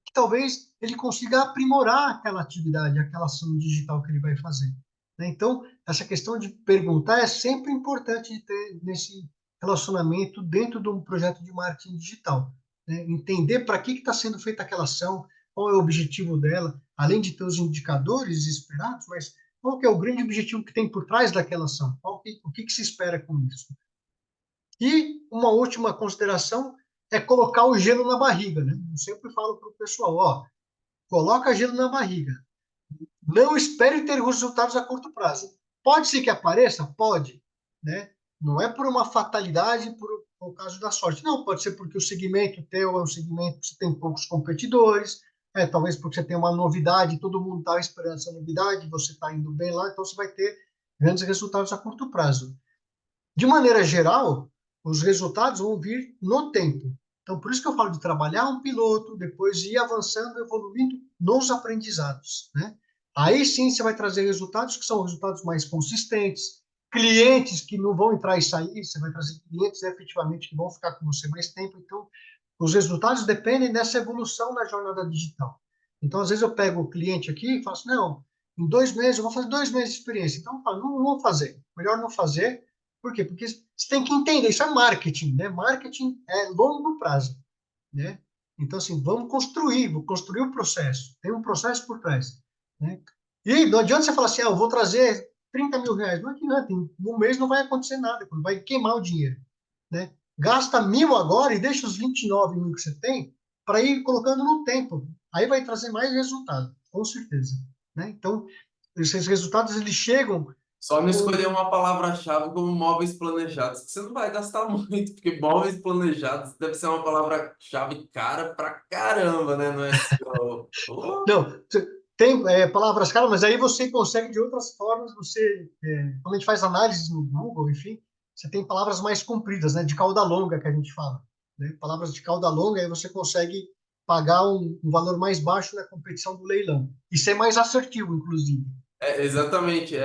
que talvez ele consiga aprimorar aquela atividade, aquela ação digital que ele vai fazer. Né? Então, essa questão de perguntar é sempre importante de ter nesse relacionamento dentro de um projeto de marketing digital. Né? Entender para que está sendo feita aquela ação, qual é o objetivo dela, além de ter os indicadores esperados, mas qual que é o grande objetivo que tem por trás daquela ação? O que se espera com isso? E uma última consideração é colocar o gelo na barriga. Né? Eu sempre falo para o pessoal, ó, coloca gelo na barriga. Não espere ter resultados a curto prazo. Pode ser que apareça? Pode. Né? Não é por uma fatalidade, por causa da sorte. Não, pode ser porque o segmento teu é um segmento que você tem poucos competidores, talvez porque você tem uma novidade, todo mundo está esperando essa novidade, você está indo bem lá, então você vai ter grandes resultados a curto prazo. De maneira geral, os resultados vão vir no tempo. Então, por isso que eu falo de trabalhar um piloto, depois ir avançando, evoluindo nos aprendizados, né? Aí sim você vai trazer resultados que são resultados mais consistentes, clientes que não vão entrar e sair, você vai trazer clientes efetivamente que vão ficar com você mais tempo. Então, os resultados dependem dessa evolução na jornada digital. Então, às vezes eu pego o cliente aqui e falo assim, não, em 2 meses, eu vou fazer 2 meses de experiência. Então, eu falo, não vou fazer. Melhor não fazer. Por quê? Porque você tem que entender, isso é marketing, né? Marketing é longo prazo, né? Então, assim, vou construir o processo. Tem um processo por trás, né? E não adianta você falar assim, eu vou trazer 30 mil reais. Não adianta, em um mês não vai acontecer nada, vai queimar o dinheiro, né? Gasta 1.000 agora e deixa os 29 mil que você tem para ir colocando no tempo. Aí vai trazer mais resultado, com certeza, né? Então, esses resultados, eles chegam Só não escolher com... uma palavra-chave como móveis planejados, que você não vai gastar muito, porque móveis planejados deve ser uma palavra-chave cara pra caramba, né? Não é assim, ó. Não, tem palavras caras, mas aí você consegue de outras formas. Quando a gente faz análises no Google, enfim, você tem palavras mais compridas, né, de cauda longa que a gente fala, né? Palavras de cauda longa, aí você consegue pagar um valor mais baixo na competição do leilão. Isso é mais assertivo, inclusive. Exatamente,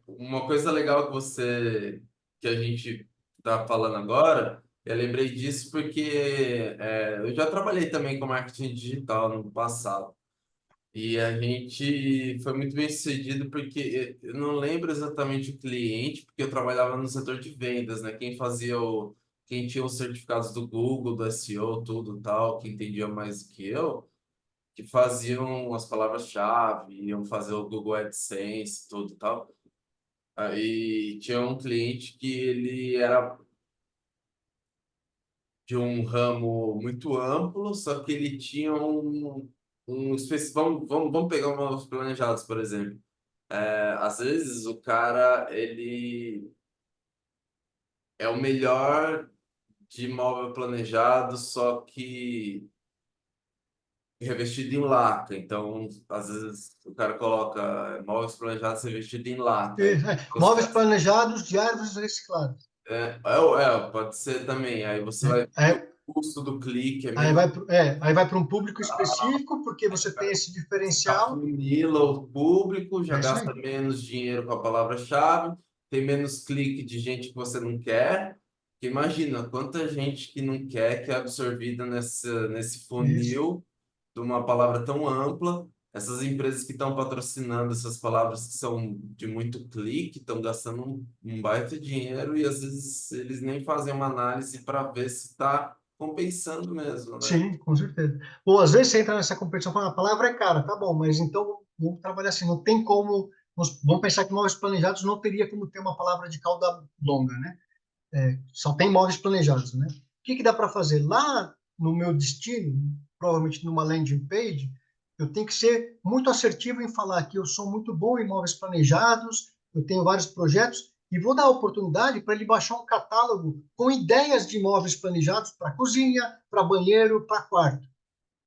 uma coisa legal que a gente tá falando agora, eu lembrei disso porque eu já trabalhei também com marketing digital no passado. E a gente foi muito bem sucedido porque eu não lembro exatamente o cliente, porque eu trabalhava no setor de vendas, né? Quem tinha os certificados do Google, do SEO, tudo tal, que entendia mais do que eu, que faziam as palavras-chave, iam fazer o Google AdSense, tudo tal. Aí tinha um cliente que ele era de um ramo muito amplo, só que ele tinha vamos pegar os planejados, por exemplo. às vezes o cara, ele é o melhor de imóvel planejado, só que revestido em laca. Então, às vezes o cara coloca móveis planejados revestido em laca. Aí os Móveis caras, planejados de árvores recicladas. pode ser também. Aí você Né? vai ver que o custo do clique é Aí menor. vai, aí vai para um público específico, porque você tem esse diferencial. Afunila o público, já É isso aí. gasta menos dinheiro com a palavra-chave, tem menos clique de gente que você não quer. Porque imagina quanta gente que não quer que é absorvida nesse Isso. funil de uma palavra tão ampla. Essas empresas que estão patrocinando essas palavras que são de muito clique estão gastando um baita dinheiro e às vezes eles nem fazem uma análise para ver se está compensando mesmo, né? Sim, com certeza. Ou às vezes você entra nessa competição e fala, a palavra é cara, tá bom, mas então vamos trabalhar assim, não tem como, vamos pensar que móveis planejados não teria como ter uma palavra de cauda longa, né? Só tem móveis planejados, né? O que que dá para fazer? Lá no meu destino, provavelmente numa landing page, eu tenho que ser muito assertivo em falar que eu sou muito bom em móveis planejados, eu tenho vários projetos, e vou dar a oportunidade para ele baixar um catálogo com ideias de móveis planejados para cozinha, para banheiro, para quarto.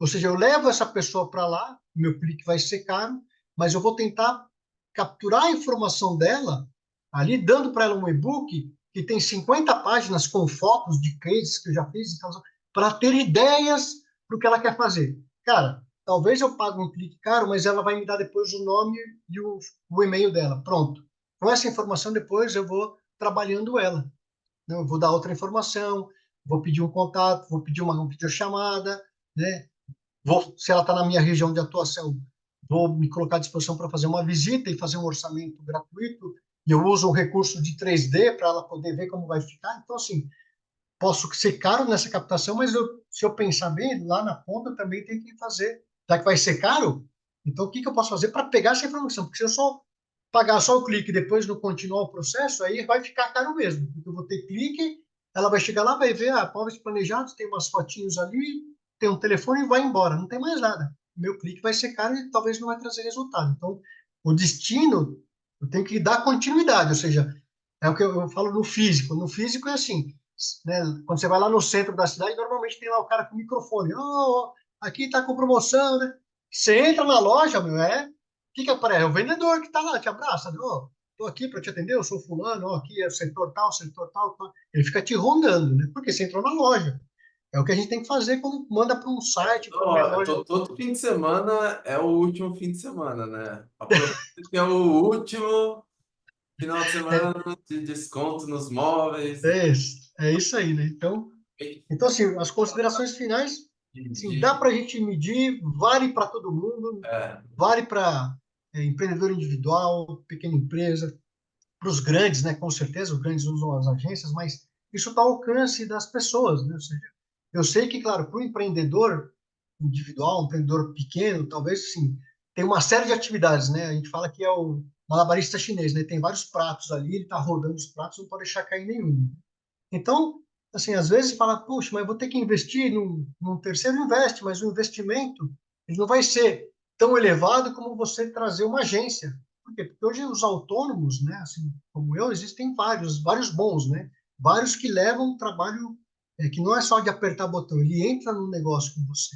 Ou seja, eu levo essa pessoa para lá, meu clique vai ser caro, mas eu vou tentar capturar a informação dela, ali dando para ela um e-book que tem 50 páginas com fotos de cases que eu já fiz, para ter ideias para o que ela quer fazer. Cara, talvez eu pague um clique caro, mas ela vai me dar depois o nome e o e-mail dela. Pronto. Com essa informação, depois eu vou trabalhando ela. Eu vou dar outra informação, vou pedir um contato, vou pedir uma videochamada, né? Se ela está na minha região de atuação, vou me colocar à disposição para fazer uma visita e fazer um orçamento gratuito. E eu uso o recurso de 3D para ela poder ver como vai ficar. Então, assim, posso ser caro nessa captação, mas se eu pensar bem, lá na ponta eu também tenho que fazer. Já que vai ser caro, então o que, que eu posso fazer para pegar essa informação? Porque se eu só pagar só o clique e depois não continuar o processo, aí vai ficar caro mesmo. Porque eu vou ter clique, ela vai chegar lá, vai ver, móveis planejados, tem umas fotinhos ali, tem um telefone e vai embora, não tem mais nada. Meu clique vai ser caro e talvez não vai trazer resultado. Então, o destino, eu tenho que dar continuidade, ou seja, é o que eu falo no físico. No físico é assim, né? Quando você vai lá no centro da cidade, normalmente tem lá o cara com o microfone. Oh, aqui está com promoção, né? Você entra na loja, meu, o que que aparece? É o vendedor que está lá, te abraça. Oh, estou aqui para te atender, eu sou fulano, oh, aqui é o setor tal, tal. Ele fica te rondando, né? Porque você entrou na loja. É o que a gente tem que fazer quando manda para um site, para uma Ó, loja. todo fim de semana é o último fim de semana, né? Aproveita que é o último final de É, semana de desconto nos móveis. é isso aí, né? Então, assim, as considerações finais, assim, dá De, para a gente medir, vale para todo mundo, é, vale para empreendedor individual, pequena empresa, para os grandes, né? Com certeza, os grandes usam as agências, mas isso está ao alcance das pessoas, né? Ou seja, eu sei que, claro, para o empreendedor individual, um empreendedor pequeno, talvez, sim, tem uma série de atividades, né? A gente fala que é o malabarista chinês, né? Tem vários pratos ali, ele está rodando os pratos, não pode deixar cair nenhum. Então, assim, às vezes fala, puxa, mas eu vou ter que investir num terceiro investe, mas o investimento ele não vai ser tão elevado como você trazer uma agência. Por quê? Porque hoje os autônomos, né, assim como eu, existem vários bons, né? Vários que levam um trabalho que não é só de apertar botão, ele entra no negócio com você.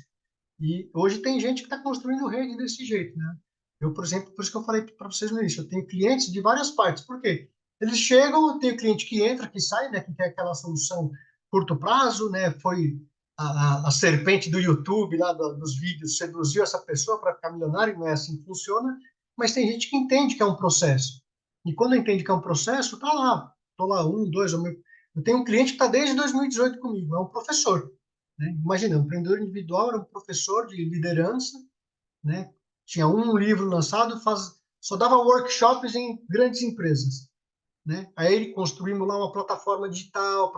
E hoje tem gente que está construindo rede desse jeito, né? Eu, por exemplo, por isso que eu falei para vocês no início, eu tenho clientes de várias partes. Por quê? Eles chegam, eu tenho cliente que entra, que sai, né? Que quer aquela solução curto prazo, né? Foi a serpente do YouTube, lá dos vídeos, seduziu essa pessoa para ficar milionário, não é assim que funciona. Mas tem gente que entende que é um processo. E quando entende que é um processo, tá lá. Estou lá, um, dois. Eu tenho um cliente que está desde 2018 comigo, é um professor. Né? Imagina, um empreendedor individual era um professor de liderança, né? Tinha um livro lançado, só dava workshops em grandes empresas. Né? Aí ele construímos lá uma plataforma digital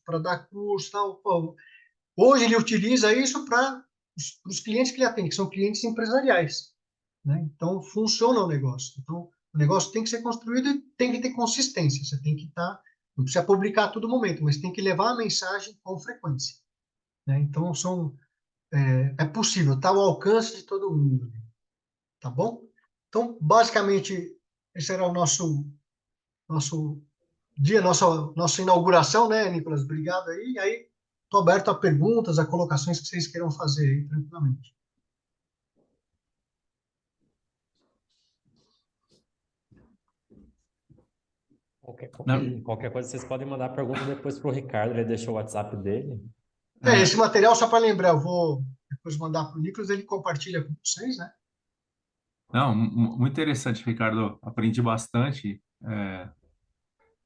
para dar curso. Tal. Pô, hoje ele utiliza isso para os clientes que ele atende, que são clientes empresariais. Né? Então, funciona o negócio. Então, o negócio tem que ser construído e tem que ter consistência. Você tem que estar, não precisa publicar a todo momento, mas tem que levar a mensagem com frequência. Né? Então, é possível, está ao alcance de todo mundo, tá bom? Então, basicamente, esse era o nosso dia, nossa inauguração, né, Nicolas? Obrigado aí. E aí, estou aberto a perguntas, a colocações que vocês queiram fazer aí, tranquilamente. Não, Qualquer coisa, vocês podem mandar pergunta depois para o Ricardo, ele deixou o WhatsApp dele. Esse material, só para lembrar, eu vou depois mandar para o Nicolas, ele compartilha com vocês, né? não, muito interessante, Ricardo. Aprendi bastante.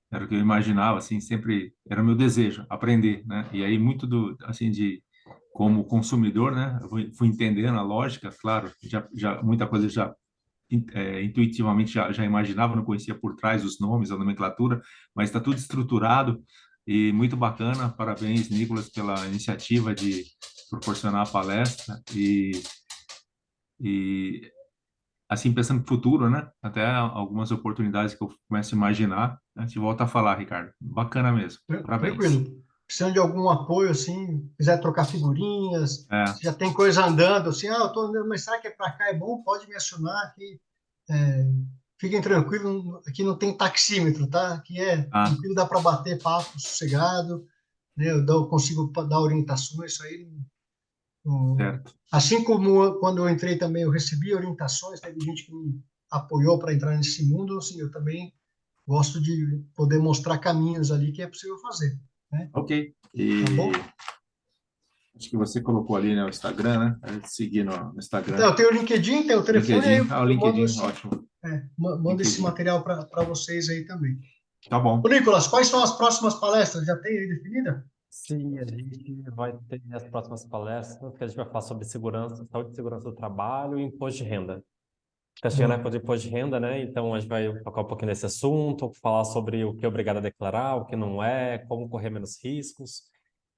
Era o que eu imaginava, assim, sempre era o meu desejo, aprender, né? E aí muito assim, como consumidor, né? Eu fui entendendo a lógica, claro, muita coisa já intuitivamente já imaginava, não conhecia por trás os nomes, a nomenclatura, mas está tudo estruturado e muito bacana. Parabéns, Nicolas, pela iniciativa de proporcionar a palestra e assim, pensando no futuro, né? Até algumas oportunidades que eu começo a imaginar. A gente volta a falar, Ricardo. Bacana mesmo. Parabéns. Tranquilo. Precisando de algum apoio, assim, quiser trocar figurinhas, É, se já tem coisa andando, assim, eu tô andando, mas será que é para cá? É bom? Pode me acionar aqui. É, fiquem tranquilos, aqui não tem taxímetro, tá? Aqui é ah, tranquilo, dá para bater papo sossegado, né? Eu consigo dar orientações, isso aí. certo. Assim como quando eu entrei também, eu recebi orientações, teve gente que me apoiou para entrar nesse mundo, assim, eu também gosto de poder mostrar caminhos ali que é possível fazer, né? Ok. Tá E bom? acho que você colocou ali, né, o Instagram, né? A gente seguir no Então, Instagram. eu tenho o LinkedIn, tem o telefone, aí LinkedIn. Ah, o eu mando LinkedIn, esse, ótimo. mando esse LinkedIn. material para vocês aí também. Tá Ô, bom. Nicolas, quais são as próximas palestras? Já tem aí definida? Sim, a gente vai ter as próximas palestras, que a gente vai falar sobre segurança, saúde e segurança do trabalho e imposto de renda. Está chegando a Boa. época do imposto de renda, né? Então a gente vai tocar um pouquinho nesse assunto, falar sobre o que é obrigado a declarar, o que não é, como correr menos riscos.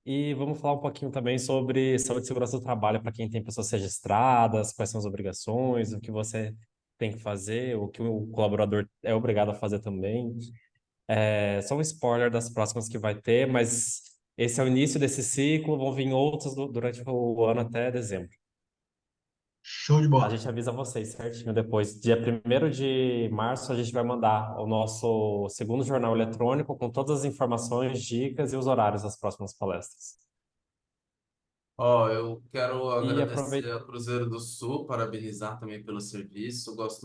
E vamos falar um pouquinho também sobre saúde e segurança do trabalho para quem tem pessoas registradas, quais são as obrigações, o que você tem que fazer, o que o colaborador é obrigado a fazer também. É só um spoiler das próximas que vai ter, mas esse é o início desse ciclo, vão vir outros durante o ano até dezembro. Show de A bola. gente avisa vocês certinho depois. Dia 1º de março, a gente vai mandar o nosso segundo jornal eletrônico com todas as informações, dicas e os horários das próximas palestras. Ó, eu quero E agradecer aproveita. a Cruzeiro do Sul, parabenizar também pelo serviço. Gosto